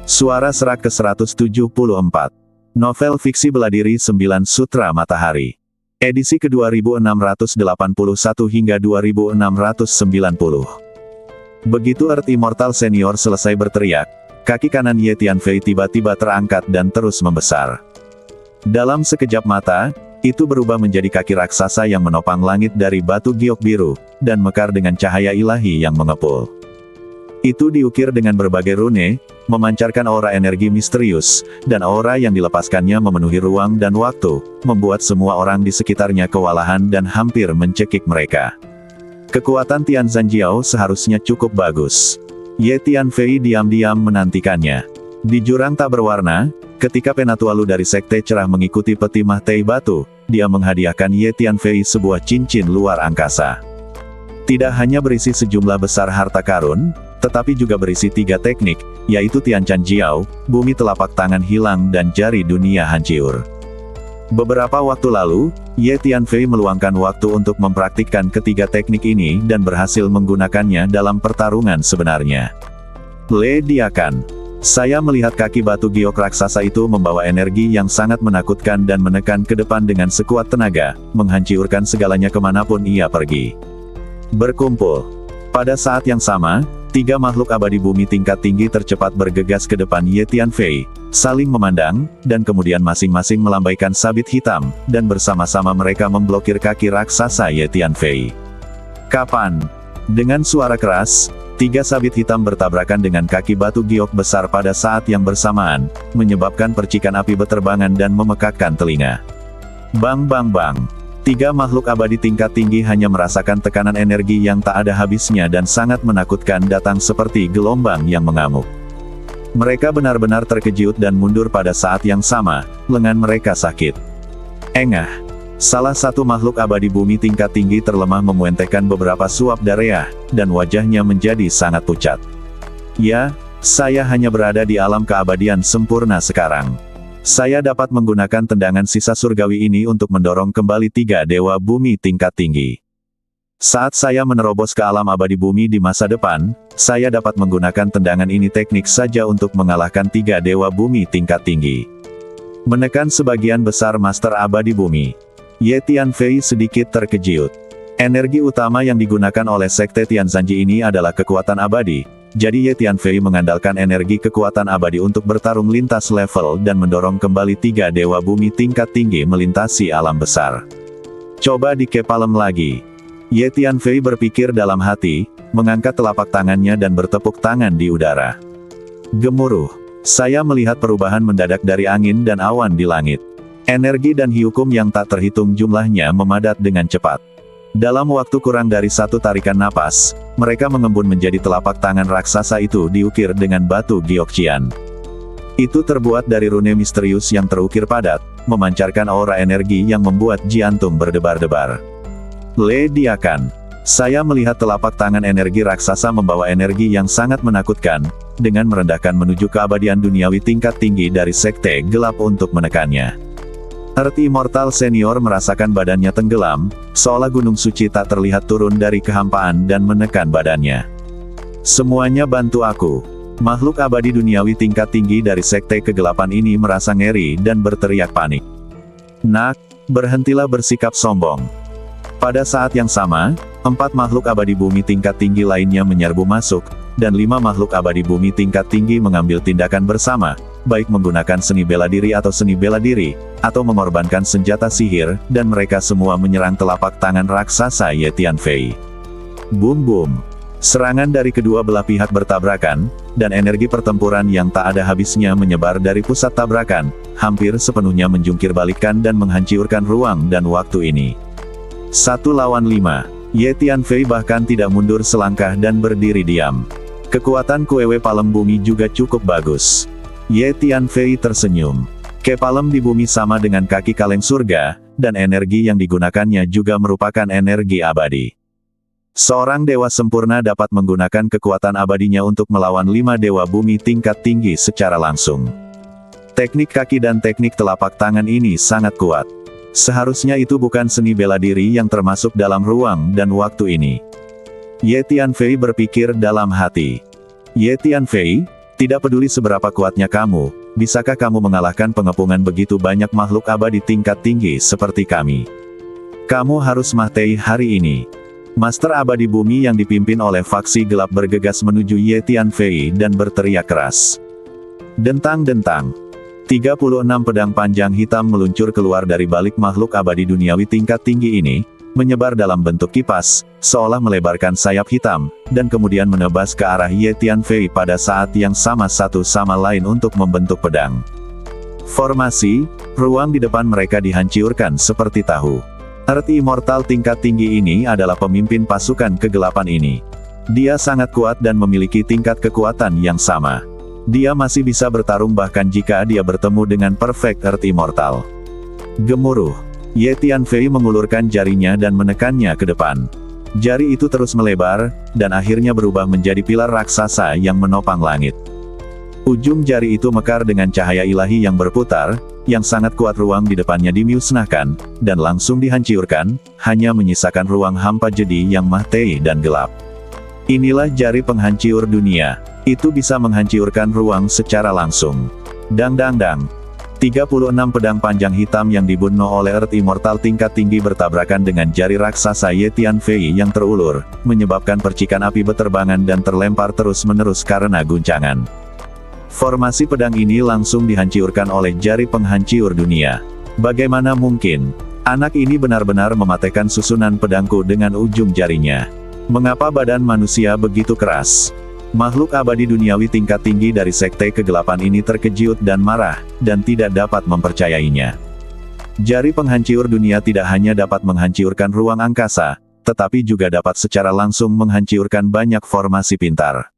Suara Serak ke-174. Novel fiksi bela diri 9 Sutra Matahari. Edisi ke-2681 hingga 2690. Begitu Earth Immortal Senior selesai berteriak, kaki kanan Ye Tianfei tiba-tiba terangkat dan terus membesar. Dalam sekejap mata, itu berubah menjadi kaki raksasa yang menopang langit dari batu giok biru, dan mekar dengan cahaya ilahi yang mengepul. Itu diukir dengan berbagai rune, memancarkan aura energi misterius, dan aura yang dilepaskannya memenuhi ruang dan waktu, membuat semua orang di sekitarnya kewalahan dan hampir mencekik mereka. Kekuatan Tian Zanjiao seharusnya cukup bagus. Ye Tianfei diam-diam menantikannya. Di jurang tak berwarna, ketika Penatualu dari Sekte Cerah mengikuti peti Mahtei Batu, dia menghadiahkan Ye Tianfei sebuah cincin luar angkasa. Tidak hanya berisi sejumlah besar harta karun, tetapi juga berisi 3 teknik, yaitu Tianchan Jiao, bumi telapak tangan hilang dan jari dunia hancur. Beberapa waktu lalu, Ye Tianfei meluangkan waktu untuk mempraktikkan ketiga teknik ini dan berhasil menggunakannya dalam pertarungan sebenarnya. Le Diakan. Saya melihat kaki batu giok raksasa itu membawa energi yang sangat menakutkan dan menekan ke depan dengan sekuat tenaga, menghancurkan segalanya kemanapun ia pergi. Berkumpul. Pada saat yang sama, 3 makhluk abadi bumi tingkat tinggi tercepat bergegas ke depan Ye Tianfei, saling memandang, dan kemudian masing-masing melambaikan sabit hitam, dan bersama-sama mereka memblokir kaki raksasa Ye Tianfei. Kapan? Dengan suara keras, 3 sabit hitam bertabrakan dengan kaki batu giok besar pada saat yang bersamaan, menyebabkan percikan api beterbangan dan memekakkan telinga. Bang bang bang. 3 makhluk abadi tingkat tinggi hanya merasakan tekanan energi yang tak ada habisnya dan sangat menakutkan datang seperti gelombang yang mengamuk. Mereka benar-benar terkejut dan mundur pada saat yang sama, lengan mereka sakit. Engah. Salah satu makhluk abadi bumi tingkat tinggi terlemah memuentekkan beberapa suap darah, dan wajahnya menjadi sangat pucat. Ya, saya hanya berada di alam keabadian sempurna sekarang. Saya dapat menggunakan tendangan sisa surgawi ini untuk mendorong kembali 3 dewa bumi tingkat tinggi. Saat saya menerobos ke alam abadi bumi di masa depan, saya dapat menggunakan tendangan ini teknik saja untuk mengalahkan 3 dewa bumi tingkat tinggi. Menekan sebagian besar master abadi bumi. Ye Tianfei sedikit terkejut. Energi utama yang digunakan oleh Sekte Tianzanji ini adalah kekuatan abadi. Jadi Ye Tianfei mengandalkan energi kekuatan abadi untuk bertarung lintas level dan mendorong kembali 3 dewa bumi tingkat tinggi melintasi alam besar. Coba dikepalem lagi. Ye Tianfei berpikir dalam hati, mengangkat telapak tangannya dan bertepuk tangan di udara. Gemuruh. Saya melihat perubahan mendadak dari angin dan awan di langit. Energi dan hiukum yang tak terhitung jumlahnya memadat dengan cepat. Dalam waktu kurang dari 1 tarikan napas, mereka mengembun menjadi telapak tangan raksasa itu diukir dengan batu giokcian. Itu terbuat dari rune misterius yang terukir padat, memancarkan aura energi yang membuat jantung berdebar-debar. Le Diakan. Saya melihat telapak tangan energi raksasa membawa energi yang sangat menakutkan, dengan merendahkan menuju keabadian duniawi tingkat tinggi dari sekte gelap untuk menekannya. Earth Immortal Senior merasakan badannya tenggelam, seolah gunung suci tak terlihat turun dari kehampaan dan menekan badannya. Semuanya bantu aku. Makhluk abadi duniawi tingkat tinggi dari sekte kegelapan ini merasa ngeri dan berteriak panik. Nak, berhentilah bersikap sombong. Pada saat yang sama, 4 makhluk abadi bumi tingkat tinggi lainnya menyerbu masuk, dan 5 makhluk abadi bumi tingkat tinggi mengambil tindakan bersama, baik menggunakan seni bela diri atau mengorbankan senjata sihir, dan mereka semua menyerang telapak tangan raksasa Ye Tianfei. Boom boom. Serangan dari kedua belah pihak bertabrakan, dan energi pertempuran yang tak ada habisnya menyebar dari pusat tabrakan, hampir sepenuhnya menjungkir balikkan dan menghancurkan ruang dan waktu ini. 1 lawan 5. Ye Tianfei bahkan tidak mundur selangkah dan berdiri diam. Kekuatan Kuewe Palem Bumi juga cukup bagus. Ye Tianfei tersenyum. Kepalem di bumi sama dengan kaki kaleng surga, dan energi yang digunakannya juga merupakan energi abadi. Seorang dewa sempurna dapat menggunakan kekuatan abadinya untuk melawan 5 dewa bumi tingkat tinggi secara langsung. Teknik kaki dan teknik telapak tangan ini sangat kuat. Seharusnya itu bukan seni bela diri yang termasuk dalam ruang dan waktu ini. Ye Tianfei berpikir dalam hati. Ye Tianfei, Tidak peduli seberapa kuatnya kamu, bisakah kamu mengalahkan pengepungan begitu banyak makhluk abadi tingkat tinggi seperti kami? Kamu harus mati hari ini. Master abadi bumi yang dipimpin oleh faksi gelap bergegas menuju Ye Tianfei dan berteriak keras. Dentang-dentang. 36 pedang panjang hitam meluncur keluar dari balik makhluk abadi duniawi tingkat tinggi ini, menyebar dalam bentuk kipas, seolah melebarkan sayap hitam, dan kemudian menebas ke arah Ye Tianfei pada saat yang sama satu sama lain untuk membentuk pedang. Formasi, ruang di depan mereka dihancurkan seperti tahu. Earth Immortal tingkat tinggi ini adalah pemimpin pasukan kegelapan ini. Dia sangat kuat dan memiliki tingkat kekuatan yang sama. Dia masih bisa bertarung bahkan jika dia bertemu dengan Perfect Earth Immortal. Gemuruh. Ye Tianfei mengulurkan jarinya dan menekannya ke depan. Jari itu terus melebar, dan akhirnya berubah menjadi pilar raksasa yang menopang langit. Ujung jari itu mekar dengan cahaya ilahi yang berputar, yang sangat kuat. Ruang di depannya dimusnahkan, dan langsung dihancurkan, hanya menyisakan ruang hampa jadi yang mati dan gelap. Inilah jari penghancur dunia. Itu bisa menghancurkan ruang secara langsung. Dang-dang-dang. 36 pedang panjang hitam yang dibunuh oleh Earth Immortal tingkat tinggi bertabrakan dengan jari raksasa Ye Tianfei yang terulur, menyebabkan percikan api beterbangan dan terlempar terus-menerus karena guncangan. Formasi pedang ini langsung dihancurkan oleh jari penghancur dunia. Bagaimana mungkin? Anak ini benar-benar mematikan susunan pedangku dengan ujung jarinya. Mengapa badan manusia begitu keras? Makhluk abadi duniawi tingkat tinggi dari sekte kegelapan ini terkejut dan marah, dan tidak dapat mempercayainya. Jari penghancur dunia tidak hanya dapat menghancurkan ruang angkasa, tetapi juga dapat secara langsung menghancurkan banyak formasi pintar.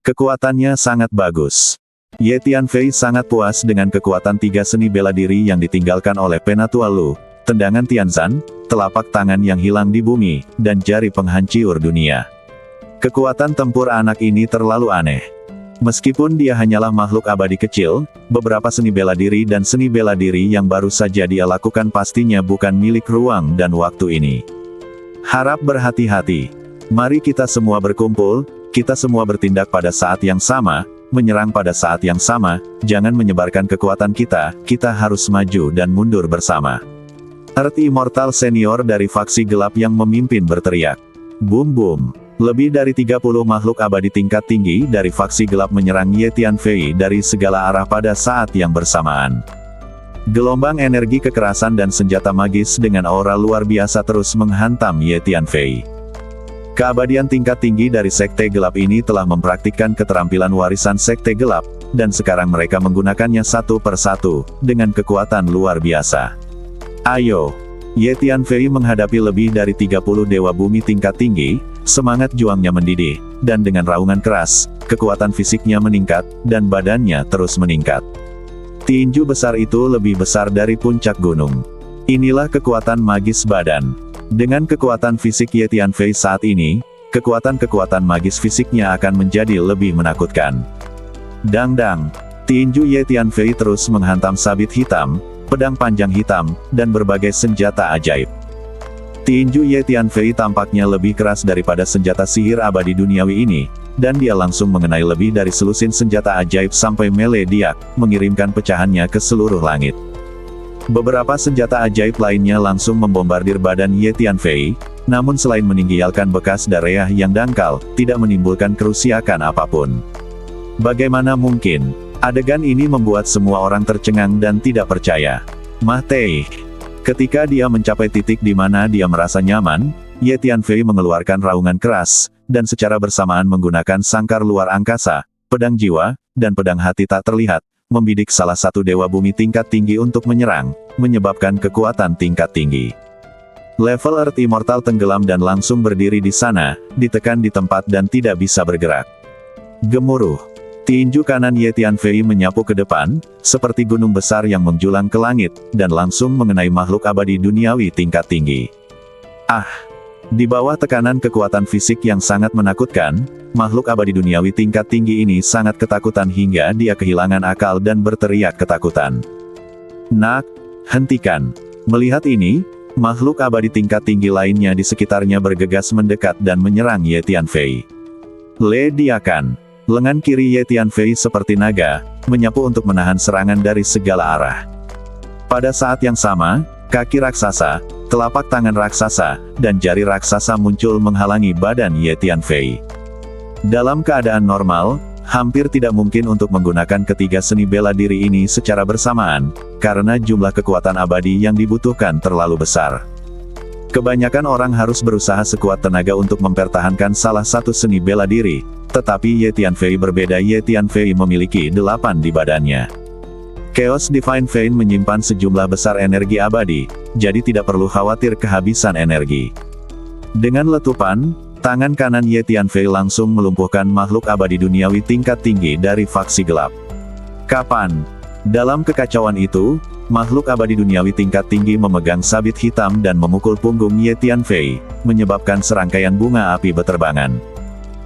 Kekuatannya sangat bagus. Ye Tianfei sangat puas dengan kekuatan tiga seni bela diri yang ditinggalkan oleh Penatua Lu, tendangan Tianzan, telapak tangan yang hilang di bumi, dan jari penghancur dunia. Kekuatan tempur anak ini terlalu aneh. Meskipun dia hanyalah makhluk abadi kecil, beberapa seni bela diri dan seni bela diri yang baru saja dia lakukan pastinya bukan milik ruang dan waktu ini. Harap berhati-hati. Mari kita semua berkumpul, kita semua bertindak pada saat yang sama, menyerang pada saat yang sama, jangan menyebarkan kekuatan kita, kita harus maju dan mundur bersama. Earth Immortal senior dari faksi gelap yang memimpin berteriak. Boom boom. Lebih dari 30 makhluk abadi tingkat tinggi dari faksi gelap menyerang Ye Tianfei dari segala arah pada saat yang bersamaan. Gelombang energi kekerasan dan senjata magis dengan aura luar biasa terus menghantam Ye Tianfei. Keabadian tingkat tinggi dari sekte gelap ini telah mempraktikkan keterampilan warisan sekte gelap, dan sekarang mereka menggunakannya satu persatu, dengan kekuatan luar biasa. Ayo! Ye Tianfei menghadapi lebih dari 30 dewa bumi tingkat tinggi, semangat juangnya mendidih, dan dengan raungan keras, kekuatan fisiknya meningkat, dan badannya terus meningkat. Tinju besar itu lebih besar dari puncak gunung. Inilah kekuatan magis badan. Dengan kekuatan fisik Ye Tianfei saat ini, kekuatan-kekuatan magis fisiknya akan menjadi lebih menakutkan. Dang-dang. Tinju Ye Tianfei terus menghantam sabit hitam, pedang panjang hitam, dan berbagai senjata ajaib. Tinju Ye Tianfei tampaknya lebih keras daripada senjata sihir abadi duniawi ini, dan dia langsung mengenai lebih dari selusin senjata ajaib sampai melediak, mengirimkan pecahannya ke seluruh langit. Beberapa senjata ajaib lainnya langsung membombardir badan Ye Tianfei, namun selain meninggalkan bekas darah yang dangkal, tidak menimbulkan kerusakan apapun. Bagaimana mungkin? Adegan ini membuat semua orang tercengang dan tidak percaya. Mati. Ketika dia mencapai titik di mana dia merasa nyaman, Ye Tianfei mengeluarkan raungan keras, dan secara bersamaan menggunakan sangkar luar angkasa, pedang jiwa, dan pedang hati tak terlihat, membidik salah satu dewa bumi tingkat tinggi untuk menyerang, menyebabkan kekuatan tingkat tinggi. Level Earth Immortal tenggelam dan langsung berdiri di sana, ditekan di tempat dan tidak bisa bergerak. Gemuruh. Tinju kanan Ye Tianfei menyapu ke depan, seperti gunung besar yang menjulang ke langit, dan langsung mengenai makhluk abadi duniawi tingkat tinggi. Ah! Di bawah tekanan kekuatan fisik yang sangat menakutkan, makhluk abadi duniawi tingkat tinggi ini sangat ketakutan hingga dia kehilangan akal dan berteriak ketakutan. Nak! Hentikan! Melihat ini, makhluk abadi tingkat tinggi lainnya di sekitarnya bergegas mendekat dan menyerang Ye Tianfei. Lediakan! Lengan kiri Ye Tianfei seperti naga, menyapu untuk menahan serangan dari segala arah. Pada saat yang sama, kaki raksasa, telapak tangan raksasa, dan jari raksasa muncul menghalangi badan Ye Tianfei. Dalam keadaan normal, hampir tidak mungkin untuk menggunakan ketiga seni bela diri ini secara bersamaan, karena jumlah kekuatan abadi yang dibutuhkan terlalu besar. Kebanyakan orang harus berusaha sekuat tenaga untuk mempertahankan salah satu seni bela diri, tetapi Ye Tianfei berbeda. Ye Tianfei memiliki 8 di badannya. Chaos Divine Vein menyimpan sejumlah besar energi abadi, jadi tidak perlu khawatir kehabisan energi. Dengan letupan, tangan kanan Ye Tianfei langsung melumpuhkan makhluk abadi duniawi tingkat tinggi dari faksi gelap. Kapan? Dalam kekacauan itu, makhluk abadi duniawi tingkat tinggi memegang sabit hitam dan memukul punggung Ye Tianfei, menyebabkan serangkaian bunga api beterbangan.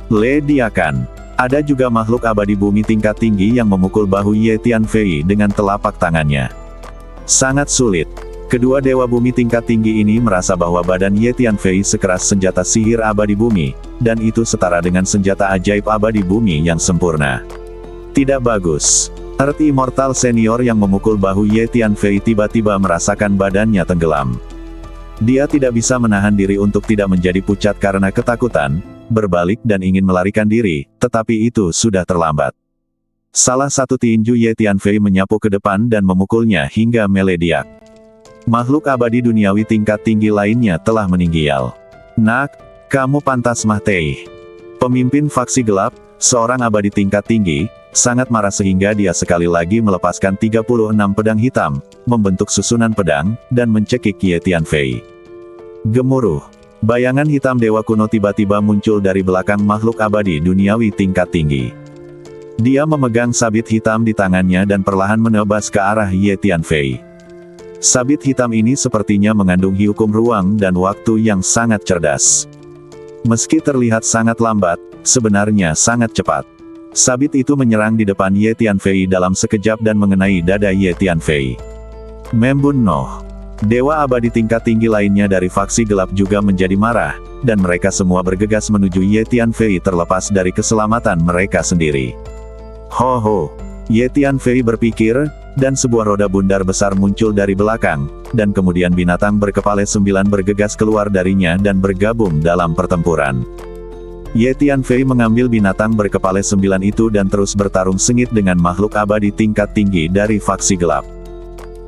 Ledakan. Ada juga makhluk abadi bumi tingkat tinggi yang memukul bahu Ye Tianfei dengan telapak tangannya. Sangat sulit. Kedua dewa bumi tingkat tinggi ini merasa bahwa badan Ye Tianfei sekeras senjata sihir abadi bumi, dan itu setara dengan senjata ajaib abadi bumi yang sempurna. Tidak bagus. Earth Immortal Senior yang memukul bahu Ye Tianfei tiba-tiba merasakan badannya tenggelam. Dia tidak bisa menahan diri untuk tidak menjadi pucat karena ketakutan, berbalik dan ingin melarikan diri, tetapi itu sudah terlambat. Salah satu tinju Ye Tianfei menyapu ke depan dan memukulnya hingga meledak. Makhluk abadi duniawi tingkat tinggi lainnya telah meninggal. Nak, kamu pantas mati. Pemimpin faksi gelap, seorang abadi tingkat tinggi, sangat marah sehingga dia sekali lagi melepaskan 36 pedang hitam, membentuk susunan pedang, dan mencekik Ye Tianfei. Gemuruh. Bayangan hitam dewa kuno tiba-tiba muncul dari belakang makhluk abadi duniawi tingkat tinggi. Dia memegang sabit hitam di tangannya dan perlahan menebas ke arah Ye Tianfei. Sabit hitam ini sepertinya mengandung hukum ruang dan waktu yang sangat cerdas. Meski terlihat sangat lambat, sebenarnya sangat cepat. Sabit itu menyerang di depan Ye Tianfei dalam sekejap dan mengenai dada Ye Tianfei. Membunuh. Dewa abadi tingkat tinggi lainnya dari faksi gelap juga menjadi marah, dan mereka semua bergegas menuju Ye Tianfei terlepas dari keselamatan mereka sendiri. Ho ho! Ye Tianfei berpikir, dan sebuah roda bundar besar muncul dari belakang, dan kemudian binatang berkepala 9 bergegas keluar darinya dan bergabung dalam pertempuran. Ye Tianfei mengambil binatang berkepala 9 itu dan terus bertarung sengit dengan makhluk abadi tingkat tinggi dari faksi gelap.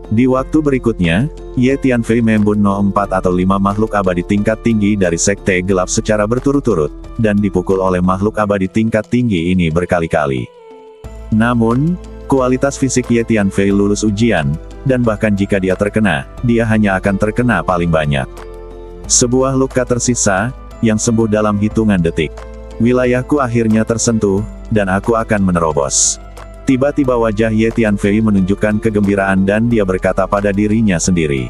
Di waktu berikutnya, Ye Tianfei membunuh 4 atau 5 makhluk abadi tingkat tinggi dari sekte gelap secara berturut-turut, dan dipukul oleh makhluk abadi tingkat tinggi ini berkali-kali. Namun, kualitas fisik Ye Tianfei lulus ujian, dan bahkan jika dia terkena, dia hanya akan terkena paling banyak. Sebuah luka tersisa, yang sembuh dalam hitungan detik. Wilayahku akhirnya tersentuh, dan aku akan menerobos. Tiba-tiba wajah Ye Tianfei menunjukkan kegembiraan dan dia berkata pada dirinya sendiri.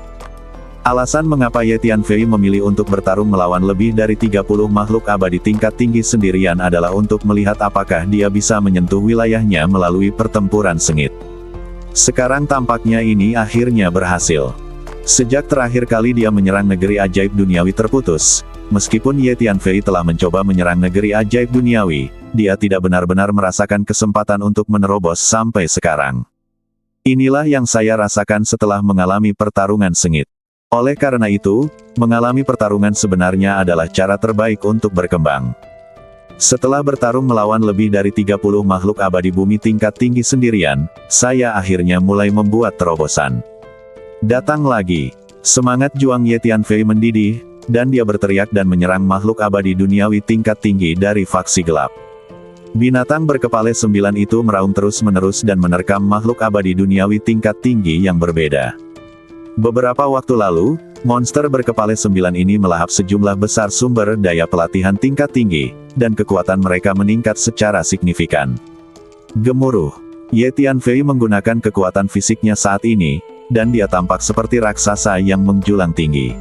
Alasan mengapa Ye Tianfei memilih untuk bertarung melawan lebih dari 30 makhluk abadi tingkat tinggi sendirian adalah untuk melihat apakah dia bisa menyentuh wilayahnya melalui pertempuran sengit. Sekarang tampaknya ini akhirnya berhasil. Sejak terakhir kali dia menyerang negeri ajaib duniawi terputus, meskipun Ye Tianfei telah mencoba menyerang negeri ajaib duniawi, dia tidak benar-benar merasakan kesempatan untuk menerobos sampai sekarang. Inilah yang saya rasakan setelah mengalami pertarungan sengit. Oleh karena itu, mengalami pertarungan sebenarnya adalah cara terbaik untuk berkembang. Setelah bertarung melawan lebih dari 30 makhluk abadi bumi tingkat tinggi sendirian, saya akhirnya mulai membuat terobosan. Datang lagi. Semangat juang Ye Tianfei mendidih, dan dia berteriak dan menyerang makhluk abadi duniawi tingkat tinggi dari faksi gelap. Binatang berkepala 9 itu meraung terus-menerus dan menerkam makhluk abadi duniawi tingkat tinggi yang berbeda. Beberapa waktu lalu, monster berkepala 9 ini melahap sejumlah besar sumber daya pelatihan tingkat tinggi, dan kekuatan mereka meningkat secara signifikan. Gemuruh. Ye Tianfei menggunakan kekuatan fisiknya saat ini, dan dia tampak seperti raksasa yang menjulang tinggi.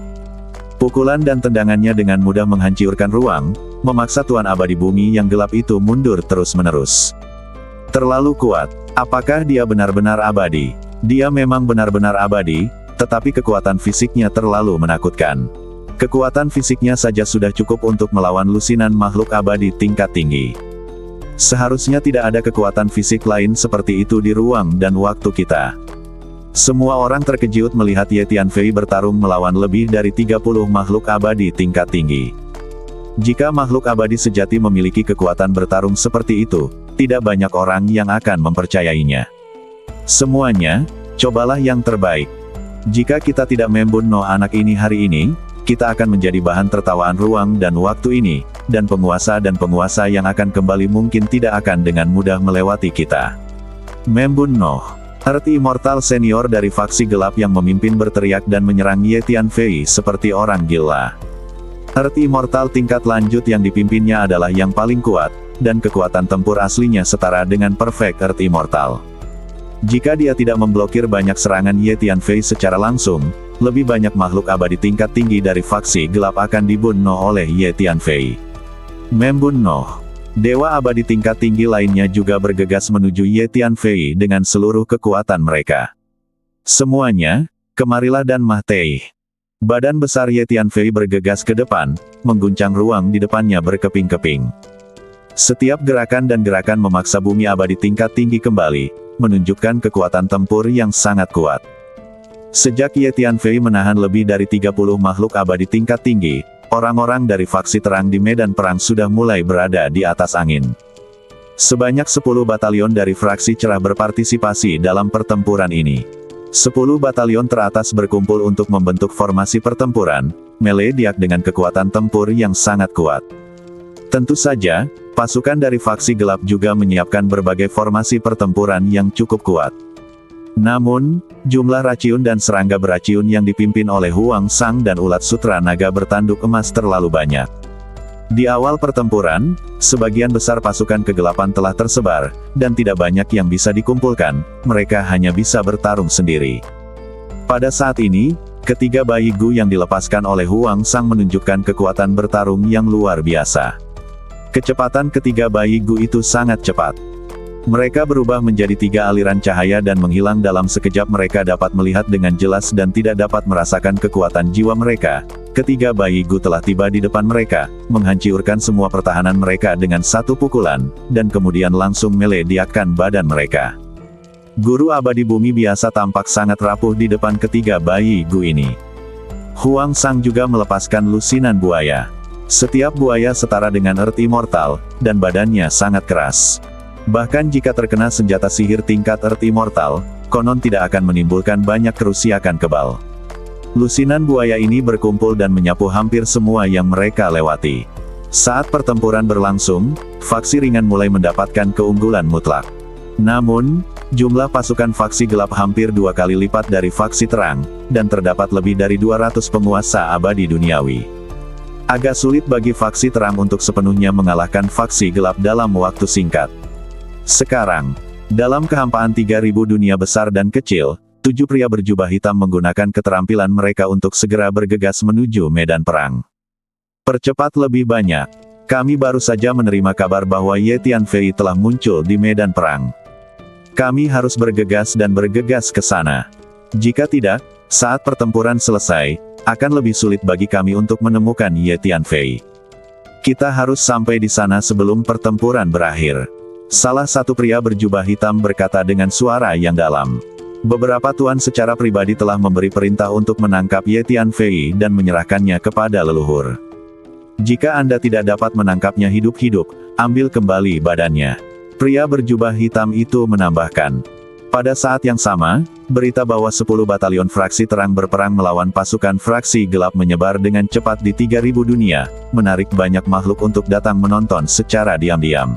Pukulan dan tendangannya dengan mudah menghancurkan ruang, memaksa Tuan Abadi Bumi yang gelap itu mundur terus-menerus. Terlalu kuat. Apakah dia benar-benar abadi? Dia memang benar-benar abadi, tetapi kekuatan fisiknya terlalu menakutkan. Kekuatan fisiknya saja sudah cukup untuk melawan lusinan makhluk abadi tingkat tinggi. Seharusnya tidak ada kekuatan fisik lain seperti itu di ruang dan waktu kita. Semua orang terkejut melihat Ye Tianfei bertarung melawan lebih dari 30 makhluk abadi tingkat tinggi. Jika makhluk abadi sejati memiliki kekuatan bertarung seperti itu, tidak banyak orang yang akan mempercayainya. Semuanya, cobalah yang terbaik. Jika kita tidak membunuh anak ini hari ini, kita akan menjadi bahan tertawaan ruang dan waktu ini, dan penguasa yang akan kembali mungkin tidak akan dengan mudah melewati kita. Membunuh. Earth Immortal senior dari faksi gelap yang memimpin berteriak dan menyerang Ye Tianfei seperti orang gila. Earth Immortal tingkat lanjut yang dipimpinnya adalah yang paling kuat, dan kekuatan tempur aslinya setara dengan Perfect Earth Immortal. Jika dia tidak memblokir banyak serangan Ye Tianfei secara langsung, lebih banyak makhluk abadi tingkat tinggi dari faksi gelap akan dibunuh oleh Ye Tianfei. Membunuh. Dewa abadi tingkat tinggi lainnya juga bergegas menuju Ye Tianfei dengan seluruh kekuatan mereka. Semuanya, kemarilah dan Mahtei. Badan besar Ye Tianfei bergegas ke depan, mengguncang ruang di depannya berkeping-keping. Setiap gerakan dan gerakan memaksa bumi abadi tingkat tinggi kembali, menunjukkan kekuatan tempur yang sangat kuat. Sejak Ye Tianfei menahan lebih dari 30 makhluk abadi tingkat tinggi, orang-orang dari faksi terang di medan perang sudah mulai berada di atas angin. Sebanyak 10 batalion dari fraksi cerah berpartisipasi dalam pertempuran ini. 10 batalion teratas berkumpul untuk membentuk formasi pertempuran, Melediak dengan kekuatan tempur yang sangat kuat. Tentu saja, pasukan dari faksi gelap juga menyiapkan berbagai formasi pertempuran yang cukup kuat. Namun, jumlah raciun dan serangga beraciun yang dipimpin oleh Huang Sang dan ulat sutra naga bertanduk emas terlalu banyak. Di awal pertempuran, sebagian besar pasukan kegelapan telah tersebar, dan tidak banyak yang bisa dikumpulkan, mereka hanya bisa bertarung sendiri. Pada saat ini, ketiga bayi Gu yang dilepaskan oleh Huang Sang menunjukkan kekuatan bertarung yang luar biasa. Kecepatan ketiga bayi Gu itu sangat cepat. Mereka berubah menjadi 3 aliran cahaya dan menghilang dalam sekejap. Mereka dapat melihat dengan jelas dan tidak dapat merasakan kekuatan jiwa mereka. Ketiga bayi Gu telah tiba di depan mereka, menghancurkan semua pertahanan mereka dengan satu pukulan, dan kemudian langsung melediakkan badan mereka. Guru abadi bumi biasa tampak sangat rapuh di depan ketiga bayi Gu ini. Huang Sang juga melepaskan lusinan buaya. Setiap buaya setara dengan Earth Immortal, dan badannya sangat keras. Bahkan jika terkena senjata sihir tingkat Earth Immortal, konon tidak akan menimbulkan banyak kerusakan kebal. Lusinan buaya ini berkumpul dan menyapu hampir semua yang mereka lewati. Saat pertempuran berlangsung, faksi ringan mulai mendapatkan keunggulan mutlak. Namun, jumlah pasukan faksi gelap hampir 2 kali lipat dari faksi terang, dan terdapat lebih dari 200 penguasa abadi duniawi. Agak sulit bagi faksi terang untuk sepenuhnya mengalahkan faksi gelap dalam waktu singkat. Sekarang, dalam kehampaan 3000 dunia besar dan kecil, 7 pria berjubah hitam menggunakan keterampilan mereka untuk segera bergegas menuju medan perang. Percepat lebih banyak. Kami baru saja menerima kabar bahwa Ye Tianfei telah muncul di medan perang. Kami harus bergegas dan bergegas ke sana. Jika tidak, saat pertempuran selesai, akan lebih sulit bagi kami untuk menemukan Ye Tianfei. Kita harus sampai di sana sebelum pertempuran berakhir. Salah satu pria berjubah hitam berkata dengan suara yang dalam. Beberapa tuan secara pribadi telah memberi perintah untuk menangkap Ye Tianfei dan menyerahkannya kepada leluhur. Jika Anda tidak dapat menangkapnya hidup-hidup, ambil kembali badannya. Pria berjubah hitam itu menambahkan. Pada saat yang sama, berita bahwa 10 batalion fraksi terang berperang melawan pasukan fraksi gelap menyebar dengan cepat di 3000 dunia, menarik banyak makhluk untuk datang menonton secara diam-diam.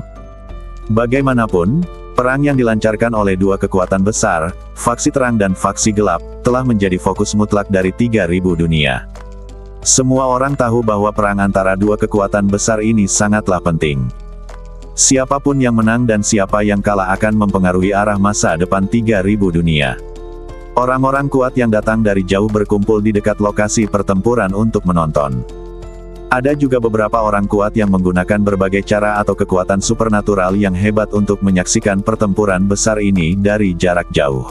Bagaimanapun, perang yang dilancarkan oleh 2 kekuatan besar, faksi terang dan faksi gelap, telah menjadi fokus mutlak dari 3000 dunia. Semua orang tahu bahwa perang antara 2 kekuatan besar ini sangatlah penting. Siapapun yang menang dan siapa yang kalah akan mempengaruhi arah masa depan 3000 dunia. Orang-orang kuat yang datang dari jauh berkumpul di dekat lokasi pertempuran untuk menonton. Ada juga beberapa orang kuat yang menggunakan berbagai cara atau kekuatan supernatural yang hebat untuk menyaksikan pertempuran besar ini dari jarak jauh.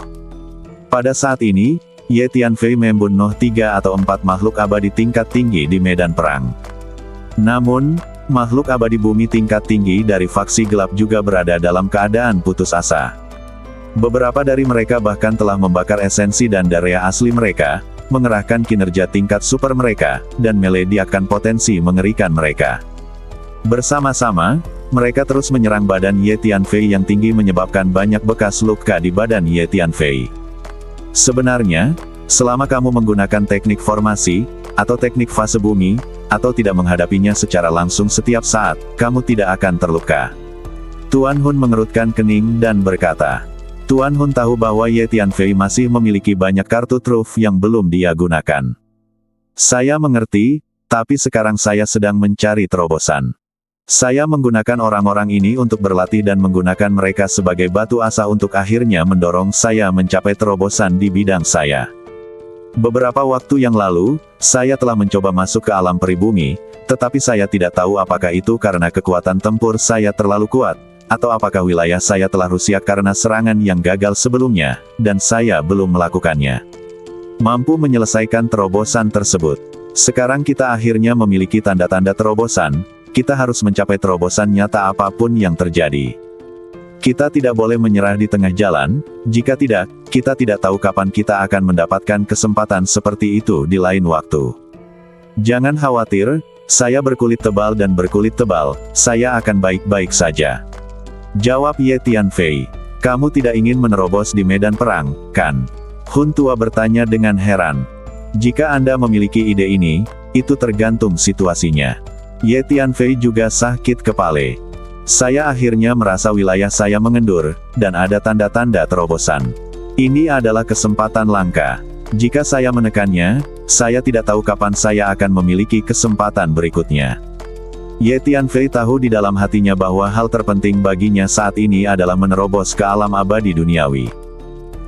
Pada saat ini, Ye Tianfei membunuh 3 atau 4 makhluk abadi tingkat tinggi di medan perang. Namun, Makhluk abadi bumi tingkat tinggi dari faksi gelap juga berada dalam keadaan putus asa. Beberapa dari mereka bahkan telah membakar esensi dan daya asli mereka, mengerahkan kinerja tingkat super mereka, dan melediakan potensi mengerikan mereka. Bersama-sama, mereka terus menyerang badan Ye Tianfei yang tinggi menyebabkan banyak bekas luka di badan Ye Tianfei. Sebenarnya, selama kamu menggunakan teknik formasi, atau teknik fase bumi, atau tidak menghadapinya secara langsung setiap saat, kamu tidak akan terluka. Tuan Hun mengerutkan kening dan berkata, Tuan Hun tahu bahwa Ye Tianfei masih memiliki banyak kartu truf yang belum dia gunakan. Saya mengerti, tapi sekarang saya sedang mencari terobosan. Saya menggunakan orang-orang ini untuk berlatih dan menggunakan mereka sebagai batu asa untuk akhirnya mendorong saya mencapai terobosan di bidang saya. Beberapa waktu yang lalu, saya telah mencoba masuk ke alam pribumi, tetapi saya tidak tahu apakah itu karena kekuatan tempur saya terlalu kuat, atau apakah wilayah saya telah rusak karena serangan yang gagal sebelumnya, dan saya belum melakukannya. Mampu menyelesaikan terobosan tersebut. Sekarang kita akhirnya memiliki tanda-tanda terobosan, kita harus mencapai terobosan nyata apapun yang terjadi. Kita tidak boleh menyerah di tengah jalan, jika tidak, kita tidak tahu kapan kita akan mendapatkan kesempatan seperti itu di lain waktu. Jangan khawatir, saya berkulit tebal dan berkulit tebal, saya akan baik-baik saja. Jawab Ye Tianfei. Kamu tidak ingin menerobos di medan perang, kan? Hun Tua bertanya dengan heran. Jika Anda memiliki ide ini, itu tergantung situasinya. Ye Tianfei juga sakit kepala. Saya akhirnya merasa wilayah saya mengendur, dan ada tanda-tanda terobosan. Ini adalah kesempatan langka. Jika saya menekannya, saya tidak tahu kapan saya akan memiliki kesempatan berikutnya. Ye Tianfei tahu di dalam hatinya bahwa hal terpenting baginya saat ini adalah menerobos ke alam abadi duniawi.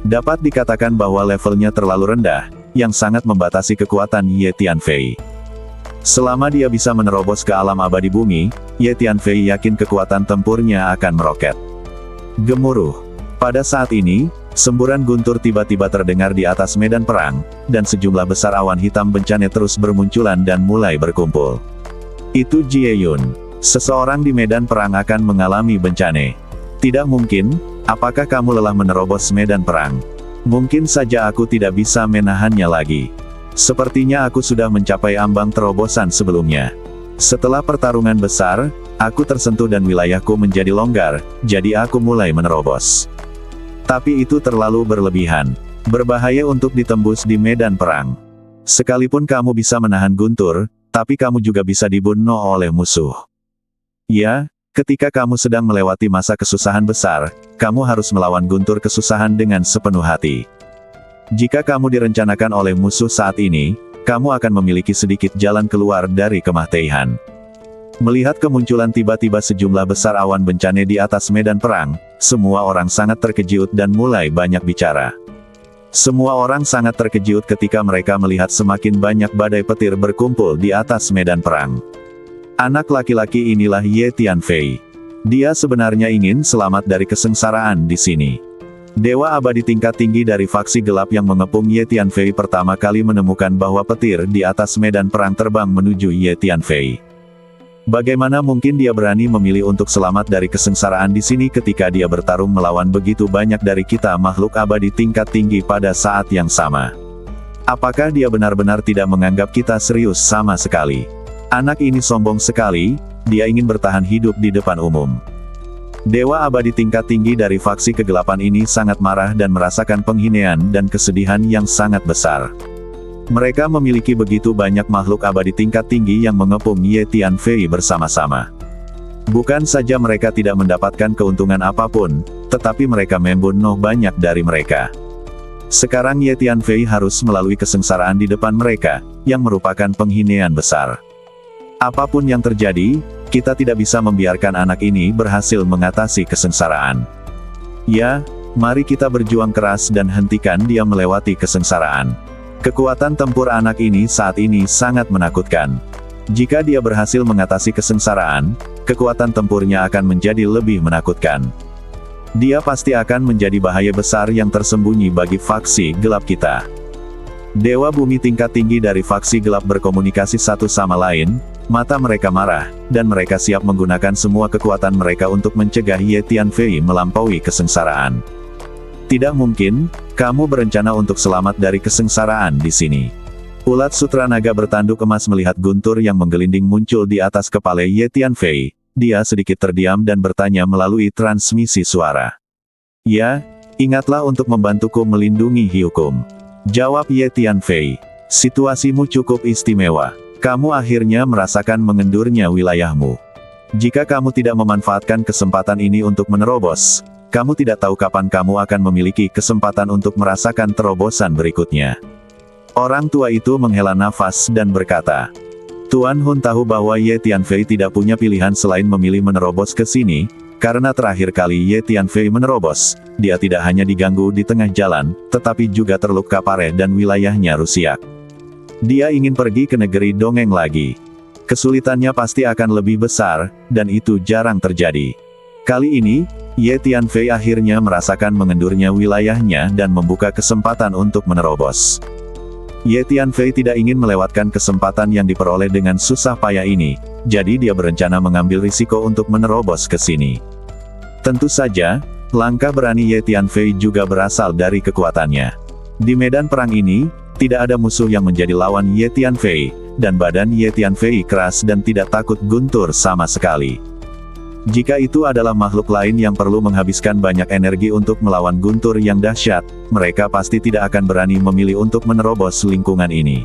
Dapat dikatakan bahwa levelnya terlalu rendah, yang sangat membatasi kekuatan Ye Tianfei. Selama dia bisa menerobos ke alam abadi bumi, Ye Tianfei yakin kekuatan tempurnya akan meroket. Gemuruh. Pada saat ini, semburan guntur tiba-tiba terdengar di atas medan perang, dan sejumlah besar awan hitam bencana terus bermunculan dan mulai berkumpul. Itu Jie Yun. Seseorang di medan perang akan mengalami bencana. Tidak mungkin, apakah kamu lelah menerobos medan perang? Mungkin saja aku tidak bisa menahannya lagi. Sepertinya aku sudah mencapai ambang terobosan sebelumnya. Setelah pertarungan besar, aku tersentuh dan wilayahku menjadi longgar, jadi aku mulai menerobos. Tapi itu terlalu berlebihan. Berbahaya untuk ditembus di medan perang. Sekalipun kamu bisa menahan guntur, tapi kamu juga bisa dibunuh oleh musuh. Ya, ketika kamu sedang melewati masa kesusahan besar, kamu harus melawan guntur kesusahan dengan sepenuh hati. Jika kamu direncanakan oleh musuh saat ini, kamu akan memiliki sedikit jalan keluar dari kematian. Melihat kemunculan tiba-tiba sejumlah besar awan bencana di atas medan perang, semua orang sangat terkejut dan mulai banyak bicara. Semua orang sangat terkejut ketika mereka melihat semakin banyak badai petir berkumpul di atas medan perang. Anak laki-laki inilah Ye Tianfei. Dia sebenarnya ingin selamat dari kesengsaraan di sini. Dewa abadi tingkat tinggi dari faksi gelap yang mengepung Ye Tianfei pertama kali menemukan bahwa petir di atas medan perang terbang menuju Ye Tianfei. Bagaimana mungkin dia berani memilih untuk selamat dari kesengsaraan di sini ketika dia bertarung melawan begitu banyak dari kita makhluk abadi tingkat tinggi pada saat yang sama? Apakah dia benar-benar tidak menganggap kita serius sama sekali? Anak ini sombong sekali, dia ingin bertahan hidup di depan umum. Dewa abadi tingkat tinggi dari faksi kegelapan ini sangat marah dan merasakan penghinaan dan kesedihan yang sangat besar. Mereka memiliki begitu banyak makhluk abadi tingkat tinggi yang mengepung Ye Tianfei bersama-sama. Bukan saja mereka tidak mendapatkan keuntungan apapun, tetapi mereka membunuh banyak dari mereka. Sekarang Ye Tianfei harus melalui kesengsaraan di depan mereka, yang merupakan penghinaan besar. Apapun yang terjadi, kita tidak bisa membiarkan anak ini berhasil mengatasi kesengsaraan. Ya, mari kita berjuang keras dan hentikan dia melewati kesengsaraan. Kekuatan tempur anak ini saat ini sangat menakutkan. Jika dia berhasil mengatasi kesengsaraan, kekuatan tempurnya akan menjadi lebih menakutkan. Dia pasti akan menjadi bahaya besar yang tersembunyi bagi faksi gelap kita. Dewa Bumi tingkat tinggi dari faksi gelap berkomunikasi satu sama lain, mata mereka marah, dan mereka siap menggunakan semua kekuatan mereka untuk mencegah Ye Tianfei melampaui kesengsaraan. Tidak mungkin, kamu berencana untuk selamat dari kesengsaraan di sini. Ulat sutra naga bertanduk emas melihat guntur yang menggelinding muncul di atas kepala Ye Tianfei. Dia sedikit terdiam dan bertanya melalui transmisi suara. Ya, ingatlah untuk membantuku melindungi Hyukum. Jawab Ye Tianfei. Situasimu cukup istimewa. Kamu akhirnya merasakan mengendurnya wilayahmu. Jika kamu tidak memanfaatkan kesempatan ini untuk menerobos, kamu tidak tahu kapan kamu akan memiliki kesempatan untuk merasakan terobosan berikutnya. Orang tua itu menghela nafas dan berkata, Tuan Hun tahu bahwa Ye Tianfei tidak punya pilihan selain memilih menerobos ke sini, karena terakhir kali Ye Tianfei menerobos, dia tidak hanya diganggu di tengah jalan, tetapi juga terluka parah dan wilayahnya rusak. Dia ingin pergi ke negeri dongeng lagi. Kesulitannya pasti akan lebih besar, dan itu jarang terjadi. Kali ini, Ye Tianfei akhirnya merasakan mengendurnya wilayahnya dan membuka kesempatan untuk menerobos. Ye Tianfei tidak ingin melewatkan kesempatan yang diperoleh dengan susah payah ini, jadi dia berencana mengambil risiko untuk menerobos ke sini. Tentu saja, langkah berani Ye Tianfei juga berasal dari kekuatannya. Di medan perang ini, tidak ada musuh yang menjadi lawan Ye Tianfei, dan badan Ye Tianfei keras dan tidak takut guntur sama sekali. Jika itu adalah makhluk lain yang perlu menghabiskan banyak energi untuk melawan guntur yang dahsyat, mereka pasti tidak akan berani memilih untuk menerobos lingkungan ini.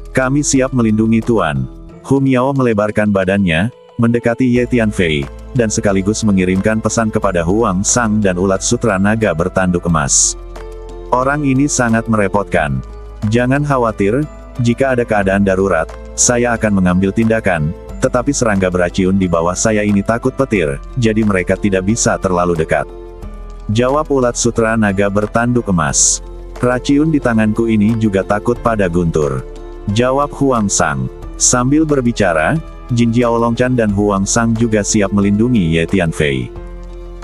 Kami siap melindungi Tuan. Hu Miao melebarkan badannya, mendekati Ye Tianfei, dan sekaligus mengirimkan pesan kepada Huang Sang dan ulat sutra naga bertanduk emas. Orang ini sangat merepotkan. Jangan khawatir, jika ada keadaan darurat, saya akan mengambil tindakan, tetapi serangga beraciun di bawah saya ini takut petir, jadi mereka tidak bisa terlalu dekat. Jawab ulat sutra naga bertanduk emas. Raciun di tanganku ini juga takut pada guntur. Jawab Huang Sang. Sambil berbicara, Jin Jiaolongchan dan Huang Sang juga siap melindungi Ye Tianfei.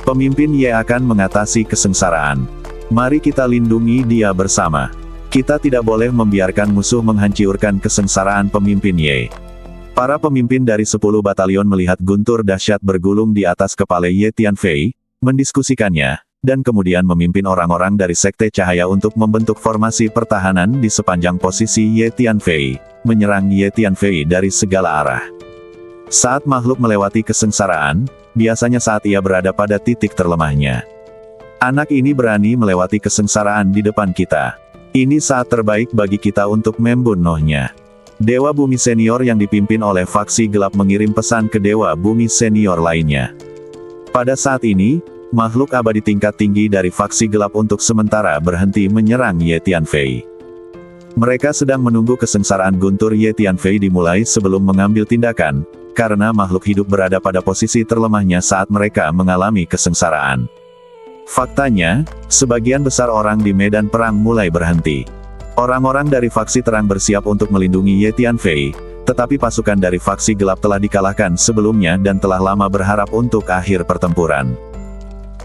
Pemimpin Ye akan mengatasi kesengsaraan. Mari kita lindungi dia bersama. Kita tidak boleh membiarkan musuh menghancurkan kesengsaraan pemimpin Ye. Para pemimpin dari 10 batalion melihat guntur dahsyat bergulung di atas kepala Ye Tianfei, mendiskusikannya, dan kemudian memimpin orang-orang dari Sekte Cahaya untuk membentuk formasi pertahanan di sepanjang posisi Ye Tianfei, menyerang Ye Tianfei dari segala arah. Saat makhluk melewati kesengsaraan, biasanya saat ia berada pada titik terlemahnya. Anak ini berani melewati kesengsaraan di depan kita. Ini saat terbaik bagi kita untuk membunuhnya. Dewa Bumi Senior yang dipimpin oleh faksi gelap mengirim pesan ke Dewa Bumi Senior lainnya. Pada saat ini, makhluk abadi tingkat tinggi dari faksi gelap untuk sementara berhenti menyerang Ye Tianfei. Mereka sedang menunggu kesengsaraan guntur Ye Tianfei dimulai sebelum mengambil tindakan, karena makhluk hidup berada pada posisi terlemahnya saat mereka mengalami kesengsaraan. Faktanya, sebagian besar orang di medan perang mulai berhenti. Orang-orang dari faksi terang bersiap untuk melindungi Ye Tianfei, tetapi pasukan dari faksi gelap telah dikalahkan sebelumnya dan telah lama berharap untuk akhir pertempuran.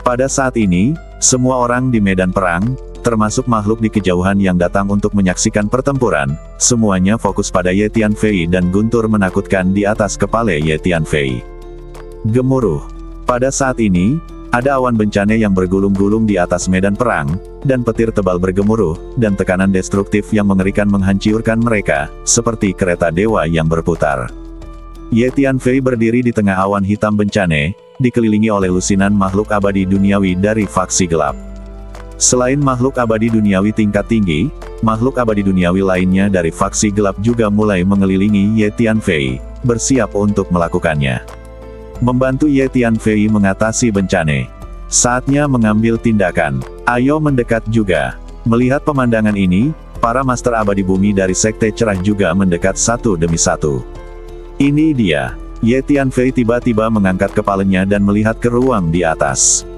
Pada saat ini, semua orang di medan perang, termasuk makhluk di kejauhan yang datang untuk menyaksikan pertempuran, semuanya fokus pada Ye Tianfei dan guntur menakutkan di atas kepala Ye Tianfei. Gemuruh. Pada saat ini, ada awan bencana yang bergulung-gulung di atas medan perang, dan petir tebal bergemuruh, dan tekanan destruktif yang mengerikan menghancurkan mereka, seperti kereta dewa yang berputar. Ye Tianfei berdiri di tengah awan hitam bencana, dikelilingi oleh lusinan makhluk abadi duniawi dari faksi gelap. Selain makhluk abadi duniawi tingkat tinggi, makhluk abadi duniawi lainnya dari faksi gelap juga mulai mengelilingi Ye Tianfei, bersiap untuk melakukannya. Membantu Ye Tianfei mengatasi bencana. Saatnya mengambil tindakan. Ayo mendekat juga. Melihat pemandangan ini, para master abadi bumi dari Sekte Cerah juga mendekat satu demi satu. Ini dia. Ye Tianfei tiba-tiba mengangkat kepalanya dan melihat ke ruang di atas.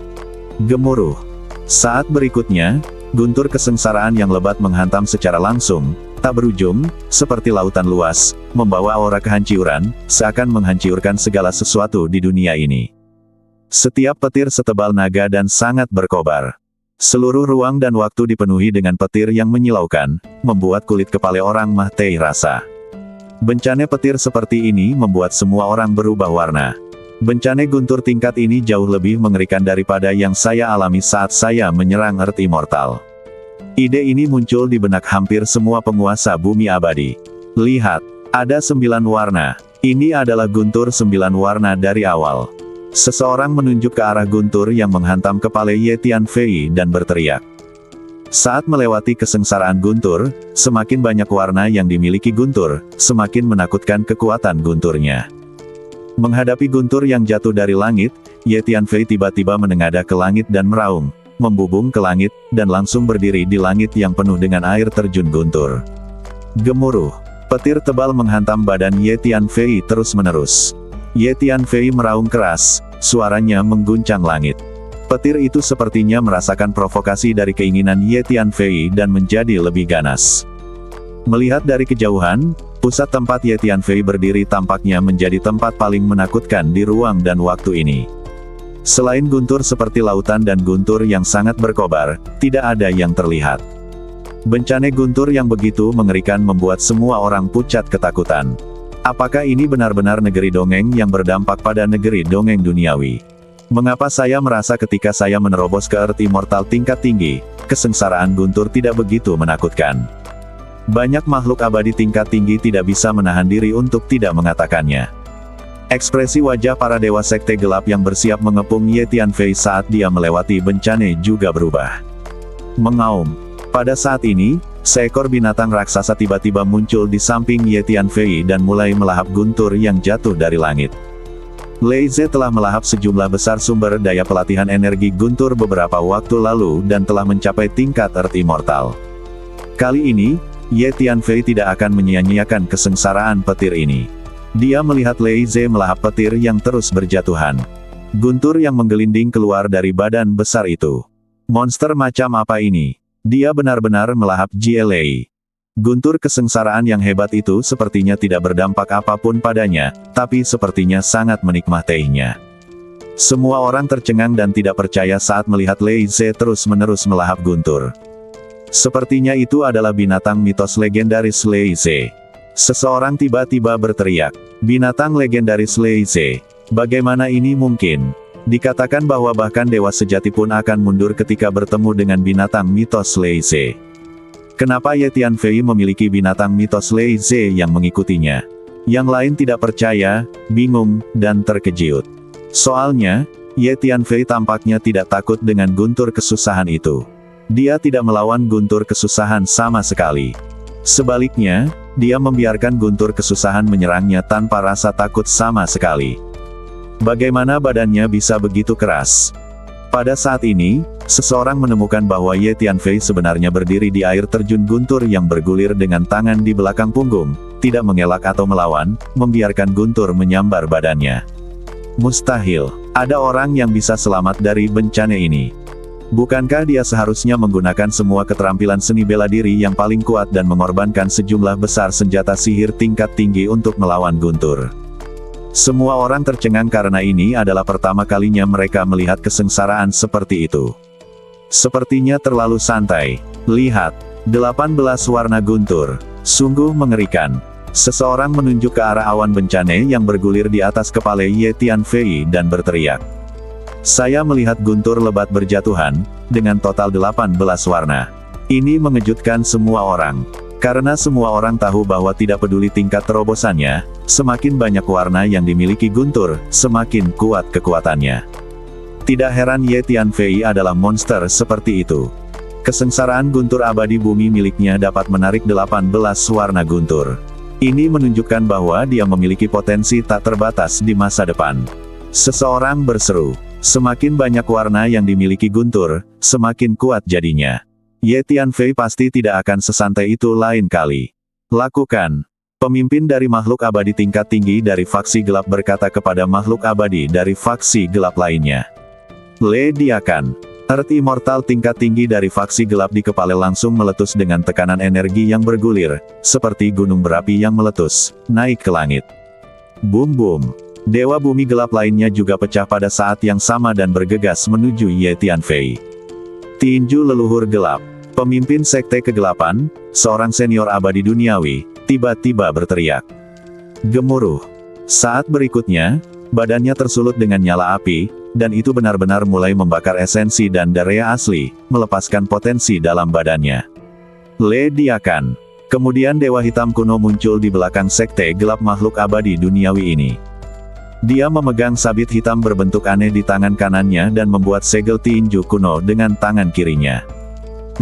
Gemuruh. Saat berikutnya, guntur kesengsaraan yang lebat menghantam secara langsung, tak berujung, seperti lautan luas, membawa aura kehancuran, seakan menghancurkan segala sesuatu di dunia ini. Setiap petir setebal naga dan sangat berkobar. Seluruh ruang dan waktu dipenuhi dengan petir yang menyilaukan, membuat kulit kepala orang mah teh rasa. Bencana petir seperti ini membuat semua orang berubah warna. Bencana guntur tingkat ini jauh lebih mengerikan daripada yang saya alami saat saya menyerang Earth Immortal. Ide ini muncul di benak hampir semua penguasa bumi abadi. Lihat, ada 9 warna. Ini adalah guntur 9 warna dari awal. Seseorang menunjuk ke arah guntur yang menghantam kepala Ye Tianfei dan berteriak. Saat melewati kesengsaraan guntur, semakin banyak warna yang dimiliki guntur, semakin menakutkan kekuatan gunturnya. Menghadapi guntur yang jatuh dari langit, Ye Tianfei tiba-tiba menengadah ke langit dan meraung, membubung ke langit, dan langsung berdiri di langit yang penuh dengan air terjun guntur. Gemuruh, petir tebal menghantam badan Ye Tianfei terus-menerus. Ye Tianfei meraung keras, suaranya mengguncang langit. Petir itu sepertinya merasakan provokasi dari keinginan Ye Tianfei dan menjadi lebih ganas. Melihat dari kejauhan, pusat tempat Ye Tianfei berdiri tampaknya menjadi tempat paling menakutkan di ruang dan waktu ini. Selain guntur seperti lautan dan guntur yang sangat berkobar, tidak ada yang terlihat. Bencana guntur yang begitu mengerikan membuat semua orang pucat ketakutan. Apakah ini benar-benar negeri dongeng yang berdampak pada negeri dongeng duniawi? Mengapa saya merasa ketika saya menerobos ke Earth Immortal tingkat tinggi, kesengsaraan guntur tidak begitu menakutkan? Banyak makhluk abadi tingkat tinggi tidak bisa menahan diri untuk tidak mengatakannya. Ekspresi wajah para dewa sekte gelap yang bersiap mengepung Ye Tianfei saat dia melewati bencana juga berubah. Mengaum. Pada saat ini, seekor binatang raksasa tiba-tiba muncul di samping Ye Tianfei dan mulai melahap guntur yang jatuh dari langit. Lei Ze telah melahap sejumlah besar sumber daya pelatihan energi guntur beberapa waktu lalu dan telah mencapai tingkat Earth Immortal. Kali ini, Ye Tianfei tidak akan menyia-nyiakan kesengsaraan petir ini. Dia melihat Lei Ze melahap petir yang terus berjatuhan. Guntur yang menggelinding keluar dari badan besar itu. Monster macam apa ini? Dia benar-benar melahap GLA. Guntur kesengsaraan yang hebat itu sepertinya tidak berdampak apapun padanya, tapi sepertinya sangat menikmatinya. Semua orang tercengang dan tidak percaya saat melihat Lei Ze terus-menerus melahap guntur. Sepertinya itu adalah binatang mitos legendaris Lei Ze. Seseorang tiba-tiba berteriak, "Binatang legendaris Lei Ze. Bagaimana ini mungkin?" Dikatakan bahwa bahkan dewa sejati pun akan mundur ketika bertemu dengan binatang mitos Lei Ze. Kenapa Ye Tianfei memiliki binatang mitos Lei Ze yang mengikutinya? Yang lain tidak percaya, bingung, dan terkejut. Soalnya, Ye Tianfei tampaknya tidak takut dengan guntur kesusahan itu. Dia tidak melawan guntur kesusahan sama sekali. Sebaliknya, dia membiarkan guntur kesusahan menyerangnya tanpa rasa takut sama sekali. Bagaimana badannya bisa begitu keras? Pada saat ini, seseorang menemukan bahwa Ye Tianfei sebenarnya berdiri di air terjun guntur yang bergulir dengan tangan di belakang punggung, tidak mengelak atau melawan, membiarkan guntur menyambar badannya. Mustahil, ada orang yang bisa selamat dari bencana ini. Bukankah dia seharusnya menggunakan semua keterampilan seni bela diri yang paling kuat dan mengorbankan sejumlah besar senjata sihir tingkat tinggi untuk melawan guntur? Semua orang tercengang karena ini adalah pertama kalinya mereka melihat kesengsaraan seperti itu. Sepertinya terlalu santai. Lihat, 18 warna guntur. Sungguh mengerikan. Seseorang menunjuk ke arah awan bencana yang bergulir di atas kepala Ye Tianfei dan berteriak. Saya melihat guntur lebat berjatuhan, dengan total 18 warna. Ini mengejutkan semua orang. Karena semua orang tahu bahwa tidak peduli tingkat terobosannya, semakin banyak warna yang dimiliki guntur, semakin kuat kekuatannya. Tidak heran Ye Tianfei adalah monster seperti itu. Kesengsaraan guntur abadi bumi miliknya dapat menarik 18 warna guntur. Ini menunjukkan bahwa dia memiliki potensi tak terbatas di masa depan. Seseorang berseru, semakin banyak warna yang dimiliki guntur, semakin kuat jadinya. Ye Tianfei pasti tidak akan sesantai itu lain kali. Lakukan. Pemimpin dari makhluk abadi tingkat tinggi dari faksi gelap berkata kepada makhluk abadi dari faksi gelap lainnya. Ledakan. Earth Immortal tingkat tinggi dari faksi gelap di kepala langsung meletus dengan tekanan energi yang bergulir, seperti gunung berapi yang meletus, naik ke langit. Boom boom. Dewa bumi gelap lainnya juga pecah pada saat yang sama dan bergegas menuju Ye Tianfei. Tinju leluhur gelap. Pemimpin sekte kegelapan, seorang senior abadi duniawi, tiba-tiba berteriak. Gemuruh. Saat berikutnya, badannya tersulut dengan nyala api, dan itu benar-benar mulai membakar esensi dan daya asli, melepaskan potensi dalam badannya. Ledakan. Kemudian Dewa Hitam kuno muncul di belakang sekte gelap makhluk abadi duniawi ini. Dia memegang sabit hitam berbentuk aneh di tangan kanannya dan membuat segel tinju kuno dengan tangan kirinya.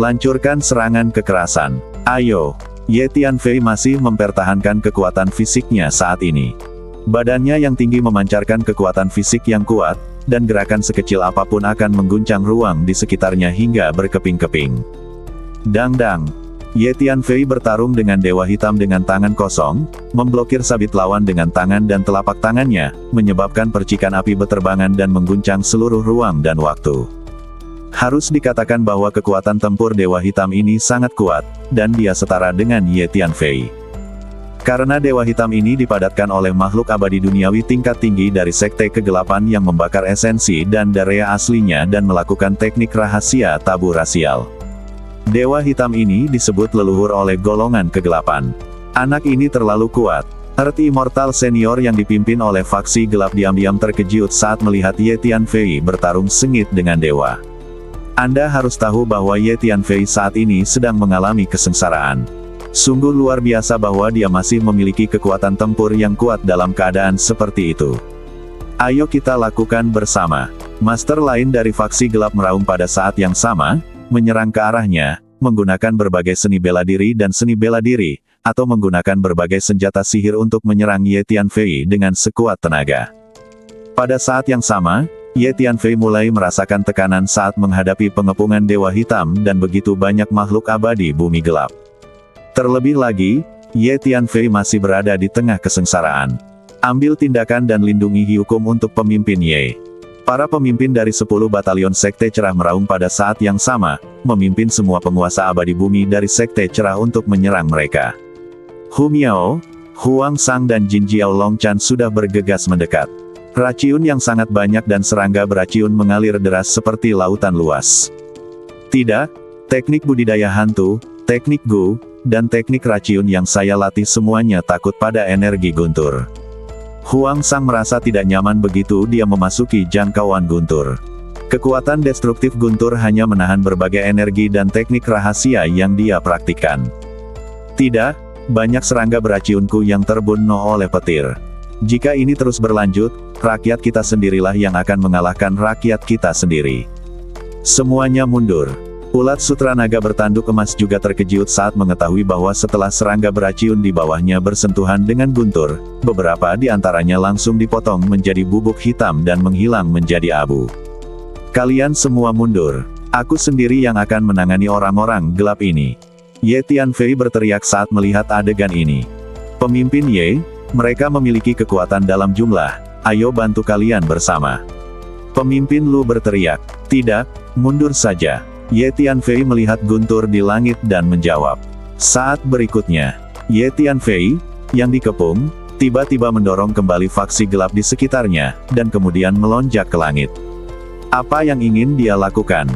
Lancurkan serangan kekerasan. Ayo. Ye Tianfei masih mempertahankan kekuatan fisiknya saat ini. Badannya yang tinggi memancarkan kekuatan fisik yang kuat, dan gerakan sekecil apapun akan mengguncang ruang di sekitarnya hingga berkeping-keping. Dang-dang. Ye Tianfei bertarung dengan Dewa Hitam dengan tangan kosong, memblokir sabit lawan dengan tangan dan telapak tangannya, menyebabkan percikan api beterbangan dan mengguncang seluruh ruang dan waktu. Harus dikatakan bahwa kekuatan tempur Dewa Hitam ini sangat kuat, dan dia setara dengan Ye Tianfei. Karena Dewa Hitam ini dipadatkan oleh makhluk abadi duniawi tingkat tinggi dari sekte kegelapan yang membakar esensi dan daya aslinya dan melakukan teknik rahasia tabu rasial. Dewa Hitam ini disebut leluhur oleh golongan kegelapan. Anak ini terlalu kuat. Earth Immortal Senior yang dipimpin oleh faksi gelap diam-diam terkejut saat melihat Ye Tianfei bertarung sengit dengan dewa. Anda harus tahu bahwa Ye Tianfei saat ini sedang mengalami kesengsaraan. Sungguh luar biasa bahwa dia masih memiliki kekuatan tempur yang kuat dalam keadaan seperti itu. Ayo kita lakukan bersama. Master lain dari faksi gelap meraung pada saat yang sama, menyerang ke arahnya, menggunakan berbagai seni bela diri dan seni bela diri, atau menggunakan berbagai senjata sihir untuk menyerang Ye Tianfei dengan sekuat tenaga. Pada saat yang sama, Ye Tianfei mulai merasakan tekanan saat menghadapi pengepungan Dewa Hitam dan begitu banyak makhluk abadi bumi gelap. Terlebih lagi, Ye Tianfei masih berada di tengah kesengsaraan. Ambil tindakan dan lindungi hukum untuk pemimpin Ye. Para pemimpin dari 10 batalion Sekte Cerah meraung pada saat yang sama, memimpin semua penguasa abadi bumi dari Sekte Cerah untuk menyerang mereka. Hu Miao, Huang Sang dan Jin Jiao Longchan sudah bergegas mendekat. Raciun yang sangat banyak dan serangga beraciun mengalir deras seperti lautan luas. Tidak, teknik budidaya hantu, teknik Gu, dan teknik raciun yang saya latih semuanya takut pada energi guntur. Huang Sang merasa tidak nyaman begitu dia memasuki jangkauan guntur. Kekuatan destruktif guntur hanya menahan berbagai energi dan teknik rahasia yang dia praktikkan. Tidak, banyak serangga beraciunku yang terbunuh oleh petir. Jika ini terus berlanjut, rakyat kita sendirilah yang akan mengalahkan rakyat kita sendiri. Semuanya mundur. Ulat sutra naga bertanduk emas juga terkejut saat mengetahui bahwa setelah serangga beraciun di bawahnya bersentuhan dengan guntur, beberapa di antaranya langsung dipotong menjadi bubuk hitam dan menghilang menjadi abu. Kalian semua mundur. Aku sendiri yang akan menangani orang-orang gelap ini. Ye Tianfei berteriak saat melihat adegan ini. Pemimpin Ye, mereka memiliki kekuatan dalam jumlah, ayo bantu kalian bersama. Pemimpin Lu berteriak, tidak, mundur saja. Ye Tianfei melihat guntur di langit dan menjawab. Saat berikutnya, Ye Tianfei, yang dikepung, tiba-tiba mendorong kembali faksi gelap di sekitarnya, dan kemudian melonjak ke langit. Apa yang ingin dia lakukan?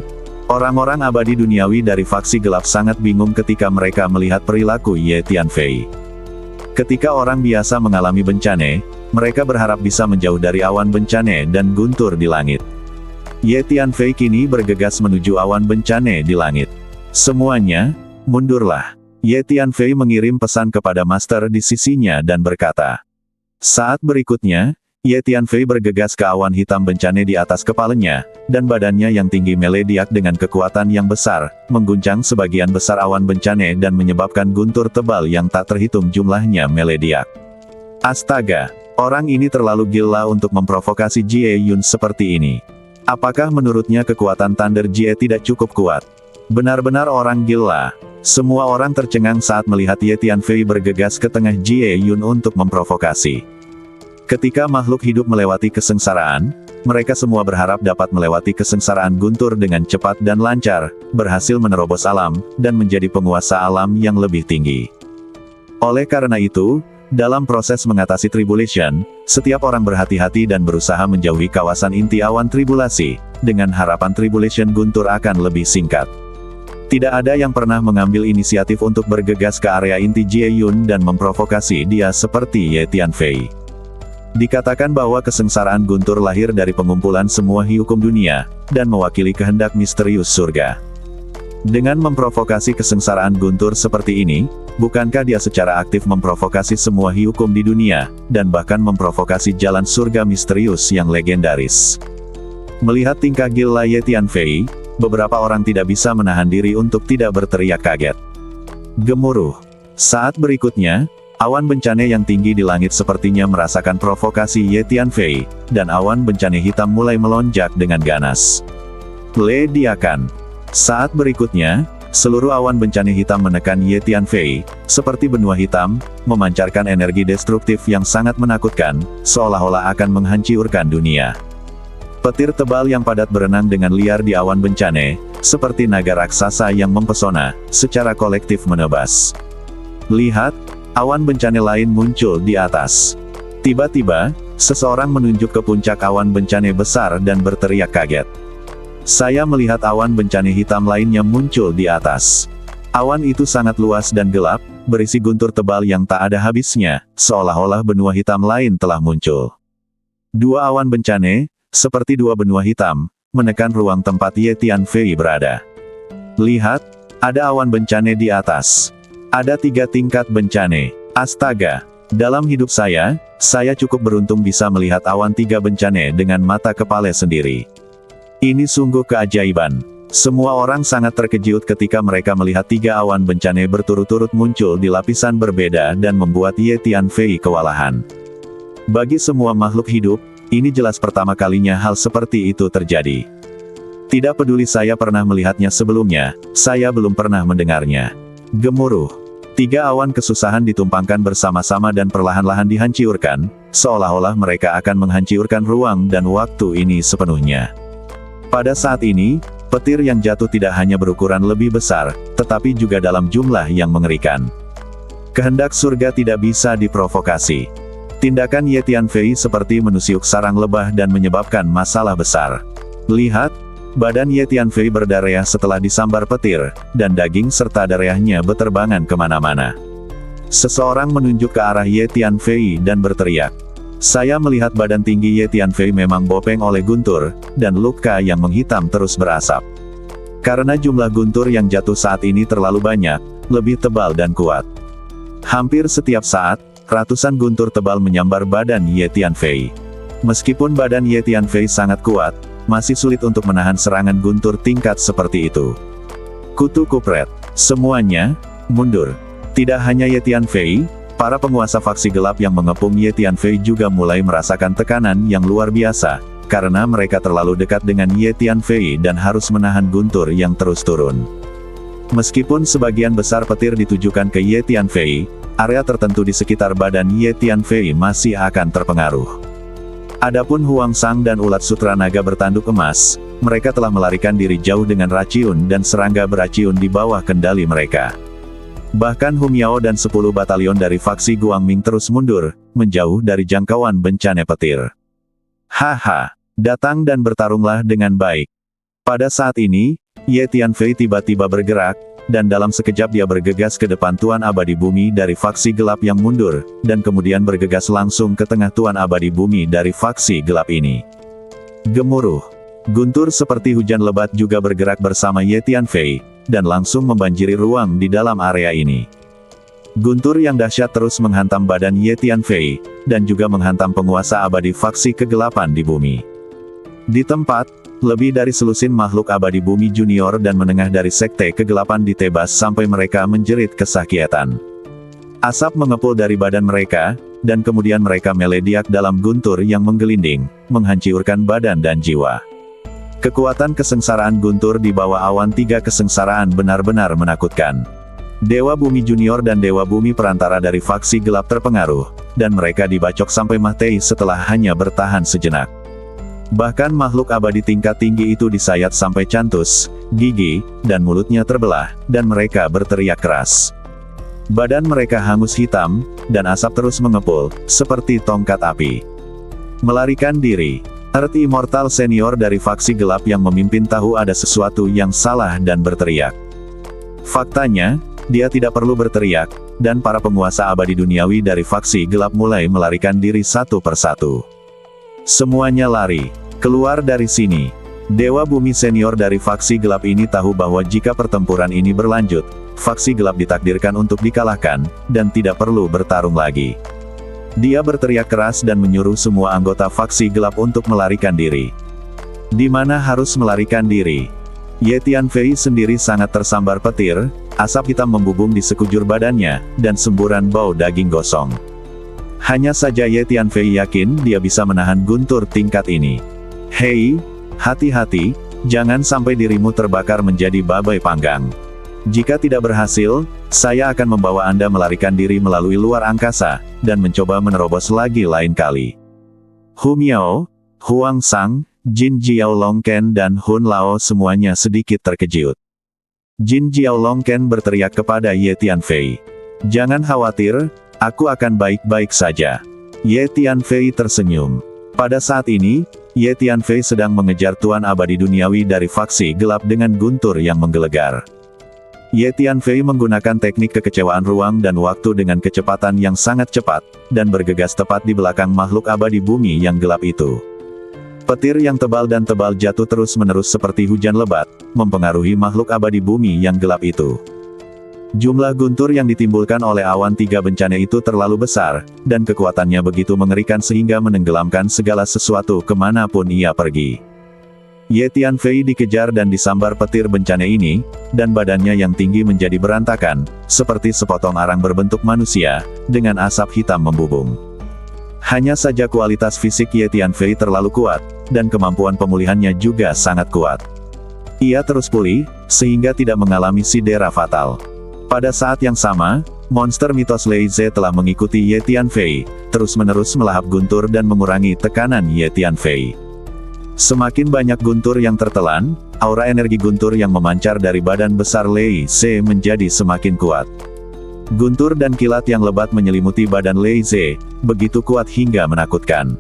Orang-orang abadi duniawi dari faksi gelap sangat bingung ketika mereka melihat perilaku Ye Tianfei. Ketika orang biasa mengalami bencana, mereka berharap bisa menjauh dari awan bencana dan guntur di langit. Ye Tianfei kini bergegas menuju awan bencana di langit. Semuanya, mundurlah. Ye Tianfei mengirim pesan kepada master di sisinya dan berkata. Saat berikutnya, Ye Tianfei bergegas ke awan hitam bencana di atas kepalanya, dan badannya yang tinggi melediak dengan kekuatan yang besar, mengguncang sebagian besar awan bencana dan menyebabkan guntur tebal yang tak terhitung jumlahnya melediak. Astaga, orang ini terlalu gila untuk memprovokasi Jie Yun seperti ini. Apakah menurutnya kekuatan Thunder Jie tidak cukup kuat? Benar-benar orang gila. Semua orang tercengang saat melihat Ye Tianfei bergegas ke tengah Jie Yun untuk memprovokasi. Ketika makhluk hidup melewati kesengsaraan, mereka semua berharap dapat melewati kesengsaraan guntur dengan cepat dan lancar, berhasil menerobos alam, dan menjadi penguasa alam yang lebih tinggi. Oleh karena itu, Dalam proses mengatasi tribulation, setiap orang berhati-hati dan berusaha menjauhi kawasan inti awan tribulasi, dengan harapan tribulation Guntur akan lebih singkat. Tidak ada yang pernah mengambil inisiatif untuk bergegas ke area inti Jie Yun dan memprovokasi dia seperti Ye Tianfei. Dikatakan bahwa kesengsaraan Guntur lahir dari pengumpulan semua hukum dunia, dan mewakili kehendak misterius surga. Dengan memprovokasi kesengsaraan Guntur seperti ini, bukankah dia secara aktif memprovokasi semua hukum di dunia, dan bahkan memprovokasi jalan surga misterius yang legendaris? Melihat tingkah gila Ye Tianfei, beberapa orang tidak bisa menahan diri untuk tidak berteriak kaget. Gemuruh. Saat berikutnya, awan bencana yang tinggi di langit sepertinya merasakan provokasi Ye Tianfei, dan awan bencana hitam mulai melonjak dengan ganas. Ledakan. Saat berikutnya, seluruh awan bencana hitam menekan Ye Tianfei, seperti benua hitam, memancarkan energi destruktif yang sangat menakutkan, seolah-olah akan menghancurkan dunia. Petir tebal yang padat berenang dengan liar di awan bencana, seperti naga raksasa yang mempesona, secara kolektif menebas. Lihat, awan bencana lain muncul di atas. Tiba-tiba, seseorang menunjuk ke puncak awan bencana besar dan berteriak kaget. Saya melihat awan bencana hitam lainnya muncul di atas. Awan itu sangat luas dan gelap, berisi guntur tebal yang tak ada habisnya, seolah-olah benua hitam lain telah muncul. Dua awan bencana, seperti dua benua hitam, menekan ruang tempat Ye Tianfei berada. Lihat, ada awan bencana di atas. Ada 3 tingkat bencana. Astaga! Dalam hidup saya cukup beruntung bisa melihat awan 3 bencana dengan mata kepala sendiri. Ini sungguh keajaiban. Semua orang sangat terkejut ketika mereka melihat 3 awan bencana berturut-turut muncul di lapisan berbeda dan membuat Ye Tianfei kewalahan. Bagi semua makhluk hidup, ini jelas pertama kalinya hal seperti itu terjadi. Tidak peduli saya pernah melihatnya sebelumnya, saya belum pernah mendengarnya. Gemuruh. 3 awan kesusahan ditumpangkan bersama-sama dan perlahan-lahan dihancurkan, seolah-olah mereka akan menghancurkan ruang dan waktu ini sepenuhnya. Pada saat ini, petir yang jatuh tidak hanya berukuran lebih besar, tetapi juga dalam jumlah yang mengerikan. Kehendak surga tidak bisa diprovokasi. Tindakan Ye Tianfei seperti menusuk sarang lebah dan menyebabkan masalah besar. Lihat, badan Ye Tianfei berdarah setelah disambar petir, dan daging serta darahnya beterbangan kemana-mana. Seseorang menunjuk ke arah Ye Tianfei dan berteriak. Saya melihat badan tinggi Ye Tianfei memang bopeng oleh guntur, dan luka yang menghitam terus berasap. Karena jumlah guntur yang jatuh saat ini terlalu banyak, lebih tebal dan kuat. Hampir setiap saat, ratusan guntur tebal menyambar badan Ye Tianfei. Meskipun badan Ye Tianfei sangat kuat, masih sulit untuk menahan serangan guntur tingkat seperti itu. Kutu kupret. Semuanya, mundur. Tidak hanya Ye Tianfei, para penguasa faksi gelap yang mengepung Ye Tianfei juga mulai merasakan tekanan yang luar biasa, karena mereka terlalu dekat dengan Ye Tianfei dan harus menahan guntur yang terus turun. Meskipun sebagian besar petir ditujukan ke Ye Tianfei, area tertentu di sekitar badan Ye Tianfei masih akan terpengaruh. Adapun Huang Sang dan ulat sutra naga bertanduk emas, mereka telah melarikan diri jauh dengan racun dan serangga beracun di bawah kendali mereka. Bahkan Hu Miao dan 10 batalion dari faksi Guangming terus mundur, menjauh dari jangkauan bencana petir. Haha, datang dan bertarunglah dengan baik. Pada saat ini, Ye Tianfei tiba-tiba bergerak, dan dalam sekejap dia bergegas ke depan Tuan Abadi Bumi dari faksi gelap yang mundur, dan kemudian bergegas langsung ke tengah Tuan Abadi Bumi dari faksi gelap ini. Gemuruh. Guntur seperti hujan lebat juga bergerak bersama Ye Tianfei, dan langsung membanjiri ruang di dalam area ini. Guntur yang dahsyat terus menghantam badan Ye Tianfei, dan juga menghantam penguasa abadi faksi kegelapan di bumi. Di tempat, lebih dari selusin makhluk abadi bumi junior dan menengah dari sekte kegelapan ditebas sampai mereka menjerit kesakitan. Asap mengepul dari badan mereka, dan kemudian mereka melediak dalam guntur yang menggelinding, menghancurkan badan dan jiwa. Kekuatan kesengsaraan guntur di bawah awan 3 kesengsaraan benar-benar menakutkan. Dewa Bumi Junior dan Dewa Bumi Perantara dari faksi gelap terpengaruh, dan mereka dibacok sampai mati setelah hanya bertahan sejenak. Bahkan makhluk abadi tingkat tinggi itu disayat sampai cantus, gigi, dan mulutnya terbelah, dan mereka berteriak keras. Badan mereka hangus hitam, dan asap terus mengepul, seperti tongkat api. Melarikan diri. Earth Immortal senior dari faksi gelap yang memimpin tahu ada sesuatu yang salah dan berteriak. Faktanya, dia tidak perlu berteriak, dan para penguasa abadi duniawi dari faksi gelap mulai melarikan diri satu persatu. Semuanya lari. Keluar dari sini. Dewa Bumi senior dari faksi gelap ini tahu bahwa jika pertempuran ini berlanjut, faksi gelap ditakdirkan untuk dikalahkan, dan tidak perlu bertarung lagi. Dia berteriak keras dan menyuruh semua anggota faksi gelap untuk melarikan diri. Di mana harus melarikan diri? Ye Tianfei sendiri sangat tersambar petir, asap hitam membubung di sekujur badannya, dan semburan bau daging gosong. Hanya saja Ye Tianfei yakin dia bisa menahan guntur tingkat ini. Hei, hati-hati, jangan sampai dirimu terbakar menjadi babai panggang. Jika tidak berhasil, saya akan membawa Anda melarikan diri melalui luar angkasa, dan mencoba menerobos lagi lain kali. Hu Miao, Huang Sang, Jin Jiao Longken dan Hun Lao semuanya sedikit terkejut. Jin Jiao Longken berteriak kepada Ye Tianfei. Jangan khawatir, aku akan baik-baik saja. Ye Tianfei tersenyum. Pada saat ini, Ye Tianfei sedang mengejar Tuan Abadi Duniawi dari faksi gelap dengan guntur yang menggelegar. Ye Tianfei menggunakan teknik kekecewaan ruang dan waktu dengan kecepatan yang sangat cepat, dan bergegas tepat di belakang makhluk abadi bumi yang gelap itu. Petir yang tebal dan tebal jatuh terus-menerus seperti hujan lebat, mempengaruhi makhluk abadi bumi yang gelap itu. Jumlah guntur yang ditimbulkan oleh awan tiga bencana itu terlalu besar, dan kekuatannya begitu mengerikan sehingga menenggelamkan segala sesuatu kemanapun ia pergi. Ye Tianfei dikejar dan disambar petir bencana ini, dan badannya yang tinggi menjadi berantakan, seperti sepotong arang berbentuk manusia, dengan asap hitam membubung. Hanya saja kualitas fisik Ye Tianfei terlalu kuat, dan kemampuan pemulihannya juga sangat kuat. Ia terus pulih, sehingga tidak mengalami sidera fatal. Pada saat yang sama, monster mitos Lei Ze telah mengikuti Ye Tianfei, terus-menerus melahap guntur dan mengurangi tekanan Ye Tianfei. Semakin banyak guntur yang tertelan, aura energi guntur yang memancar dari badan besar Lei Ze menjadi semakin kuat. Guntur dan kilat yang lebat menyelimuti badan Lei Ze, begitu kuat hingga menakutkan.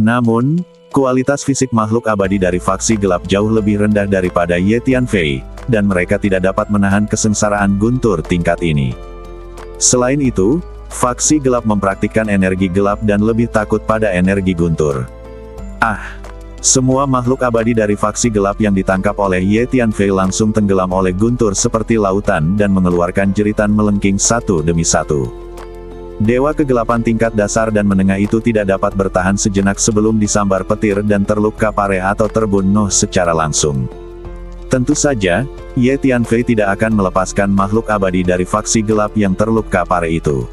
Namun, kualitas fisik makhluk abadi dari faksi gelap jauh lebih rendah daripada Ye Tianfei, dan mereka tidak dapat menahan kesengsaraan guntur tingkat ini. Selain itu, faksi gelap mempraktikkan energi gelap dan lebih takut pada energi guntur. Semua makhluk abadi dari faksi gelap yang ditangkap oleh Ye Tianfei langsung tenggelam oleh guntur seperti lautan dan mengeluarkan jeritan melengking satu demi satu. Dewa kegelapan tingkat dasar dan menengah itu tidak dapat bertahan sejenak sebelum disambar petir dan terluka parah atau terbunuh secara langsung. Tentu saja, Ye Tianfei tidak akan melepaskan makhluk abadi dari faksi gelap yang terluka parah itu.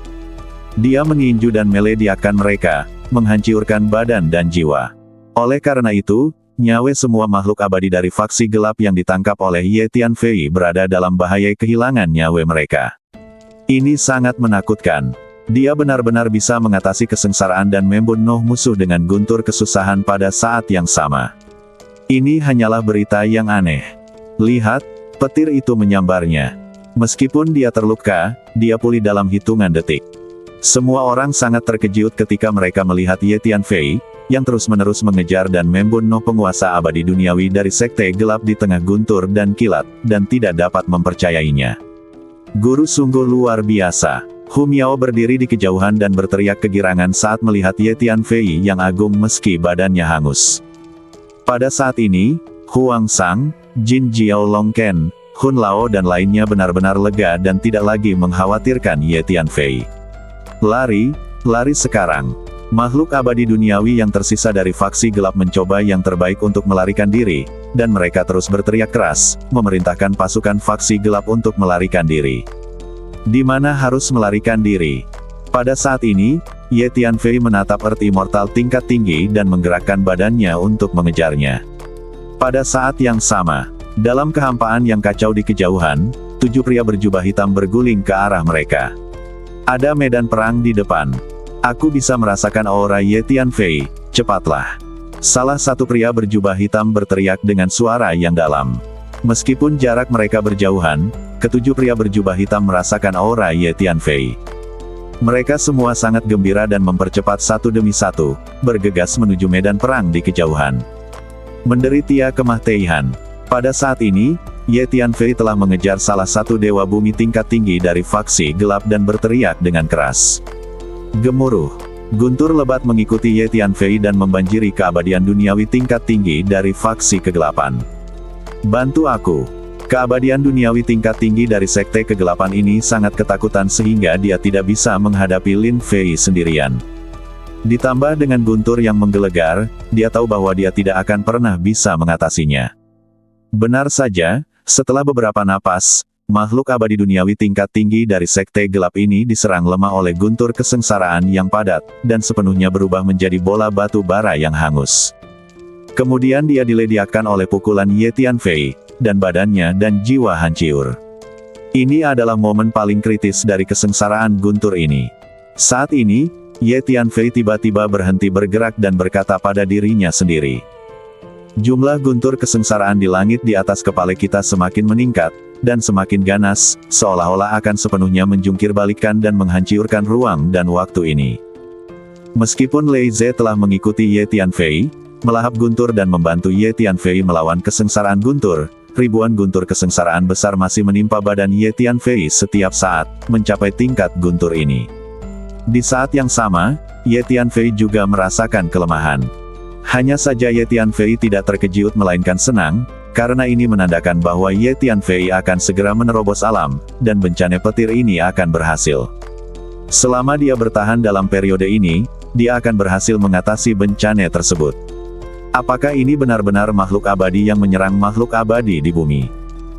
Dia menginju dan melediakkan mereka, menghancurkan badan dan jiwa. Oleh karena itu, nyawa semua makhluk abadi dari faksi gelap yang ditangkap oleh Ye Tianfei berada dalam bahaya kehilangan nyawa mereka. Ini sangat menakutkan. Dia benar-benar bisa mengatasi kesengsaraan dan membunuh musuh dengan guntur kesusahan pada saat yang sama. Ini hanyalah berita yang aneh. Lihat, petir itu menyambarnya. Meskipun dia terluka, dia pulih dalam hitungan detik. Semua orang sangat terkejut ketika mereka melihat Ye Tianfei, yang terus-menerus mengejar dan membunuh penguasa abadi duniawi dari sekte gelap di tengah guntur dan kilat, dan tidak dapat mempercayainya. Guru sungguh luar biasa. Hu Miao berdiri di kejauhan dan berteriak kegirangan saat melihat Ye Tianfei yang agung meski badannya hangus. Pada saat ini, Huang Sang, Jin Jiao Longken, Hun Lao dan lainnya benar-benar lega dan tidak lagi mengkhawatirkan Ye Tianfei. Lari, lari sekarang. Makhluk abadi duniawi yang tersisa dari faksi gelap mencoba yang terbaik untuk melarikan diri, dan mereka terus berteriak keras, memerintahkan pasukan faksi gelap untuk melarikan diri. Di mana harus melarikan diri? Pada saat ini, Ye Tianfei menatap Earth Immortal tingkat tinggi dan menggerakkan badannya untuk mengejarnya. Pada saat yang sama, dalam kehampaan yang kacau di kejauhan, 7 pria berjubah hitam berguling ke arah mereka. Ada medan perang di depan. Aku bisa merasakan aura Ye Tianfei, cepatlah. Salah satu pria berjubah hitam berteriak dengan suara yang dalam. Meskipun jarak mereka berjauhan, ketujuh pria berjubah hitam merasakan aura Ye Tianfei. Mereka semua sangat gembira dan mempercepat satu demi satu, bergegas menuju medan perang di kejauhan. Menderita kematian. Pada saat ini, Ye Tianfei telah mengejar salah satu dewa bumi tingkat tinggi dari faksi gelap dan berteriak dengan keras. Gemuruh. Guntur lebat mengikuti Ye Tianfei dan membanjiri keabadian duniawi tingkat tinggi dari faksi kegelapan. Bantu aku. Keabadian duniawi tingkat tinggi dari sekte kegelapan ini sangat ketakutan sehingga dia tidak bisa menghadapi Lin Fei sendirian. Ditambah dengan Guntur yang menggelegar, dia tahu bahwa dia tidak akan pernah bisa mengatasinya. Benar saja, setelah beberapa napas, makhluk abadi duniawi tingkat tinggi dari sekte gelap ini diserang lemah oleh guntur kesengsaraan yang padat, dan sepenuhnya berubah menjadi bola batu bara yang hangus. Kemudian dia diledakkan oleh pukulan Ye Tianfei, dan badannya dan jiwa hancur. Ini adalah momen paling kritis dari kesengsaraan guntur ini. Saat ini, Ye Tianfei tiba-tiba berhenti bergerak dan berkata pada dirinya sendiri. Jumlah guntur kesengsaraan di langit di atas kepala kita semakin meningkat, dan semakin ganas, seolah-olah akan sepenuhnya menjungkir balikan dan menghancurkan ruang dan waktu ini. Meskipun Lei Ze telah mengikuti Ye Tianfei, melahap guntur dan membantu Ye Tianfei melawan kesengsaraan guntur, ribuan guntur kesengsaraan besar masih menimpa badan Ye Tianfei setiap saat, mencapai tingkat guntur ini. Di saat yang sama, Ye Tianfei juga merasakan kelemahan. Hanya saja Ye Tianfei tidak terkejut melainkan senang, karena ini menandakan bahwa Ye Tianfei akan segera menerobos alam, dan bencana petir ini akan berhasil. Selama dia bertahan dalam periode ini, dia akan berhasil mengatasi bencana tersebut. Apakah ini benar-benar makhluk abadi yang menyerang makhluk abadi di bumi?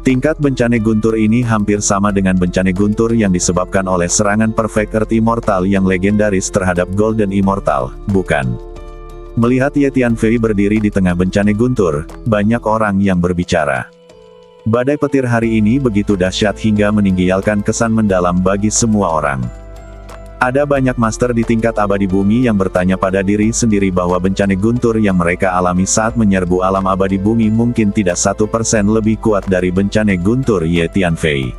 Tingkat bencana guntur ini hampir sama dengan bencana guntur yang disebabkan oleh serangan Perfect Earth Immortal yang legendaris terhadap Golden Immortal, bukan? Melihat Ye Tianfei berdiri di tengah bencana guntur, banyak orang yang berbicara. Badai petir hari ini begitu dahsyat hingga meninggalkan kesan mendalam bagi semua orang. Ada banyak master di tingkat abadi bumi yang bertanya pada diri sendiri bahwa bencana guntur yang mereka alami saat menyerbu alam abadi bumi mungkin tidak 1% lebih kuat dari bencana guntur Ye Tianfei.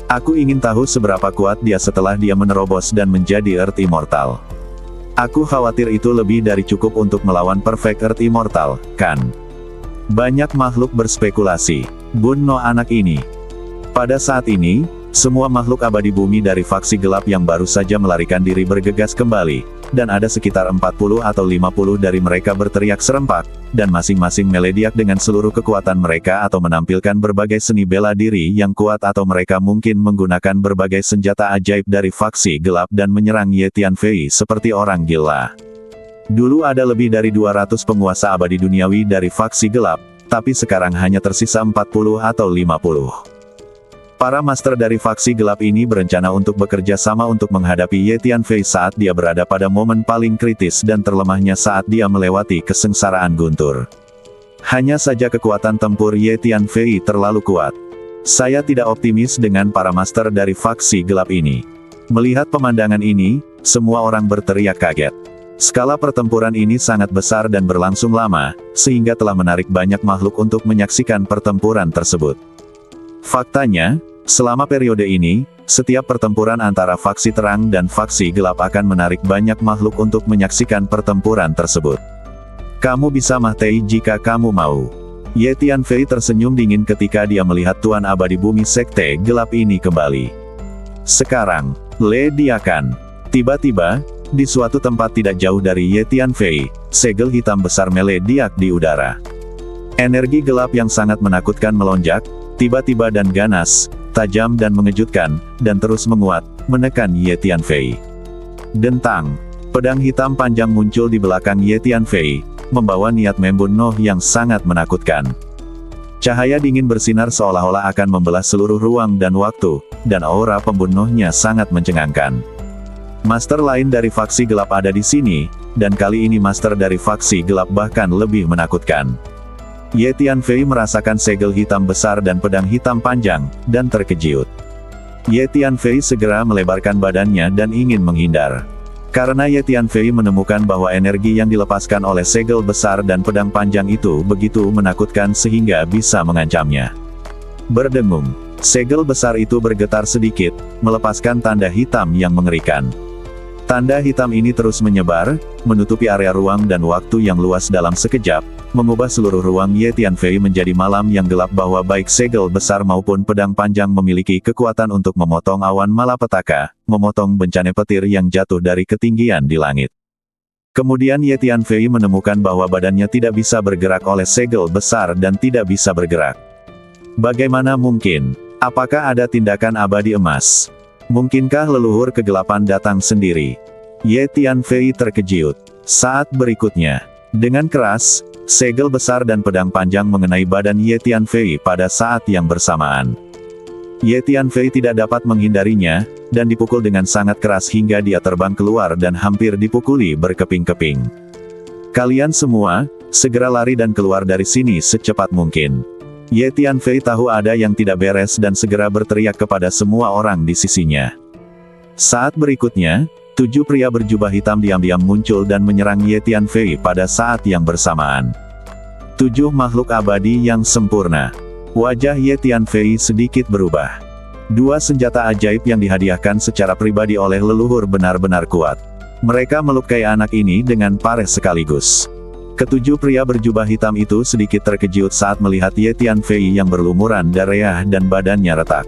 Aku ingin tahu seberapa kuat dia setelah dia menerobos dan menjadi Earth Immortal. Aku khawatir itu lebih dari cukup untuk melawan Perfect Earth Immortal, kan? Banyak makhluk berspekulasi. Bunuh anak ini. Pada saat ini, semua makhluk abadi bumi dari faksi gelap yang baru saja melarikan diri bergegas kembali, dan ada sekitar 40 atau 50 dari mereka berteriak serempak, dan masing-masing melediak dengan seluruh kekuatan mereka atau menampilkan berbagai seni bela diri yang kuat atau mereka mungkin menggunakan berbagai senjata ajaib dari faksi gelap dan menyerang Ye Tianfei seperti orang gila. Dulu ada lebih dari 200 penguasa abadi duniawi dari faksi gelap, tapi sekarang hanya tersisa 40 atau 50. Para master dari faksi gelap ini berencana untuk bekerja sama untuk menghadapi Ye Tianfei saat dia berada pada momen paling kritis dan terlemahnya saat dia melewati kesengsaraan guntur. Hanya saja kekuatan tempur Ye Tianfei terlalu kuat. Saya tidak optimis dengan para master dari faksi gelap ini. Melihat pemandangan ini, semua orang berteriak kaget. Skala pertempuran ini sangat besar dan berlangsung lama, sehingga telah menarik banyak makhluk untuk menyaksikan pertempuran tersebut. Faktanya, selama periode ini, setiap pertempuran antara faksi terang dan faksi gelap akan menarik banyak makhluk untuk menyaksikan pertempuran tersebut. Kamu bisa mati jika kamu mau. Ye Tianfei tersenyum dingin ketika dia melihat Tuan Abadi Bumi Sekte Gelap ini kembali. Sekarang, ledakan. Tiba-tiba, di suatu tempat tidak jauh dari Ye Tianfei, segel hitam besar meledak di udara. Energi gelap yang sangat menakutkan melonjak, tiba-tiba dan ganas, tajam dan mengejutkan, dan terus menguat, menekan Ye Tianfei. Dentang. Pedang hitam panjang muncul di belakang Ye Tianfei, membawa niat membunuh yang sangat menakutkan. Cahaya dingin bersinar seolah-olah akan membelah seluruh ruang dan waktu, dan aura pembunuhnya sangat mencengangkan. Master lain dari faksi gelap ada di sini, dan kali ini master dari faksi gelap bahkan lebih menakutkan. Ye Tianfei merasakan segel hitam besar dan pedang hitam panjang, dan terkejut. Ye Tianfei segera melebarkan badannya dan ingin menghindar. Karena Ye Tianfei menemukan bahwa energi yang dilepaskan oleh segel besar dan pedang panjang itu begitu menakutkan sehingga bisa mengancamnya. Berdengung. Segel besar itu bergetar sedikit, melepaskan tanda hitam yang mengerikan. Tanda hitam ini terus menyebar, menutupi area ruang dan waktu yang luas dalam sekejap, mengubah seluruh ruang Yetianfei menjadi malam yang gelap bahwa baik segel besar maupun pedang panjang memiliki kekuatan untuk memotong awan malapetaka, memotong bencana petir yang jatuh dari ketinggian di langit. Kemudian Yetianfei menemukan bahwa badannya tidak bisa bergerak oleh segel besar dan tidak bisa bergerak. Bagaimana mungkin? Apakah ada tindakan abadi emas? Mungkinkah leluhur kegelapan datang sendiri? Yetianfei terkejut. Saat berikutnya, dengan keras, segel besar dan pedang panjang mengenai badan Yetianfei pada saat yang bersamaan. Yetianfei tidak dapat menghindarinya, dan dipukul dengan sangat keras hingga dia terbang keluar dan hampir dipukuli berkeping-keping. Kalian semua, segera lari dan keluar dari sini secepat mungkin. Yetianfei tahu ada yang tidak beres dan segera berteriak kepada semua orang di sisinya. Saat berikutnya, 7 pria berjubah hitam diam-diam muncul dan menyerang Yetianfei pada saat yang bersamaan. 7 makhluk abadi yang sempurna. Wajah Yetianfei sedikit berubah. 2 senjata ajaib yang dihadiahkan secara pribadi oleh leluhur benar-benar kuat. Mereka melukai anak ini dengan pareh sekaligus. Ketujuh pria berjubah hitam itu sedikit terkejut saat melihat Yetianfei yang berlumuran darah dan badannya retak.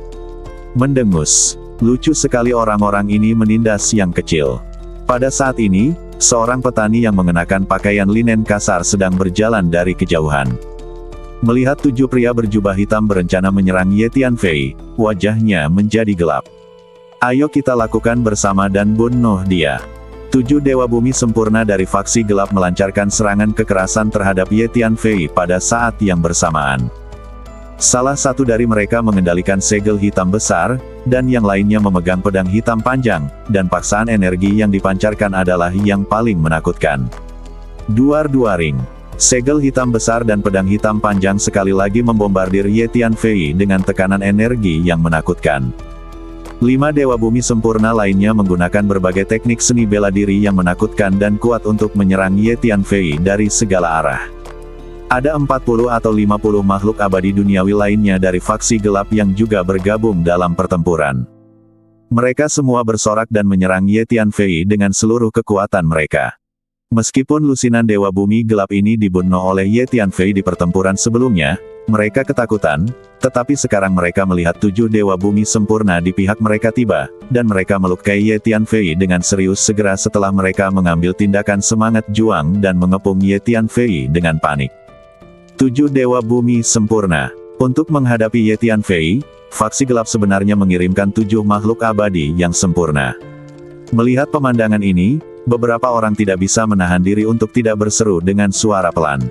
Mendengus. Lucu sekali orang-orang ini menindas yang kecil. Pada saat ini, seorang petani yang mengenakan pakaian linen kasar sedang berjalan dari kejauhan. Melihat 7 pria berjubah hitam berencana menyerang Yetianfei, wajahnya menjadi gelap. Ayo kita lakukan bersama dan bunuh dia. 7 Dewa Bumi sempurna dari faksi gelap melancarkan serangan kekerasan terhadap Yetianfei pada saat yang bersamaan. Salah satu dari mereka mengendalikan segel hitam besar, dan yang lainnya memegang pedang hitam panjang, dan paksaan energi yang dipancarkan adalah yang paling menakutkan. Duar-duaring. Segel hitam besar dan pedang hitam panjang sekali lagi membombardir Yetianfei dengan tekanan energi yang menakutkan. 5 Dewa Bumi sempurna lainnya menggunakan berbagai teknik seni bela diri yang menakutkan dan kuat untuk menyerang Yetianfei dari segala arah. Ada 40 atau 50 makhluk abadi duniawi lainnya dari faksi gelap yang juga bergabung dalam pertempuran. Mereka semua bersorak dan menyerang Yetianfei dengan seluruh kekuatan mereka. Meskipun lusinan Dewa Bumi gelap ini dibunuh oleh Yetianfei di pertempuran sebelumnya, mereka ketakutan, tetapi sekarang mereka melihat 7 Dewa Bumi sempurna di pihak mereka tiba, dan mereka melukai Yetianfei dengan serius segera setelah mereka mengambil tindakan semangat juang dan mengepung Yetianfei dengan panik. 7 Dewa Bumi sempurna. Untuk menghadapi Yetianfei, faksi gelap sebenarnya mengirimkan 7 makhluk abadi yang sempurna. Melihat pemandangan ini, beberapa orang tidak bisa menahan diri untuk tidak berseru dengan suara pelan.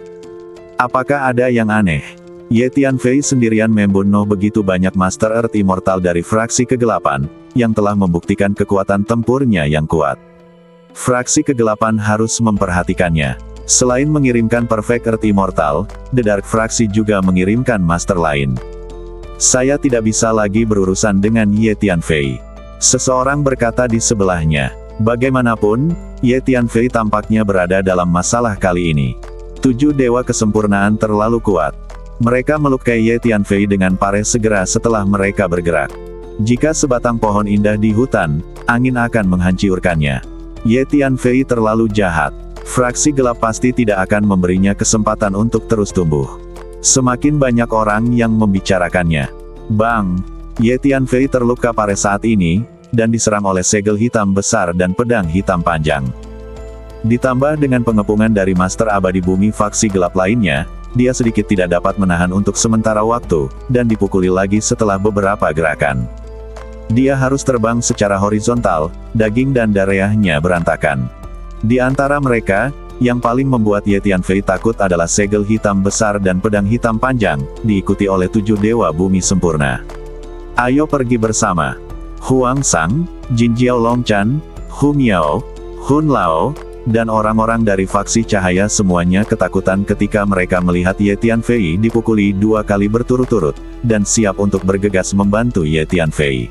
Apakah ada yang aneh? Yetianfei sendirian membunuh begitu banyak Master Earth Immortal dari fraksi kegelapan, yang telah membuktikan kekuatan tempurnya yang kuat. Fraksi kegelapan harus memperhatikannya. Selain mengirimkan Perfect Earth Immortal, The Dark Fraksi juga mengirimkan Master lain. Saya tidak bisa lagi berurusan dengan Yetianfei. Seseorang berkata di sebelahnya. Bagaimanapun, Yetianfei tampaknya berada dalam masalah kali ini. 7 dewa kesempurnaan terlalu kuat. Mereka melukai Yetianfei dengan pareh segera setelah mereka bergerak. Jika sebatang pohon indah di hutan, angin akan menghancurkannya. Yetianfei terlalu jahat. Fraksi gelap pasti tidak akan memberinya kesempatan untuk terus tumbuh. Semakin banyak orang yang membicarakannya. Bang! Yetianfei terluka pareh saat ini, dan diserang oleh segel hitam besar dan pedang hitam panjang. Ditambah dengan pengepungan dari Master Abadi Bumi faksi gelap lainnya, dia sedikit tidak dapat menahan untuk sementara waktu, dan dipukuli lagi setelah beberapa gerakan. Dia harus terbang secara horizontal, daging dan darahnya berantakan. Di antara mereka, yang paling membuat Yetianfei takut adalah segel hitam besar dan pedang hitam panjang, diikuti oleh 7 dewa bumi sempurna. Ayo pergi bersama. Huang Sang, Jin Jiao Longchan, Hu Miao, Hun Lao, dan orang-orang dari faksi cahaya semuanya ketakutan ketika mereka melihat Yetianfei dipukuli 2 kali berturut-turut, dan siap untuk bergegas membantu Yetianfei.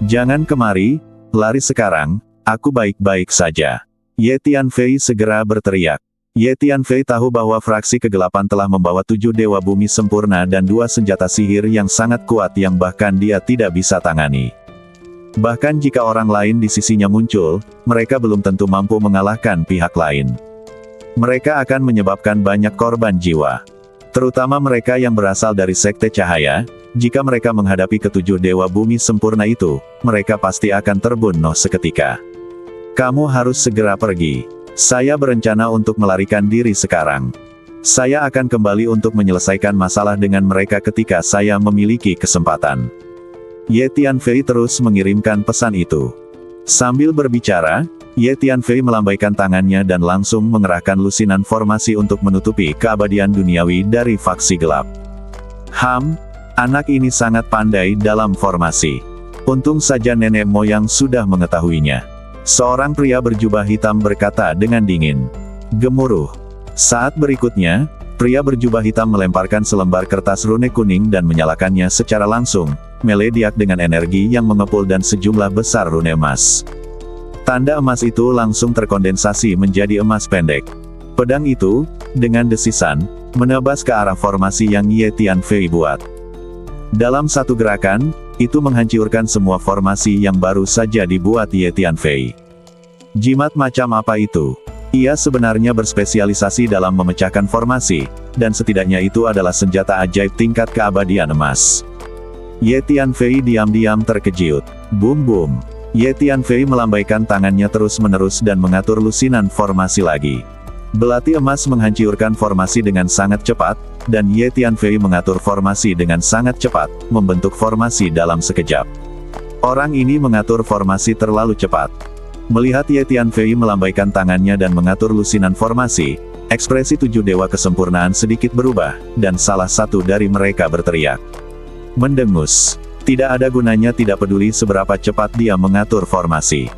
Jangan kemari, lari sekarang, aku baik-baik saja. Yetianfei segera berteriak. Ye Tianfei tahu bahwa fraksi kegelapan telah membawa 7 dewa bumi sempurna dan 2 senjata sihir yang sangat kuat yang bahkan dia tidak bisa tangani. Bahkan jika orang lain di sisinya muncul, mereka belum tentu mampu mengalahkan pihak lain. Mereka akan menyebabkan banyak korban jiwa. Terutama mereka yang berasal dari Sekte Cahaya, jika mereka menghadapi ketujuh dewa bumi sempurna itu, mereka pasti akan terbunuh seketika. Kamu harus segera pergi. Saya berencana untuk melarikan diri sekarang. Saya akan kembali untuk menyelesaikan masalah dengan mereka ketika saya memiliki kesempatan. Ye Tianfei terus mengirimkan pesan itu. Sambil berbicara, Ye Tianfei melambaikan tangannya dan langsung mengerahkan lusinan formasi untuk menutupi keabadian duniawi dari faksi gelap. Anak ini sangat pandai dalam formasi. Untung saja nenek moyang sudah mengetahuinya. Seorang pria berjubah hitam berkata dengan dingin. Gemuruh. Saat berikutnya, pria berjubah hitam melemparkan selembar kertas rune kuning dan menyalakannya secara langsung, melediak dengan energi yang mengepul dan sejumlah besar rune emas. Tanda emas itu langsung terkondensasi menjadi emas pendek. Pedang itu, dengan desisan, menebas ke arah formasi yang Ye Tianfei buat. Dalam satu gerakan, itu menghancurkan semua formasi yang baru saja dibuat Ye Tianfei. Jimat macam apa itu? Ia sebenarnya berspesialisasi dalam memecahkan formasi, dan setidaknya itu adalah senjata ajaib tingkat keabadian emas. Ye Tianfei diam-diam terkejut. Boom boom. Ye Tianfei melambaikan tangannya terus-menerus dan mengatur lusinan formasi lagi. Belati emas menghancurkan formasi dengan sangat cepat, dan Ye Tianfei mengatur formasi dengan sangat cepat, membentuk formasi dalam sekejap. Orang ini mengatur formasi terlalu cepat. Melihat Ye Tianfei melambaikan tangannya dan mengatur lusinan formasi, ekspresi 7 dewa kesempurnaan sedikit berubah, dan salah satu dari mereka berteriak. Mendengus. Tidak ada gunanya tidak peduli seberapa cepat dia mengatur formasi.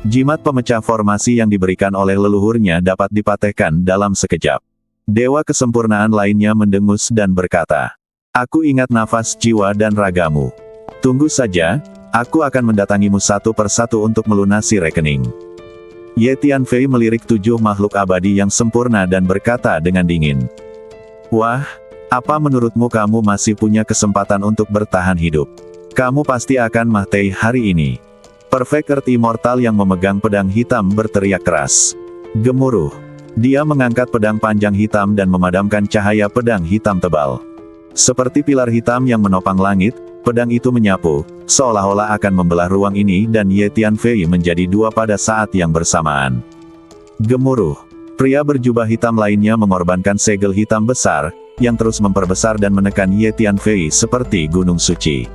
Jimat pemecah formasi yang diberikan oleh leluhurnya dapat dipatahkan dalam sekejap. Dewa kesempurnaan lainnya mendengus dan berkata, "Aku ingat nafas jiwa dan ragamu. Tunggu saja, aku akan mendatangimu satu persatu untuk melunasi rekening." Ye Tianfei melirik 7 makhluk abadi yang sempurna dan berkata dengan dingin, "Wah, apa menurutmu kamu masih punya kesempatan untuk bertahan hidup? Kamu pasti akan mati hari ini." Perfect Earth Immortal yang memegang pedang hitam berteriak keras. Gemuruh. Dia mengangkat pedang panjang hitam dan memadamkan cahaya pedang hitam tebal. Seperti pilar hitam yang menopang langit, pedang itu menyapu, seolah-olah akan membelah ruang ini dan Ye Tianfei menjadi 2 pada saat yang bersamaan. Gemuruh. Pria berjubah hitam lainnya mengorbankan segel hitam besar, yang terus memperbesar dan menekan Ye Tianfei seperti gunung suci.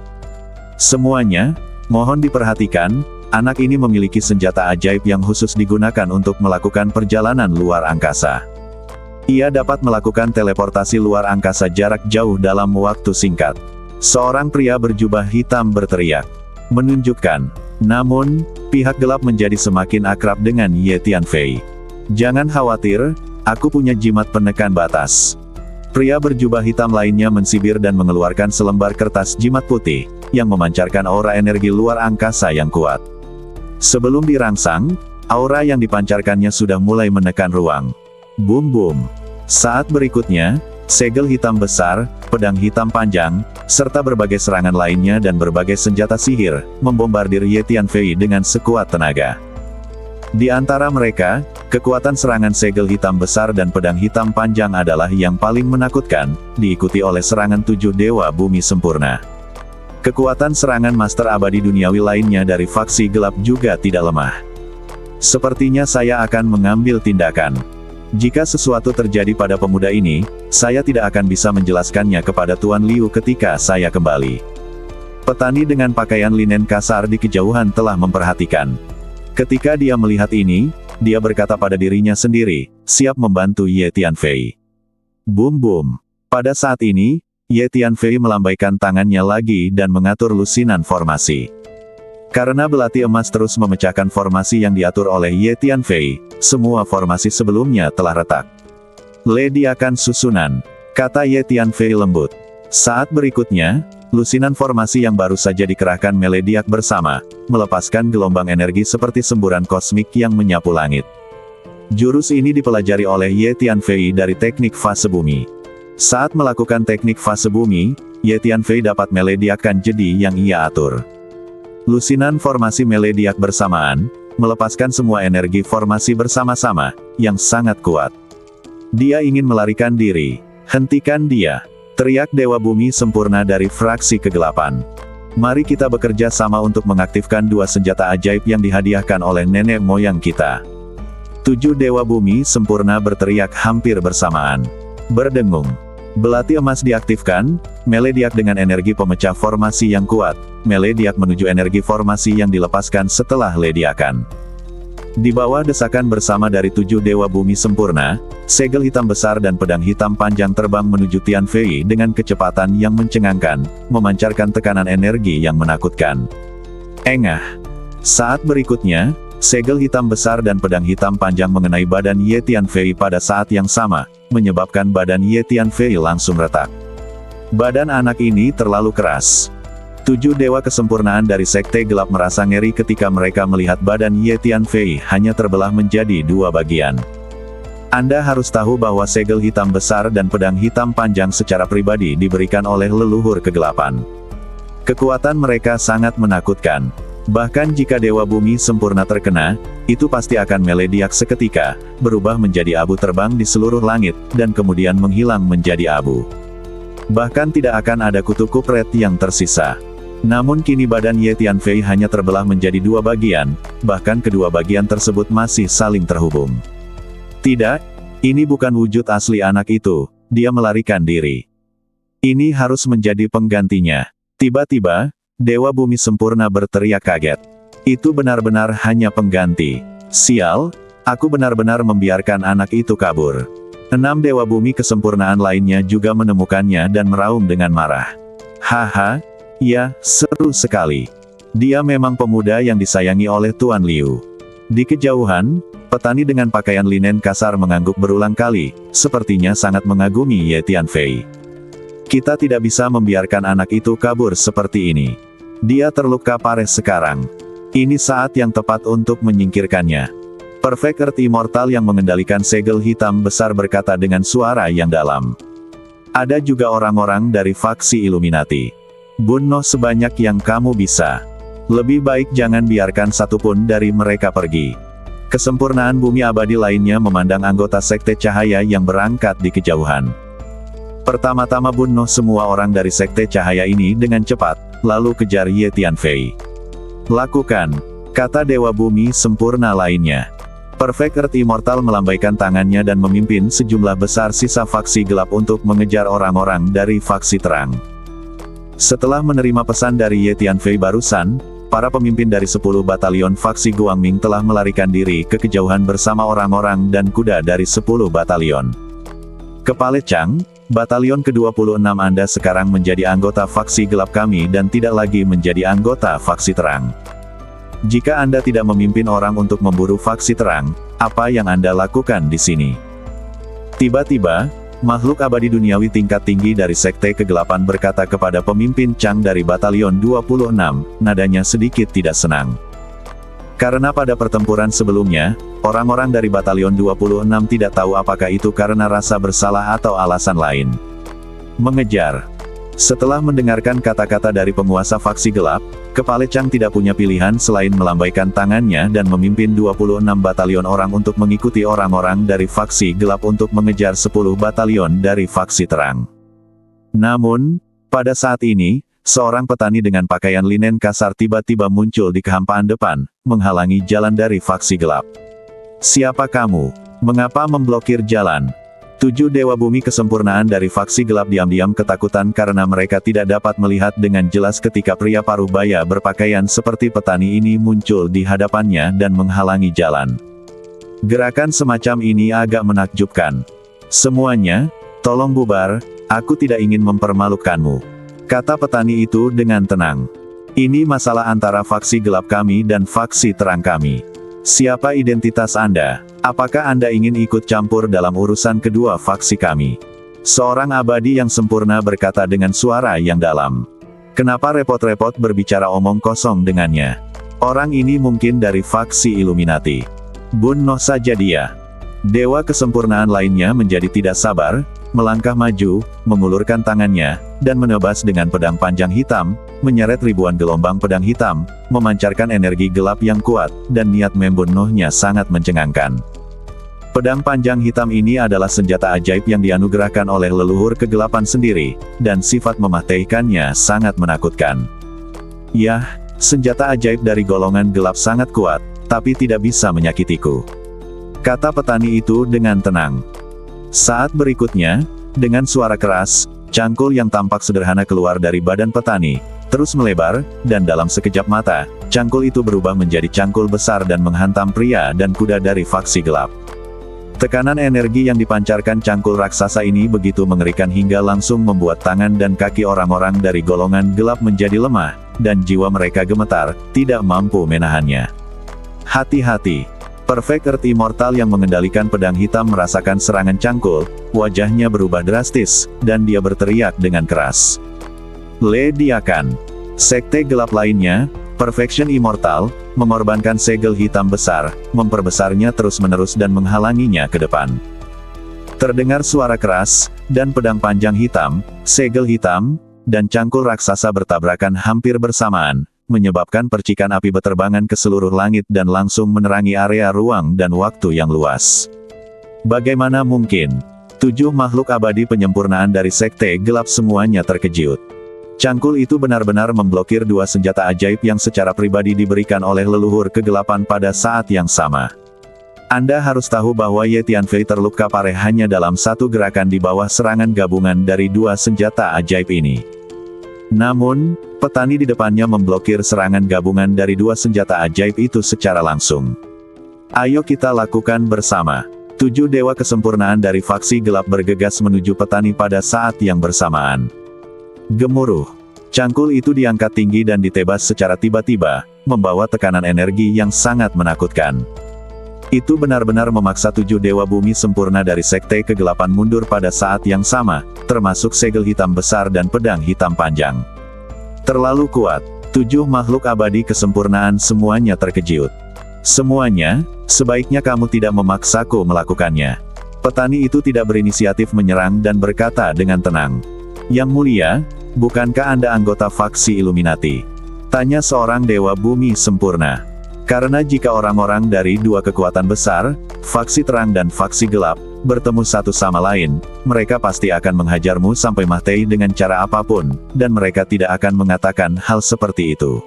Semuanya, mohon diperhatikan, anak ini memiliki senjata ajaib yang khusus digunakan untuk melakukan perjalanan luar angkasa. Ia dapat melakukan teleportasi luar angkasa jarak jauh dalam waktu singkat. Seorang pria berjubah hitam berteriak. Menunjukkan. Namun, pihak gelap menjadi semakin akrab dengan Ye Tianfei. Jangan khawatir, aku punya jimat penekan batas. Pria berjubah hitam lainnya mensibir dan mengeluarkan selembar kertas jimat putih, yang memancarkan aura energi luar angkasa yang kuat. Sebelum dirangsang, aura yang dipancarkannya sudah mulai menekan ruang. Boom boom. Saat berikutnya, segel hitam besar, pedang hitam panjang, serta berbagai serangan lainnya dan berbagai senjata sihir, membombardir Ye Tianfei dengan sekuat tenaga. Di antara mereka, kekuatan serangan segel hitam besar dan pedang hitam panjang adalah yang paling menakutkan, diikuti oleh serangan 7 dewa bumi sempurna. Kekuatan serangan master abadi duniawi lainnya dari faksi gelap juga tidak lemah. Sepertinya saya akan mengambil tindakan. Jika sesuatu terjadi pada pemuda ini, saya tidak akan bisa menjelaskannya kepada Tuan Liu ketika saya kembali. Petani dengan pakaian linen kasar di kejauhan telah memperhatikan. Ketika dia melihat ini, dia berkata pada dirinya sendiri, siap membantu Ye Tianfei. Boom boom. Pada saat ini, Ye Tianfei melambaikan tangannya lagi dan mengatur lusinan formasi. Karena belati emas terus memecahkan formasi yang diatur oleh Ye Tianfei, semua formasi sebelumnya telah retak. Ledakan susunan, kata Ye Tianfei lembut. Saat berikutnya, lusinan formasi yang baru saja dikerahkan melediak bersama, melepaskan gelombang energi seperti semburan kosmik yang menyapu langit. Jurus ini dipelajari oleh Ye Tianfei dari teknik fase bumi. Saat melakukan teknik fase bumi, Ye Tianfei dapat melediakkan jedi yang ia atur. Lusinan formasi melediak bersamaan, melepaskan semua energi formasi bersama-sama, yang sangat kuat. Dia ingin melarikan diri. Hentikan dia! Teriak Dewa Bumi sempurna dari fraksi kegelapan. Mari kita bekerja sama untuk mengaktifkan dua senjata ajaib yang dihadiahkan oleh nenek moyang kita. 7 Dewa Bumi sempurna berteriak hampir bersamaan. Berdengung. Belati emas diaktifkan, melediak dengan energi pemecah formasi yang kuat, melediak menuju energi formasi yang dilepaskan setelah lediakan. Di bawah desakan bersama dari 7 Dewa Bumi sempurna, segel hitam besar dan pedang hitam panjang terbang menuju Tianfei dengan kecepatan yang mencengangkan, memancarkan tekanan energi yang menakutkan. Engah. Saat berikutnya, segel hitam besar dan pedang hitam panjang mengenai badan Ye Tianfei pada saat yang sama, menyebabkan badan Ye Tianfei langsung retak. Badan anak ini terlalu keras. 7 dewa kesempurnaan dari Sekte Gelap merasa ngeri ketika mereka melihat badan Ye Tianfei hanya terbelah menjadi 2 bagian. Anda harus tahu bahwa segel hitam besar dan pedang hitam panjang secara pribadi diberikan oleh leluhur kegelapan. Kekuatan mereka sangat menakutkan. Bahkan jika Dewa Bumi sempurna terkena, itu pasti akan melediak seketika, berubah menjadi abu terbang di seluruh langit, dan kemudian menghilang menjadi abu. Bahkan tidak akan ada kutu kupret yang tersisa. Namun kini badan Ye Tianfei hanya terbelah menjadi 2 bagian, bahkan kedua bagian tersebut masih saling terhubung. Tidak, ini bukan wujud asli anak itu, dia melarikan diri. Ini harus menjadi penggantinya. Tiba-tiba, Dewa Bumi sempurna berteriak kaget. Itu benar-benar hanya pengganti. Sial, aku benar-benar membiarkan anak itu kabur. 6 Dewa Bumi kesempurnaan lainnya juga menemukannya dan meraung dengan marah. Haha, ya, seru sekali. Dia memang pemuda yang disayangi oleh Tuan Liu. Di kejauhan, petani dengan pakaian linen kasar mengangguk berulang kali, sepertinya sangat mengagumi Ye Tianfei. Kita tidak bisa membiarkan anak itu kabur seperti ini. Dia terluka parah sekarang. Ini saat yang tepat untuk menyingkirkannya. Perfect Earth Immortal yang mengendalikan segel hitam besar berkata dengan suara yang dalam. Ada juga orang-orang dari faksi Illuminati. Bunuh sebanyak yang kamu bisa. Lebih baik jangan biarkan satupun dari mereka pergi. Kesempurnaan bumi abadi lainnya memandang anggota Sekte Cahaya yang berangkat di kejauhan. Pertama-tama bunuh semua orang dari Sekte Cahaya ini dengan cepat, lalu kejar Ye Tianfei. Lakukan, kata Dewa Bumi sempurna lainnya. Perfect Earth Immortal melambaikan tangannya dan memimpin sejumlah besar sisa faksi gelap untuk mengejar orang-orang dari faksi terang. Setelah menerima pesan dari Ye Tianfei barusan, para pemimpin dari 10 batalion faksi Guangming telah melarikan diri ke kejauhan bersama orang-orang dan kuda dari 10 batalion. Kepala Chang, batalion ke-26 Anda sekarang menjadi anggota faksi gelap kami dan tidak lagi menjadi anggota faksi terang. Jika Anda tidak memimpin orang untuk memburu faksi terang, apa yang Anda lakukan di sini? Tiba-tiba, makhluk abadi duniawi tingkat tinggi dari Sekte Kegelapan berkata kepada pemimpin Chang dari Batalion 26, nadanya sedikit tidak senang. Karena pada pertempuran sebelumnya, orang-orang dari Batalion 26 tidak tahu apakah itu karena rasa bersalah atau alasan lain. Mengejar. Setelah mendengarkan kata-kata dari penguasa faksi gelap, Kepala Chang tidak punya pilihan selain melambaikan tangannya dan memimpin 26 batalion orang untuk mengikuti orang-orang dari faksi gelap untuk mengejar 10 batalion dari faksi terang. Namun, pada saat ini, seorang petani dengan pakaian linen kasar tiba-tiba muncul di kehampaan depan, menghalangi jalan dari faksi gelap. Siapa kamu? Mengapa memblokir jalan? 7 Dewa Bumi kesempurnaan dari faksi gelap diam-diam ketakutan karena mereka tidak dapat melihat dengan jelas ketika pria parubaya berpakaian seperti petani ini muncul di hadapannya dan menghalangi jalan. Gerakan semacam ini agak menakjubkan. Semuanya, tolong bubar, aku tidak ingin mempermalukanmu, kata petani itu dengan tenang. Ini masalah antara faksi gelap kami dan faksi terang kami. Siapa identitas Anda? Apakah Anda ingin ikut campur dalam urusan kedua faksi kami? Seorang abadi yang sempurna berkata dengan suara yang dalam. Kenapa repot-repot berbicara omong kosong dengannya? Orang ini mungkin dari faksi Illuminati. Bunuh saja dia. Dewa kesempurnaan lainnya menjadi tidak sabar, melangkah maju, mengulurkan tangannya, dan menebas dengan pedang panjang hitam, menyeret ribuan gelombang pedang hitam, memancarkan energi gelap yang kuat, dan niat membunuhnya sangat mencengangkan. Pedang panjang hitam ini adalah senjata ajaib yang dianugerahkan oleh leluhur kegelapan sendiri, dan sifat mematikannya sangat menakutkan. Yah, senjata ajaib dari golongan gelap sangat kuat, tapi tidak bisa menyakitiku, kata petani itu dengan tenang. Saat berikutnya, dengan suara keras, cangkul yang tampak sederhana keluar dari badan petani, terus melebar, dan dalam sekejap mata, cangkul itu berubah menjadi cangkul besar dan menghantam pria dan kuda dari faksi gelap. Tekanan energi yang dipancarkan cangkul raksasa ini begitu mengerikan hingga langsung membuat tangan dan kaki orang-orang dari golongan gelap menjadi lemah, dan jiwa mereka gemetar, tidak mampu menahannya. Hati-hati! Perfect Earth Immortal yang mengendalikan pedang hitam merasakan serangan cangkul, wajahnya berubah drastis, dan dia berteriak dengan keras. Ledakan! Sekte gelap lainnya, Perfection Immortal, mengorbankan segel hitam besar, memperbesarnya terus-menerus dan menghalanginya ke depan. Terdengar suara keras, dan pedang panjang hitam, segel hitam, dan cangkul raksasa bertabrakan hampir bersamaan, menyebabkan percikan api beterbangan ke seluruh langit dan langsung menerangi area ruang dan waktu yang luas. Bagaimana mungkin? 7 makhluk abadi penyempurnaan dari sekte gelap semuanya terkejut. Cangkul itu benar-benar memblokir 2 senjata ajaib yang secara pribadi diberikan oleh leluhur kegelapan pada saat yang sama. Anda harus tahu bahwa Ye Tianfei terluka parah hanya dalam satu gerakan di bawah serangan gabungan dari 2 senjata ajaib ini. Namun, petani di depannya memblokir serangan gabungan dari 2 senjata ajaib itu secara langsung. Ayo kita lakukan bersama. 7 dewa kesempurnaan dari faksi gelap bergegas menuju petani pada saat yang bersamaan. Gemuruh. Cangkul itu diangkat tinggi dan ditebas secara tiba-tiba, membawa tekanan energi yang sangat menakutkan. Itu benar-benar memaksa 7 dewa bumi sempurna dari sekte kegelapan mundur pada saat yang sama, termasuk segel hitam besar dan pedang hitam panjang. Terlalu kuat. 7 makhluk abadi kesempurnaan semuanya terkejut. Semuanya, sebaiknya kamu tidak memaksaku melakukannya. Petani itu tidak berinisiatif menyerang dan berkata dengan tenang. Yang mulia, bukankah Anda anggota faksi Illuminati? Tanya seorang dewa bumi sempurna. Karena jika orang-orang dari 2 kekuatan besar, faksi terang dan faksi gelap, bertemu satu sama lain, mereka pasti akan menghajarmu sampai mati dengan cara apapun, dan mereka tidak akan mengatakan hal seperti itu.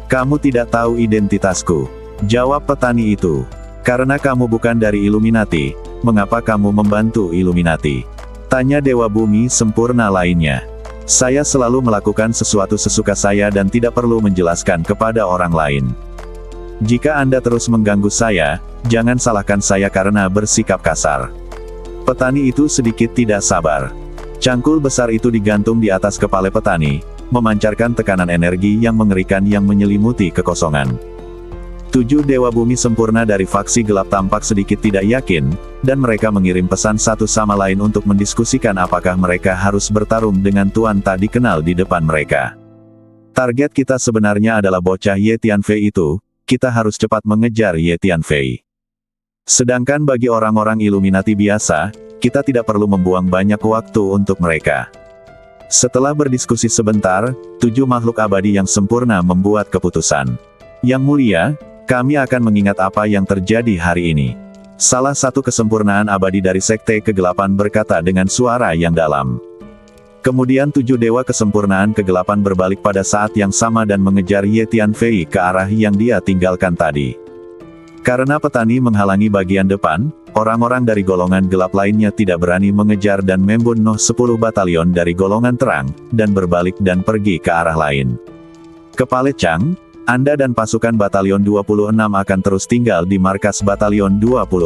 Kamu tidak tahu identitasku, jawab petani itu. Karena kamu bukan dari Illuminati, mengapa kamu membantu Illuminati? Tanya dewa bumi sempurna lainnya. Saya selalu melakukan sesuatu sesuka saya dan tidak perlu menjelaskan kepada orang lain. Jika Anda terus mengganggu saya, jangan salahkan saya karena bersikap kasar. Petani itu sedikit tidak sabar. Cangkul besar itu digantung di atas kepala petani, memancarkan tekanan energi yang mengerikan yang menyelimuti kekosongan. 7 dewa bumi sempurna dari faksi gelap tampak sedikit tidak yakin, dan mereka mengirim pesan satu sama lain untuk mendiskusikan apakah mereka harus bertarung dengan tuan tak dikenal di depan mereka. Target kita sebenarnya adalah bocah Ye Tianfei itu, kita harus cepat mengejar Ye Tianfei. Sedangkan bagi orang-orang Illuminati biasa, kita tidak perlu membuang banyak waktu untuk mereka. Setelah berdiskusi sebentar, 7 makhluk abadi yang sempurna membuat keputusan. Yang mulia, kami akan mengingat apa yang terjadi hari ini. Salah satu kesempurnaan abadi dari sekte kegelapan berkata dengan suara yang dalam. Kemudian 7 dewa kesempurnaan kegelapan berbalik pada saat yang sama dan mengejar Ye Tianfei ke arah yang dia tinggalkan tadi. Karena petani menghalangi bagian depan, orang-orang dari golongan gelap lainnya tidak berani mengejar dan membunuh 10 batalion dari golongan terang, dan berbalik dan pergi ke arah lain. Kepala Chang, Anda dan pasukan Batalion 26 akan terus tinggal di markas Batalion 26.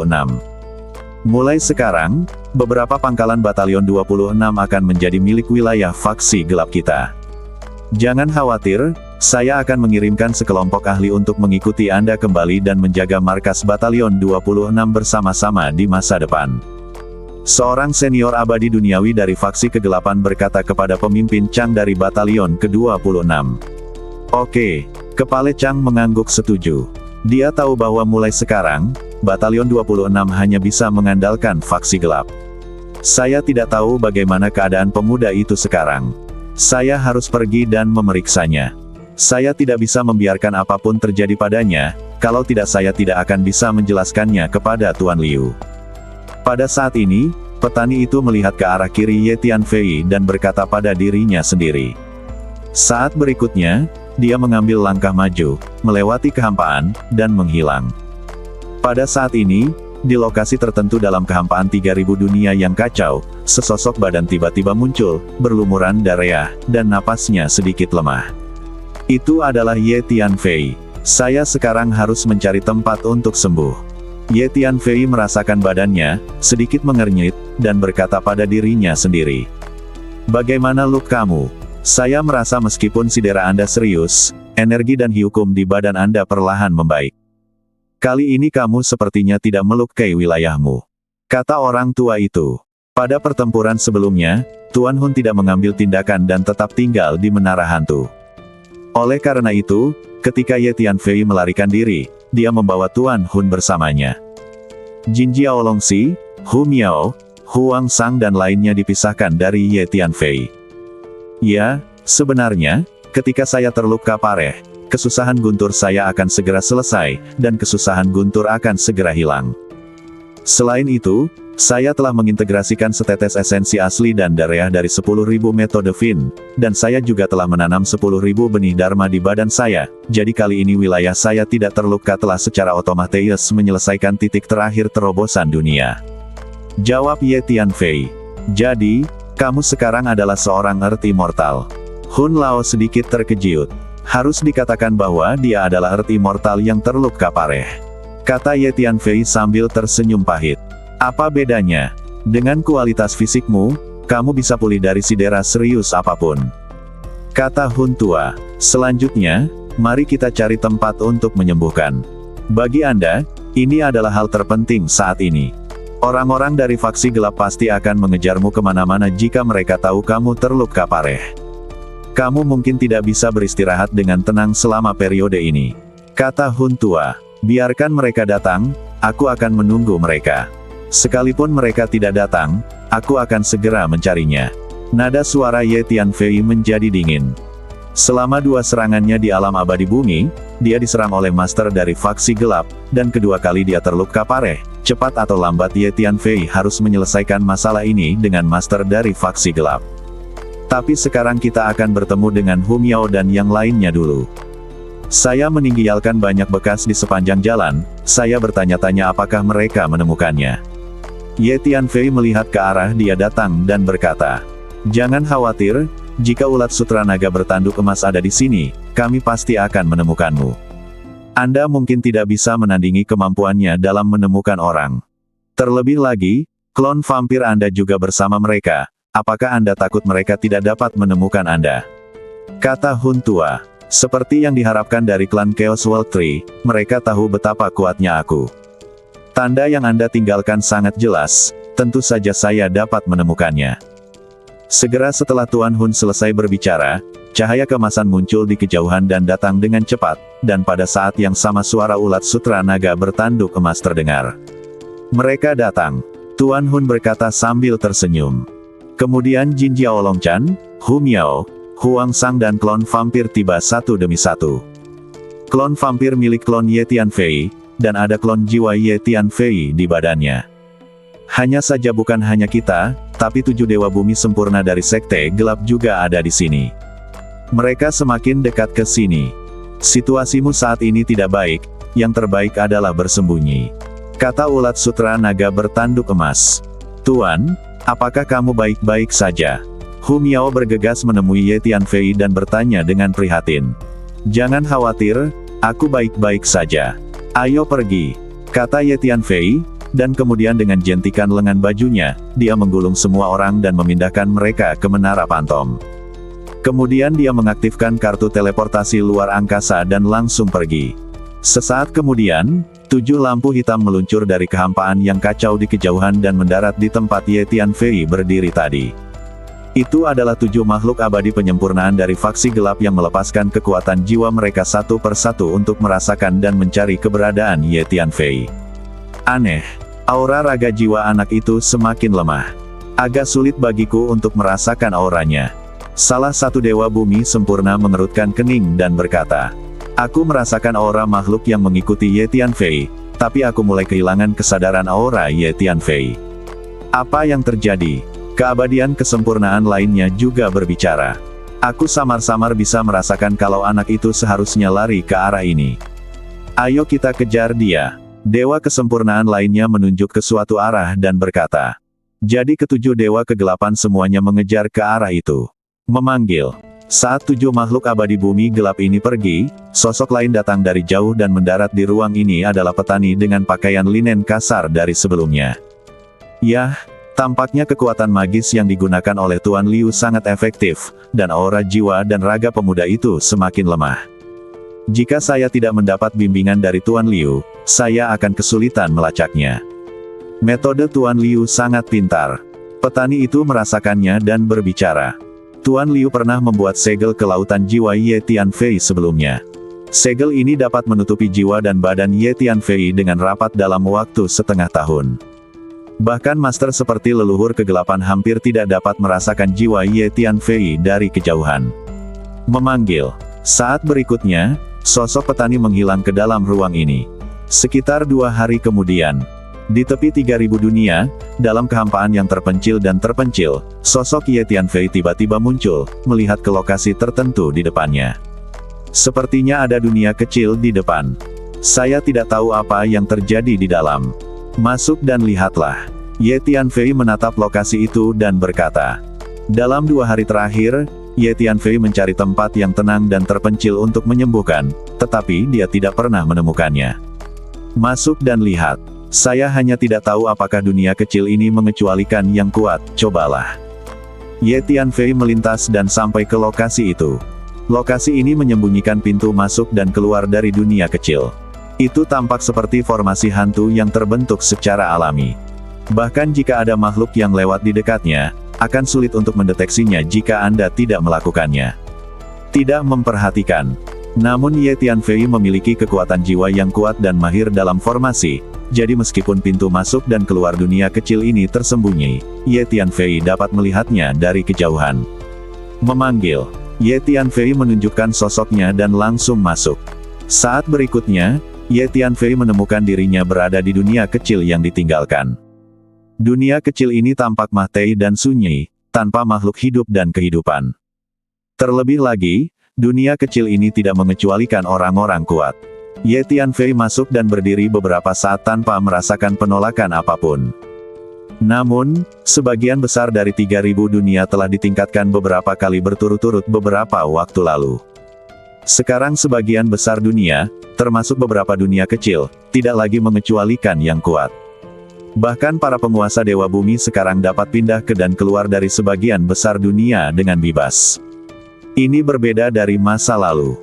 Mulai sekarang, beberapa pangkalan Batalion 26 akan menjadi milik wilayah faksi gelap kita. Jangan khawatir, saya akan mengirimkan sekelompok ahli untuk mengikuti Anda kembali dan menjaga markas Batalion 26 bersama-sama di masa depan. Seorang senior abadi duniawi dari faksi kegelapan berkata kepada pemimpin Chang dari Batalion ke-26. Oke. Kepala Chang mengangguk setuju. Dia tahu bahwa mulai sekarang, Batalion 26 hanya bisa mengandalkan faksi gelap. Saya tidak tahu bagaimana keadaan pemuda itu sekarang. Saya harus pergi dan memeriksanya. Saya tidak bisa membiarkan apapun terjadi padanya, kalau tidak saya tidak akan bisa menjelaskannya kepada Tuan Liu. Pada saat ini, petani itu melihat ke arah kiri Ye Tianfei dan berkata pada dirinya sendiri. Saat berikutnya, dia mengambil langkah maju, melewati kehampaan, dan menghilang. Pada saat ini, di lokasi tertentu dalam kehampaan 3000 dunia yang kacau, sesosok badan tiba-tiba muncul, berlumuran darah, dan napasnya sedikit lemah. Itu adalah Ye Tianfei. Saya sekarang harus mencari tempat untuk sembuh. Ye Tianfei merasakan badannya, sedikit mengernyit, dan berkata pada dirinya sendiri. Bagaimana look kamu? Saya merasa meskipun sidera Anda serius, energi dan hukum di badan Anda perlahan membaik. Kali ini kamu sepertinya tidak melukai wilayahmu. Kata orang tua itu. Pada pertempuran sebelumnya, Tuan Hun tidak mengambil tindakan dan tetap tinggal di menara hantu. Oleh karena itu, ketika Ye Tianfei melarikan diri, dia membawa Tuan Hun bersamanya. Jin Jiaolongxi, Hu Miao, Huang Sang dan lainnya dipisahkan dari Ye Tianfei. Ya, sebenarnya, ketika saya terluka parah, kesusahan guntur saya akan segera selesai, dan kesusahan guntur akan segera hilang. Selain itu, saya telah mengintegrasikan setetes esensi asli dan darah dari 10.000 metode Fin, dan saya juga telah menanam 10.000 benih Dharma di badan saya, jadi kali ini wilayah saya tidak terluka telah secara otomatis menyelesaikan titik terakhir terobosan dunia. Jawab Ye Tianfei. Jadi, kamu sekarang adalah seorang Earth Immortal. Hun Lao sedikit terkejut. Harus dikatakan bahwa dia adalah Earth Immortal yang terluka parah. Kata Ye Tianfei sambil tersenyum pahit. Apa bedanya? Dengan kualitas fisikmu, kamu bisa pulih dari sidera serius apapun. Kata Hun tua. Selanjutnya, mari kita cari tempat untuk menyembuhkan. Bagi Anda, ini adalah hal terpenting saat ini. Orang-orang dari faksi gelap pasti akan mengejarmu kemana-mana jika mereka tahu kamu terluka parah. Kamu mungkin tidak bisa beristirahat dengan tenang selama periode ini. Kata Hun tua. Biarkan mereka datang, aku akan menunggu mereka. Sekalipun mereka tidak datang, aku akan segera mencarinya. Nada suara Ye Tianfei menjadi dingin. Selama dua serangannya di alam abadi bumi, dia diserang oleh master dari faksi gelap, dan kedua kali dia terluka parah. Cepat atau lambat Ye Tianfei harus menyelesaikan masalah ini dengan master dari faksi gelap. Tapi sekarang kita akan bertemu dengan Hu Miao dan yang lainnya dulu. Saya meninggalkan banyak bekas di sepanjang jalan, saya bertanya-tanya apakah mereka menemukannya. Ye Tianfei melihat ke arah dia datang dan berkata, "Jangan khawatir, jika ulat sutra naga bertanduk emas ada di sini, kami pasti akan menemukanmu. Anda mungkin tidak bisa menandingi kemampuannya dalam menemukan orang. Terlebih lagi, klon vampir Anda juga bersama mereka, apakah Anda takut mereka tidak dapat menemukan Anda?" Kata Hun tua. Seperti yang diharapkan dari klan Chaos World Tree, mereka tahu betapa kuatnya aku. Tanda yang Anda tinggalkan sangat jelas, tentu saja saya dapat menemukannya. Segera setelah Tuan Hun selesai berbicara, cahaya kemasan muncul di kejauhan dan datang dengan cepat, dan pada saat yang sama suara ulat sutra naga bertanduk emas terdengar. Mereka datang. Tuan Hun berkata sambil tersenyum. Kemudian Jin Jiaolongchan, Hu Miao, Huang Sang dan klon vampir tiba satu demi satu. Klon vampir milik klon Ye Tianfei, dan ada klon jiwa Ye Tianfei di badannya. Hanya saja bukan hanya kita, tapi 7 dewa bumi sempurna dari sekte gelap juga ada di sini. Mereka semakin dekat ke sini. Situasimu saat ini tidak baik, yang terbaik adalah bersembunyi. Kata ulat sutra naga bertanduk emas. Tuan, apakah kamu baik-baik saja? Hu Miao bergegas menemui Ye Tianfei dan bertanya dengan prihatin. Jangan khawatir, aku baik-baik saja. Ayo pergi, kata Ye Tianfei, dan kemudian dengan jentikan lengan bajunya, dia menggulung semua orang dan memindahkan mereka ke menara Pantom. Kemudian dia mengaktifkan kartu teleportasi luar angkasa dan langsung pergi. Sesaat kemudian, 7 lampu hitam meluncur dari kehampaan yang kacau di kejauhan dan mendarat di tempat Ye Tianfei berdiri tadi. Itu adalah 7 makhluk abadi penyempurnaan dari faksi gelap yang melepaskan kekuatan jiwa mereka satu persatu untuk merasakan dan mencari keberadaan Ye Tianfei. Aneh. Aura raga jiwa anak itu semakin lemah. Agak sulit bagiku untuk merasakan auranya. Salah satu dewa bumi sempurna mengerutkan kening dan berkata, "Aku merasakan aura makhluk yang mengikuti Ye Tianfei, tapi aku mulai kehilangan kesadaran aura Ye Tianfei. Apa yang terjadi?" Keabadian kesempurnaan lainnya juga berbicara. "Aku samar-samar bisa merasakan kalau anak itu seharusnya lari ke arah ini. Ayo kita kejar dia." Dewa kesempurnaan lainnya menunjuk ke suatu arah dan berkata. Jadi ketujuh dewa kegelapan semuanya mengejar ke arah itu. Memanggil. Saat 7 makhluk abadi bumi gelap ini pergi, sosok lain datang dari jauh dan mendarat di ruang ini adalah petani dengan pakaian linen kasar dari sebelumnya. Yah. Tampaknya kekuatan magis yang digunakan oleh Tuan Liu sangat efektif, dan aura jiwa dan raga pemuda itu semakin lemah. Jika saya tidak mendapat bimbingan dari Tuan Liu, saya akan kesulitan melacaknya. Metode Tuan Liu sangat pintar. Petani itu merasakannya dan berbicara. Tuan Liu pernah membuat segel ke lautan jiwa Ye Tianfei sebelumnya. Segel ini dapat menutupi jiwa dan badan Ye Tianfei dengan rapat dalam waktu setengah tahun. Bahkan master seperti leluhur kegelapan hampir tidak dapat merasakan jiwa Ye Tianfei dari kejauhan. Memanggil. Saat berikutnya, sosok petani menghilang ke dalam ruang ini. Sekitar 2 hari kemudian, di tepi 3000 dunia, dalam kehampaan yang terpencil dan terpencil, sosok Ye Tianfei tiba-tiba muncul, melihat ke lokasi tertentu di depannya. Sepertinya ada dunia kecil di depan. Saya tidak tahu apa yang terjadi di dalam. Masuk dan lihatlah. Ye Tianfei menatap lokasi itu dan berkata. Dalam 2 hari terakhir, Ye Tianfei mencari tempat yang tenang dan terpencil untuk menyembuhkan, tetapi dia tidak pernah menemukannya. Masuk dan lihat. Saya hanya tidak tahu apakah dunia kecil ini mengecualikan yang kuat, cobalah. Ye Tianfei melintas dan sampai ke lokasi itu. Lokasi ini menyembunyikan pintu masuk dan keluar dari dunia kecil. Itu tampak seperti formasi hantu yang terbentuk secara alami. Bahkan jika ada makhluk yang lewat di dekatnya, akan sulit untuk mendeteksinya jika Anda tidak melakukannya. Tidak memperhatikan. Namun Ye Tianfei memiliki kekuatan jiwa yang kuat dan mahir dalam formasi, jadi meskipun pintu masuk dan keluar dunia kecil ini tersembunyi, Ye Tianfei dapat melihatnya dari kejauhan. Memanggil. Ye Tianfei menunjukkan sosoknya dan langsung masuk. Saat berikutnya, Ye Tianfei menemukan dirinya berada di dunia kecil yang ditinggalkan. Dunia kecil ini tampak mati dan sunyi, tanpa makhluk hidup dan kehidupan. Terlebih lagi, dunia kecil ini tidak mengecualikan orang-orang kuat. Ye Tianfei masuk dan berdiri beberapa saat tanpa merasakan penolakan apapun. Namun, sebagian besar dari 3000 dunia telah ditingkatkan beberapa kali berturut-turut beberapa waktu lalu. Sekarang sebagian besar dunia, termasuk beberapa dunia kecil, tidak lagi mengecualikan yang kuat. Bahkan para penguasa Dewa Bumi sekarang dapat pindah ke dan keluar dari sebagian besar dunia dengan bebas. Ini berbeda dari masa lalu.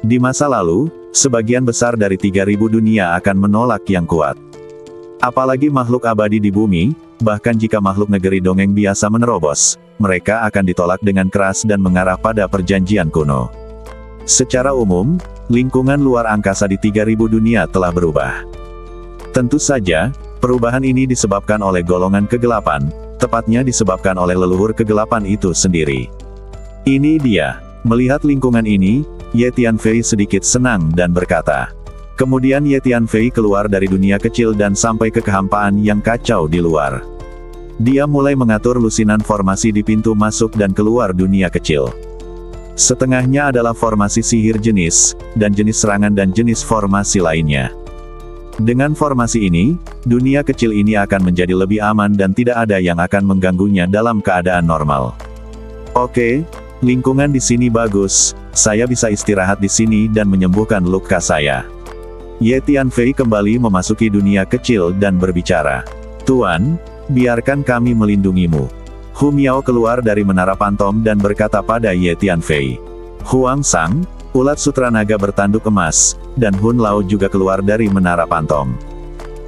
Di masa lalu, sebagian besar dari 3000 dunia akan menolak yang kuat. Apalagi makhluk abadi di bumi, bahkan jika makhluk negeri dongeng biasa menerobos, mereka akan ditolak dengan keras dan mengarah pada perjanjian kuno. Secara umum, lingkungan luar angkasa di 3000 dunia telah berubah. Tentu saja, perubahan ini disebabkan oleh golongan kegelapan, tepatnya disebabkan oleh leluhur kegelapan itu sendiri. Ini dia. Melihat lingkungan ini, Ye Tianfei sedikit senang dan berkata. Kemudian Ye Tianfei keluar dari dunia kecil dan sampai ke kehampaan yang kacau di luar. Dia mulai mengatur lusinan formasi di pintu masuk dan keluar dunia kecil. Setengahnya adalah formasi sihir jenis, dan jenis serangan dan jenis formasi lainnya. Dengan formasi ini, dunia kecil ini akan menjadi lebih aman dan tidak ada yang akan mengganggunya dalam keadaan normal. Oke, lingkungan di sini bagus, saya bisa istirahat di sini dan menyembuhkan luka saya. Ye Tianfei kembali memasuki dunia kecil dan berbicara. Tuan, biarkan kami melindungimu. Hu Miao keluar dari menara pantom dan berkata pada Ye Tianfei. Huang Sang, ulat sutra naga bertanduk emas, dan Hun Lao juga keluar dari menara pantom.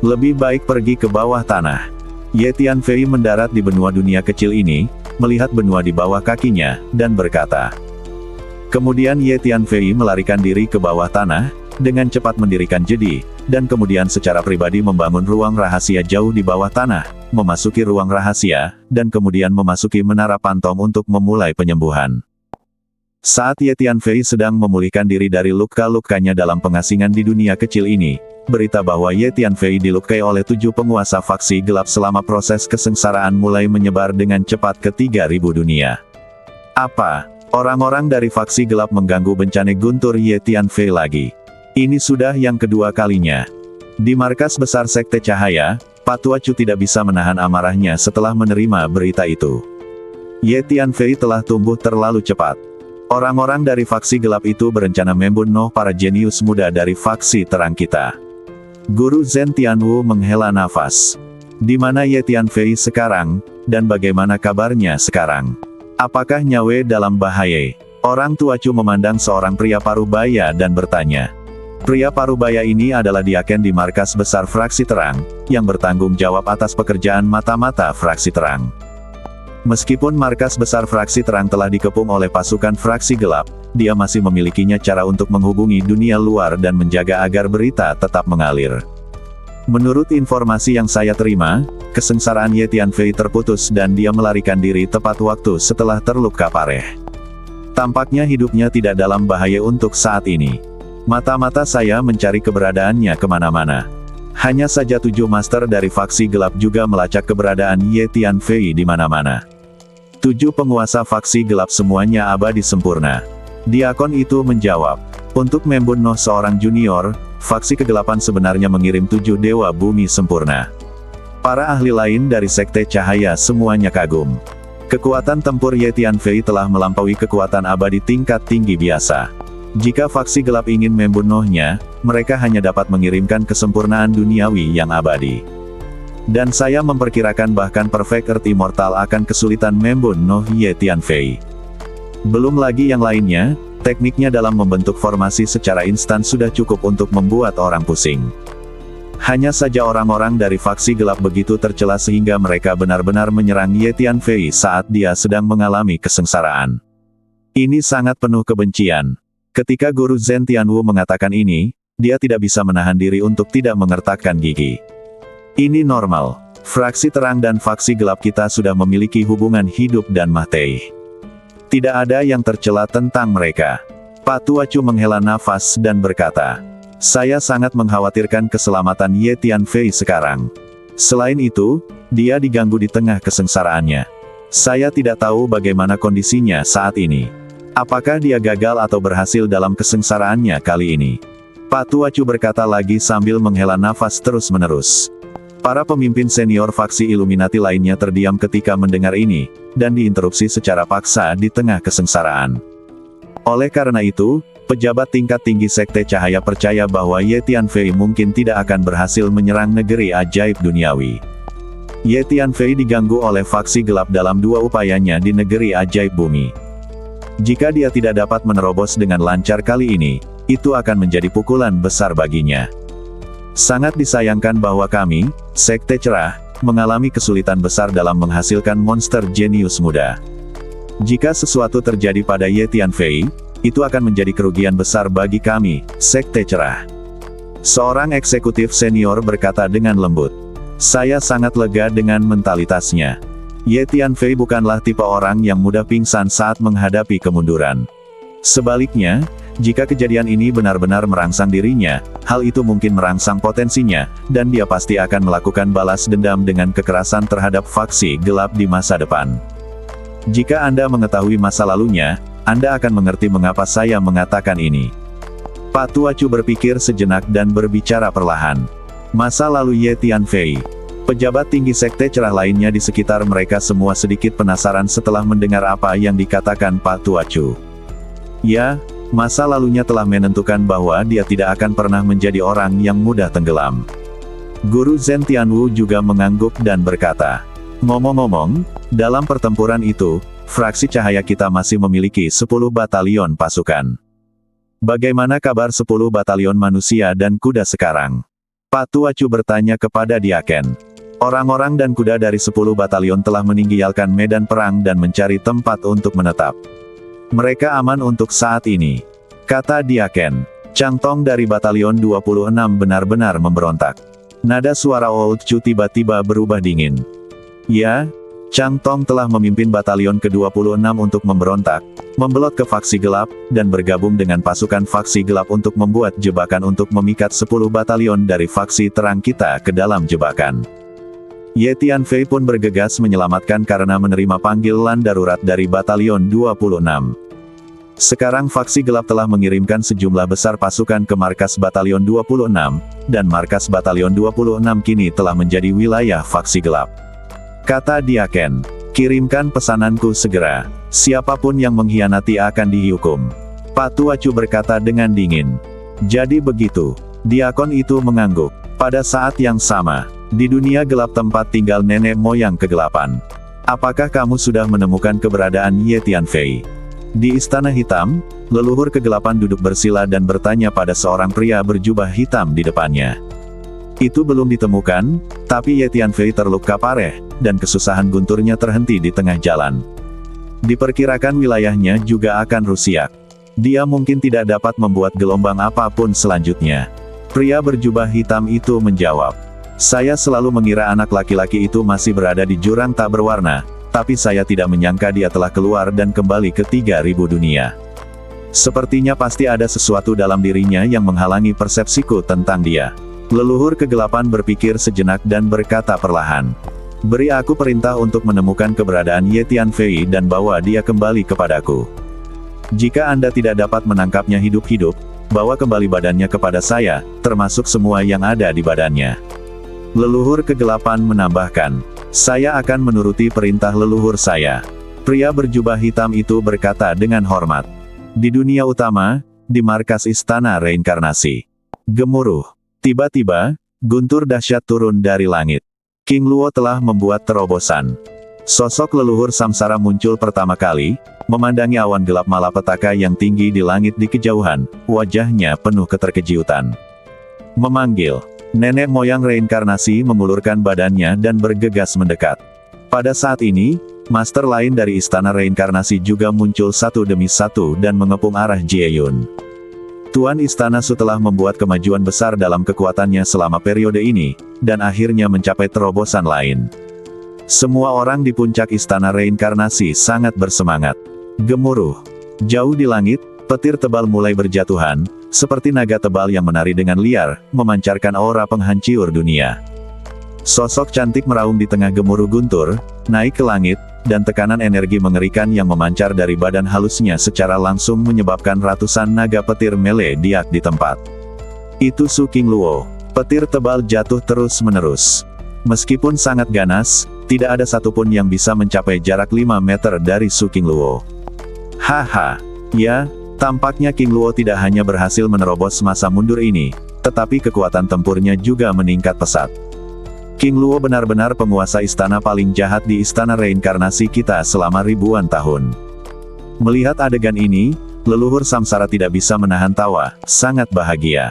Lebih baik pergi ke bawah tanah. Ye Tianfei mendarat di benua dunia kecil ini, melihat benua di bawah kakinya, dan berkata. Kemudian Ye Tianfei melarikan diri ke bawah tanah, dengan cepat mendirikan jedi, dan kemudian secara pribadi membangun ruang rahasia jauh di bawah tanah, memasuki ruang rahasia, dan kemudian memasuki menara pantom untuk memulai penyembuhan. Saat Ye Tianfei sedang memulihkan diri dari luka-lukanya dalam pengasingan di dunia kecil ini, berita bahwa Ye Tianfei dilukai oleh 7 penguasa faksi gelap selama proses kesengsaraan mulai menyebar dengan cepat ke 3.000 dunia. Apa? Orang-orang dari faksi gelap mengganggu bencana guntur Ye Tianfei lagi. Ini sudah yang kedua kalinya. Di markas besar Sekte Cahaya, Pak Tua Chu tidak bisa menahan amarahnya setelah menerima berita itu. Ye Tianfei telah tumbuh terlalu cepat. Orang-orang dari faksi gelap itu berencana membunuh para jenius muda dari faksi terang kita. Guru Zhen Tianwu menghela nafas. Di mana Ye Tianfei sekarang, dan bagaimana kabarnya sekarang? Apakah Nyawe dalam bahaya? Orang tua Chu memandang seorang pria parubaya dan bertanya. Pria parubaya ini adalah diaken di markas besar fraksi terang, yang bertanggung jawab atas pekerjaan mata-mata fraksi terang. Meskipun markas besar fraksi terang telah dikepung oleh pasukan fraksi gelap, dia masih memilikinya cara untuk menghubungi dunia luar dan menjaga agar berita tetap mengalir. Menurut informasi yang saya terima, kesengsaraan Ye Tianfei terputus dan dia melarikan diri tepat waktu setelah terluka parah. Tampaknya hidupnya tidak dalam bahaya untuk saat ini. Mata-mata saya mencari keberadaannya kemana-mana. Hanya saja 7 master dari faksi gelap juga melacak keberadaan Ye Tianfei di mana-mana. 7 penguasa faksi gelap semuanya abadi sempurna. Diakon itu menjawab. Untuk membunuh seorang junior, faksi kegelapan sebenarnya mengirim 7 dewa bumi sempurna. Para ahli lain dari Sekte Cahaya semuanya kagum. Kekuatan tempur Ye Tianfei telah melampaui kekuatan abadi tingkat tinggi biasa. Jika faksi gelap ingin membunuhnya, mereka hanya dapat mengirimkan kesempurnaan duniawi yang abadi. Dan saya memperkirakan bahkan Perfect Earth Immortal akan kesulitan membunuh Ye Tianfei. Belum lagi yang lainnya, tekniknya dalam membentuk formasi secara instan sudah cukup untuk membuat orang pusing. Hanya saja orang-orang dari faksi gelap begitu tercela sehingga mereka benar-benar menyerang Ye Tianfei saat dia sedang mengalami kesengsaraan. Ini sangat penuh kebencian. Ketika Guru Zhen Tianwu mengatakan ini, dia tidak bisa menahan diri untuk tidak mengertakkan gigi. Ini normal. Fraksi terang dan faksi gelap kita sudah memiliki hubungan hidup dan mati. Tidak ada yang tercela tentang mereka. Pak Tua Chu menghela nafas dan berkata, saya sangat mengkhawatirkan keselamatan Ye Tianfei sekarang. Selain itu, dia diganggu di tengah kesengsaraannya. Saya tidak tahu bagaimana kondisinya saat ini. Apakah dia gagal atau berhasil dalam kesengsaraannya kali ini? Pak Tua Chu berkata lagi sambil menghela nafas terus-menerus. Para pemimpin senior faksi Illuminati lainnya terdiam ketika mendengar ini, dan diinterupsi secara paksa di tengah kesengsaraan. Oleh karena itu, pejabat tingkat tinggi Sekte Cahaya percaya bahwa Ye Tianfei mungkin tidak akan berhasil menyerang negeri ajaib duniawi. Ye Tianfei diganggu oleh faksi gelap dalam 2 upayanya di negeri ajaib bumi. Jika dia tidak dapat menerobos dengan lancar kali ini, itu akan menjadi pukulan besar baginya. Sangat disayangkan bahwa kami, Sekte Cerah, mengalami kesulitan besar dalam menghasilkan monster jenius muda. Jika sesuatu terjadi pada Ye Tianfei, itu akan menjadi kerugian besar bagi kami, Sekte Cerah. Seorang eksekutif senior berkata dengan lembut. Saya sangat lega dengan mentalitasnya. Ye Tianfei bukanlah tipe orang yang mudah pingsan saat menghadapi kemunduran. Sebaliknya, jika kejadian ini benar-benar merangsang dirinya, hal itu mungkin merangsang potensinya, dan dia pasti akan melakukan balas dendam dengan kekerasan terhadap faksi gelap di masa depan. Jika Anda mengetahui masa lalunya, Anda akan mengerti mengapa saya mengatakan ini. Pak Tua Chu berpikir sejenak dan berbicara perlahan. Masa lalu Ye Tianfei. Pejabat tinggi Sekte Cerah lainnya di sekitar mereka semua sedikit penasaran setelah mendengar apa yang dikatakan Pak Tua Chu. Ya, masa lalunya telah menentukan bahwa dia tidak akan pernah menjadi orang yang mudah tenggelam. Guru Zhen Tianwu juga mengangguk dan berkata, ngomong-ngomong, dalam pertempuran itu, fraksi cahaya kita masih memiliki 10 batalion pasukan. Bagaimana kabar 10 batalion manusia dan kuda sekarang? Pak Tua Chu bertanya kepada Diaken. Orang-orang dan kuda dari 10 batalion telah meninggalkan medan perang dan mencari tempat untuk menetap. Mereka aman untuk saat ini, kata Diaken. Chang Tong dari batalion 26 benar-benar memberontak. Nada suara Old Chu tiba-tiba berubah dingin. Ya, Chang Tong telah memimpin batalion ke-26 untuk memberontak, membelot ke faksi gelap, dan bergabung dengan pasukan faksi gelap untuk membuat jebakan untuk memikat 10 batalion dari faksi terang kita ke dalam jebakan. Ye Tianfei pun bergegas menyelamatkan karena menerima panggilan darurat dari batalion 26. Sekarang faksi gelap telah mengirimkan sejumlah besar pasukan ke markas batalion 26, dan markas batalion 26 kini telah menjadi wilayah faksi gelap. Kata Diaken, kirimkan pesananku segera. Siapapun yang mengkhianati akan dihukum. Pak Tuacu berkata dengan dingin. Jadi begitu. Diakon itu mengangguk. Pada saat yang sama, di dunia gelap tempat tinggal nenek moyang kegelapan. Apakah kamu sudah menemukan keberadaan Ye Tianfei? Di Istana Hitam, leluhur kegelapan duduk bersila dan bertanya pada seorang pria berjubah hitam di depannya. Itu belum ditemukan, tapi Ye Tianfei terluka parah, dan kesusahan gunturnya terhenti di tengah jalan. Diperkirakan wilayahnya juga akan rusak. Dia mungkin tidak dapat membuat gelombang apapun selanjutnya. Pria berjubah hitam itu menjawab. Saya selalu mengira anak laki-laki itu masih berada di jurang tak berwarna, tapi saya tidak menyangka dia telah keluar dan kembali ke 3000 dunia. Sepertinya pasti ada sesuatu dalam dirinya yang menghalangi persepsiku tentang dia. Leluhur kegelapan berpikir sejenak dan berkata perlahan. Beri aku perintah untuk menemukan keberadaan Ye Tianfei dan bawa dia kembali kepadaku. Jika Anda tidak dapat menangkapnya hidup-hidup, bawa kembali badannya kepada saya, termasuk semua yang ada di badannya. Leluhur kegelapan menambahkan, saya akan menuruti perintah leluhur saya. Pria berjubah hitam itu berkata dengan hormat. Di dunia utama, di markas istana reinkarnasi. Gemuruh. Tiba-tiba, guntur dahsyat turun dari langit. King Luo telah membuat terobosan. Sosok leluhur samsara muncul pertama kali, memandangi awan gelap malapetaka yang tinggi di langit di kejauhan, wajahnya penuh keterkejutan. Memanggil. Nenek moyang reinkarnasi mengulurkan badannya dan bergegas mendekat. Pada saat ini, master lain dari istana reinkarnasi juga muncul satu demi satu dan mengepung arah Jieyun. Tuan Istana Su telah membuat kemajuan besar dalam kekuatannya selama periode ini, dan akhirnya mencapai terobosan lain. Semua orang di puncak istana reinkarnasi sangat bersemangat. Gemuruh. Jauh di langit, petir tebal mulai berjatuhan, seperti naga tebal yang menari dengan liar, memancarkan aura penghancur dunia. Sosok cantik meraung di tengah gemuruh guntur, naik ke langit, dan tekanan energi mengerikan yang memancar dari badan halusnya secara langsung menyebabkan ratusan naga petir melediak di tempat. Itu Su King Luo. Petir tebal jatuh terus-menerus. Meskipun sangat ganas, tidak ada satupun yang bisa mencapai jarak 5 meter dari Su King Luo. Haha. Ya, tampaknya King Luo tidak hanya berhasil menerobos masa mundur ini, tetapi kekuatan tempurnya juga meningkat pesat. King Luo benar-benar penguasa istana paling jahat di istana reinkarnasi kita selama ribuan tahun. Melihat adegan ini, leluhur samsara tidak bisa menahan tawa, sangat bahagia.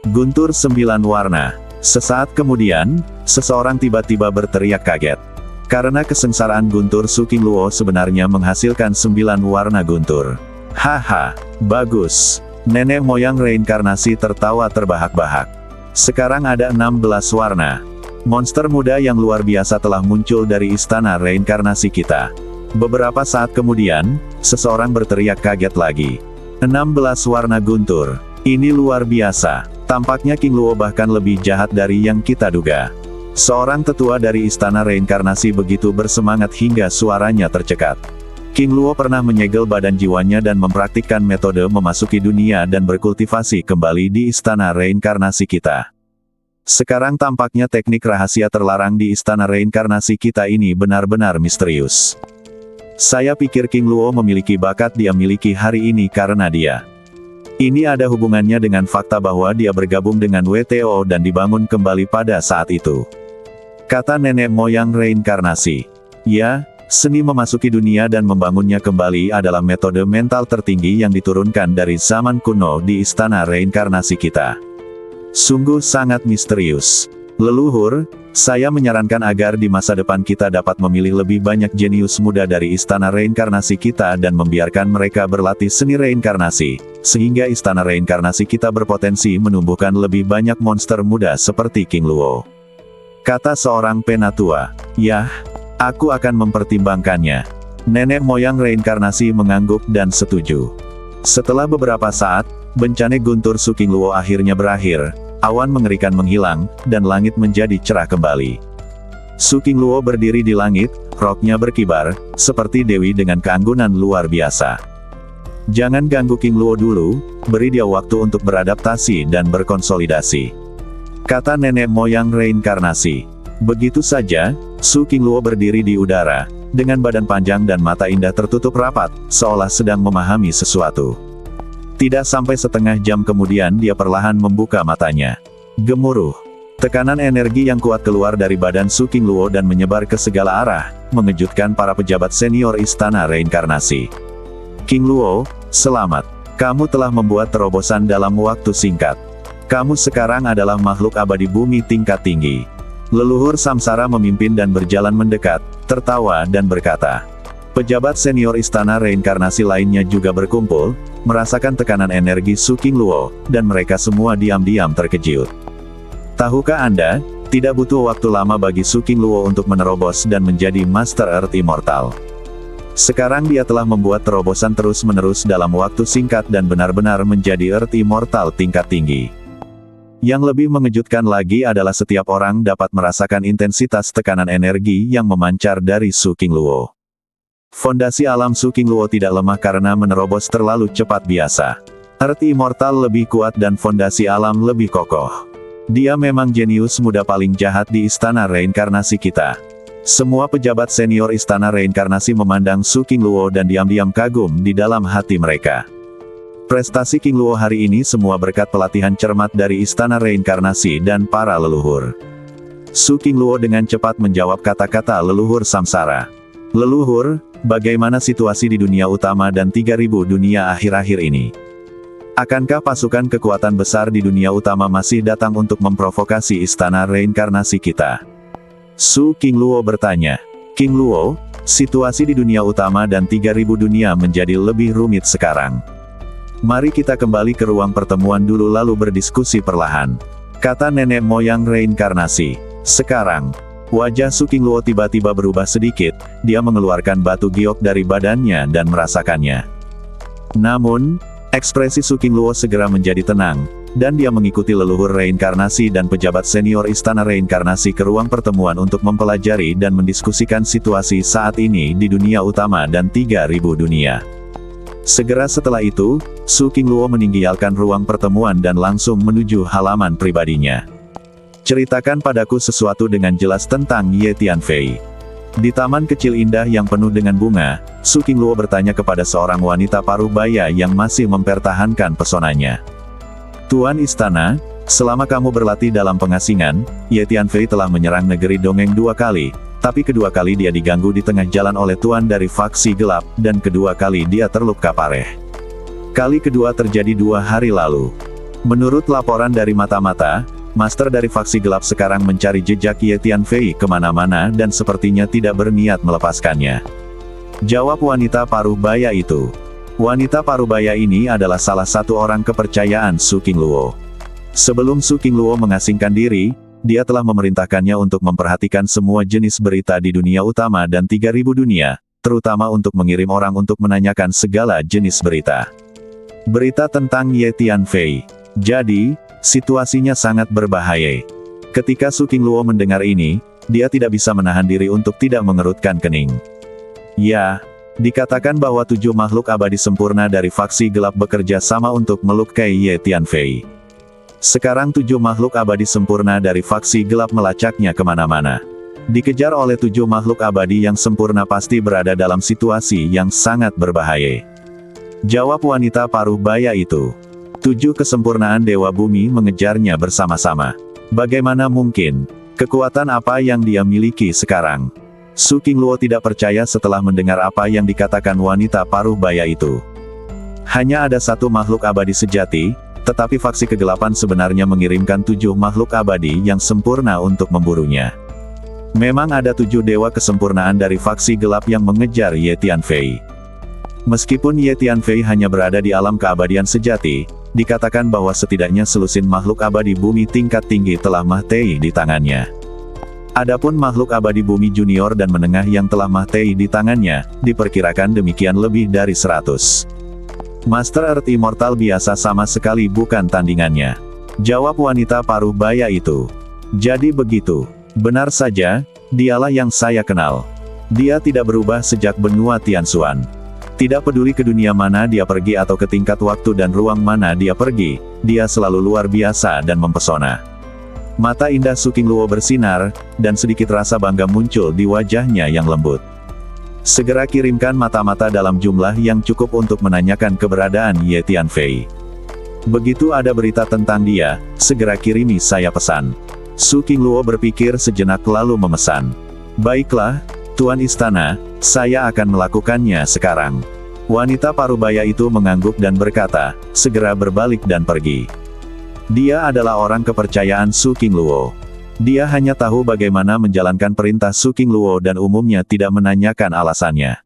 Guntur 9 warna. Sesaat kemudian, seseorang tiba-tiba berteriak kaget. Karena kesengsaraan guntur Su King Luo sebenarnya menghasilkan 9 warna guntur. Haha, bagus. Nenek moyang reinkarnasi tertawa terbahak-bahak. Sekarang ada 16 warna. Monster muda yang luar biasa telah muncul dari istana reinkarnasi kita. Beberapa saat kemudian, seseorang berteriak kaget lagi. 16 warna guntur. Ini luar biasa. Tampaknya King Luo bahkan lebih jahat dari yang kita duga. Seorang tetua dari istana reinkarnasi begitu bersemangat hingga suaranya tercekat. King Luo pernah menyegel badan jiwanya dan mempraktikkan metode memasuki dunia dan berkultivasi kembali di istana reinkarnasi kita. Sekarang tampaknya teknik rahasia terlarang di istana reinkarnasi kita ini benar-benar misterius. Saya pikir King Luo memiliki bakat dia miliki hari ini karena dia. Ini ada hubungannya dengan fakta bahwa dia bergabung dengan WTO dan dibangun kembali pada saat itu. Kata nenek moyang reinkarnasi. Ya, seni memasuki dunia dan membangunnya kembali adalah metode mental tertinggi yang diturunkan dari zaman kuno di istana reinkarnasi kita. Sungguh sangat misterius. Leluhur, Saya menyarankan agar di masa depan kita dapat memilih lebih banyak jenius muda dari istana reinkarnasi kita dan membiarkan mereka berlatih seni reinkarnasi, sehingga istana reinkarnasi kita berpotensi menumbuhkan lebih banyak monster muda seperti King Luo. Kata seorang penatua. Yah, aku akan mempertimbangkannya. Nenek moyang reinkarnasi mengangguk dan setuju. Setelah beberapa saat, bencana guntur Su King Luo akhirnya berakhir. Awan mengerikan menghilang, dan langit menjadi cerah kembali. Su King Luo berdiri di langit, roknya berkibar, seperti dewi dengan keanggunan luar biasa. Jangan ganggu King Luo dulu, beri dia waktu untuk beradaptasi dan berkonsolidasi. Kata nenek moyang reinkarnasi. Begitu saja, Su King Luo berdiri di udara, dengan badan panjang dan mata indah tertutup rapat, seolah sedang memahami sesuatu. Tidak sampai setengah jam kemudian dia perlahan membuka matanya. Gemuruh. Tekanan energi yang kuat keluar dari badan Su King Luo dan menyebar ke segala arah, mengejutkan para pejabat senior istana reinkarnasi. King Luo, selamat. Kamu telah membuat terobosan dalam waktu singkat. Kamu sekarang adalah makhluk abadi bumi tingkat tinggi. Leluhur Samsara memimpin dan berjalan mendekat, tertawa dan berkata. Pejabat senior istana reinkarnasi lainnya juga berkumpul, merasakan tekanan energi Su King Luo, dan mereka semua diam-diam terkejut. Tahukah Anda, tidak butuh waktu lama bagi Su King Luo untuk menerobos dan menjadi Master Earth Immortal. Sekarang dia telah membuat terobosan terus-menerus dalam waktu singkat dan benar-benar menjadi Earth Immortal tingkat tinggi. Yang lebih mengejutkan lagi adalah setiap orang dapat merasakan intensitas tekanan energi yang memancar dari Su King Luo. Fondasi alam Su King Luo tidak lemah karena menerobos terlalu cepat biasa. Earth Immortal lebih kuat dan fondasi alam lebih kokoh. Dia memang jenius muda paling jahat di istana reinkarnasi kita. Semua pejabat senior istana reinkarnasi memandang Su King Luo dan diam-diam kagum di dalam hati mereka. Prestasi King Luo hari ini semua berkat pelatihan cermat dari istana reinkarnasi dan para leluhur. Su King Luo dengan cepat menjawab kata-kata leluhur Samsara. Leluhur, bagaimana situasi di dunia utama dan 3000 dunia akhir-akhir ini? Akankah pasukan kekuatan besar di dunia utama masih datang untuk memprovokasi istana reinkarnasi kita? Su King Luo bertanya. King Luo, situasi di dunia utama dan 3000 dunia menjadi lebih rumit sekarang. Mari kita kembali ke ruang pertemuan dulu lalu berdiskusi perlahan. Kata nenek moyang reinkarnasi. Sekarang, wajah Su King Luo tiba-tiba berubah sedikit, dia mengeluarkan batu giok dari badannya dan merasakannya. Namun, ekspresi Su King Luo segera menjadi tenang, dan dia mengikuti leluhur reinkarnasi dan pejabat senior istana reinkarnasi ke ruang pertemuan untuk mempelajari dan mendiskusikan situasi saat ini di dunia utama dan 3000 dunia. Segera setelah itu, Su King Luo meninggalkan ruang pertemuan dan langsung menuju halaman pribadinya. Ceritakan padaku sesuatu dengan jelas tentang Ye Tianfei. Di taman kecil indah yang penuh dengan bunga, Su King Luo bertanya kepada seorang wanita paruh baya yang masih mempertahankan pesonanya. Tuan Istana, selama kamu berlatih dalam pengasingan, Ye Tianfei telah menyerang negeri Dongeng 2 kali, tapi kedua kali dia diganggu di tengah jalan oleh tuan dari faksi gelap, dan kedua kali dia terluka parah. Kali kedua terjadi 2 hari lalu. Menurut laporan dari mata-mata, Master dari faksi gelap sekarang mencari jejak Ye Tianfei kemana-mana dan sepertinya tidak berniat melepaskannya. Jawab wanita paruh baya itu. Wanita paruh baya ini adalah salah satu orang kepercayaan Su King Luo. Sebelum Su King Luo mengasingkan diri, dia telah memerintahkannya untuk memperhatikan semua jenis berita di dunia utama dan 3000 dunia, terutama untuk mengirim orang untuk menanyakan segala jenis berita. Berita tentang Ye Tianfei. Jadi, situasinya sangat berbahaya. Ketika Su King Luo mendengar ini, dia tidak bisa menahan diri untuk tidak mengerutkan kening. Ya, dikatakan bahwa 7 makhluk abadi sempurna dari faksi gelap bekerja sama untuk melukai Ye Tianfei. Sekarang 7 makhluk abadi sempurna dari faksi gelap melacaknya kemana-mana. Dikejar oleh 7 makhluk abadi yang sempurna pasti berada dalam situasi yang sangat berbahaya. Jawab wanita paruh baya itu. 7 kesempurnaan Dewa Bumi mengejarnya bersama-sama. Bagaimana mungkin? Kekuatan apa yang dia miliki sekarang? Su King Luo tidak percaya setelah mendengar apa yang dikatakan wanita paruh baya itu. Hanya ada satu makhluk abadi sejati, Tetapi faksi kegelapan sebenarnya mengirimkan 7 makhluk abadi yang sempurna untuk memburunya. Memang ada 7 dewa kesempurnaan dari faksi gelap yang mengejar Ye Tianfei. Meskipun Ye Tianfei hanya berada di alam keabadian sejati, dikatakan bahwa setidaknya selusin makhluk abadi bumi tingkat tinggi telah mati di tangannya. Adapun makhluk abadi bumi junior dan menengah yang telah mati di tangannya, diperkirakan demikian lebih dari 100. Master Earth Immortal biasa sama sekali bukan tandingannya. Jawab wanita paruh baya itu. Jadi begitu. Benar saja, dialah yang saya kenal. Dia tidak berubah sejak benua Tianxuan. Tidak peduli ke dunia mana dia pergi atau ke tingkat waktu dan ruang mana dia pergi, dia selalu luar biasa dan mempesona. Mata indah Su Qingluo bersinar, dan sedikit rasa bangga muncul di wajahnya yang lembut. Segera kirimkan mata-mata dalam jumlah yang cukup untuk menanyakan keberadaan Ye Tianfei. Begitu ada berita tentang dia, segera kirimi saya pesan. Su Qingluo berpikir sejenak lalu memesan. Baiklah, Tuan Istana, saya akan melakukannya sekarang. Wanita parubaya itu mengangguk dan berkata, segera berbalik dan pergi. Dia adalah orang kepercayaan Su Qingluo. Dia hanya tahu bagaimana menjalankan perintah Su Qingluo dan umumnya tidak menanyakan alasannya.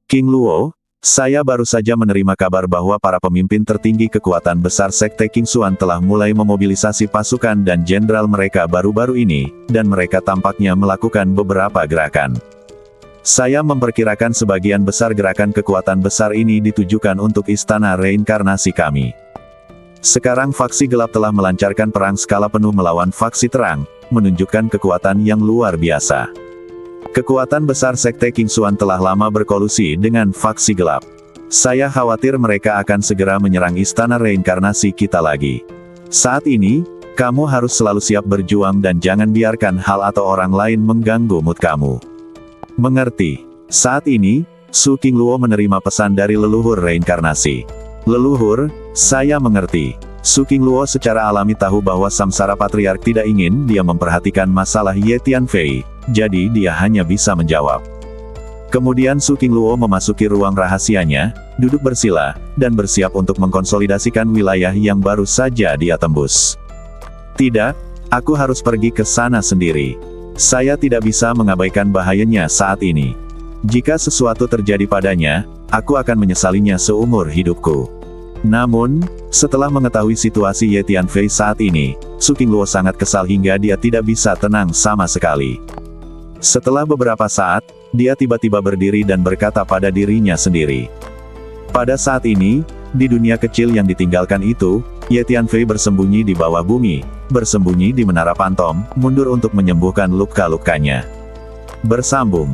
Qingluo, saya baru saja menerima kabar bahwa para pemimpin tertinggi kekuatan besar Sekte Qingxuan telah mulai memobilisasi pasukan dan jenderal mereka baru-baru ini, dan mereka tampaknya melakukan beberapa gerakan. Saya memperkirakan sebagian besar gerakan kekuatan besar ini ditujukan untuk istana reinkarnasi kami. Sekarang faksi gelap telah melancarkan perang skala penuh melawan faksi terang, menunjukkan kekuatan yang luar biasa. Kekuatan besar Sekte Qingxuan telah lama berkolusi dengan faksi gelap. Saya khawatir mereka akan segera menyerang istana reinkarnasi kita lagi. Saat ini, kamu harus selalu siap berjuang dan jangan biarkan hal atau orang lain mengganggu mood kamu. Mengerti? Saat ini, Su Qingluo menerima pesan dari leluhur reinkarnasi. Leluhur, saya mengerti. Su Qingluo secara alami tahu bahwa Samsara Patriark tidak ingin dia memperhatikan masalah Ye Tianfei, jadi dia hanya bisa menjawab. Kemudian Su Qingluo memasuki ruang rahasianya, duduk bersila, dan bersiap untuk mengkonsolidasikan wilayah yang baru saja dia tembus. Tidak, aku harus pergi ke sana sendiri. Saya tidak bisa mengabaikan bahayanya saat ini. Jika sesuatu terjadi padanya, aku akan menyesalinya seumur hidupku. Namun, setelah mengetahui situasi Ye Tianfei saat ini, Su Qingluo sangat kesal hingga dia tidak bisa tenang sama sekali. Setelah beberapa saat, dia tiba-tiba berdiri dan berkata pada dirinya sendiri. Pada saat ini, di dunia kecil yang ditinggalkan itu, Ye Tianfei bersembunyi di bawah bumi, bersembunyi di menara pantom, mundur untuk menyembuhkan luka-lukanya. Bersambung.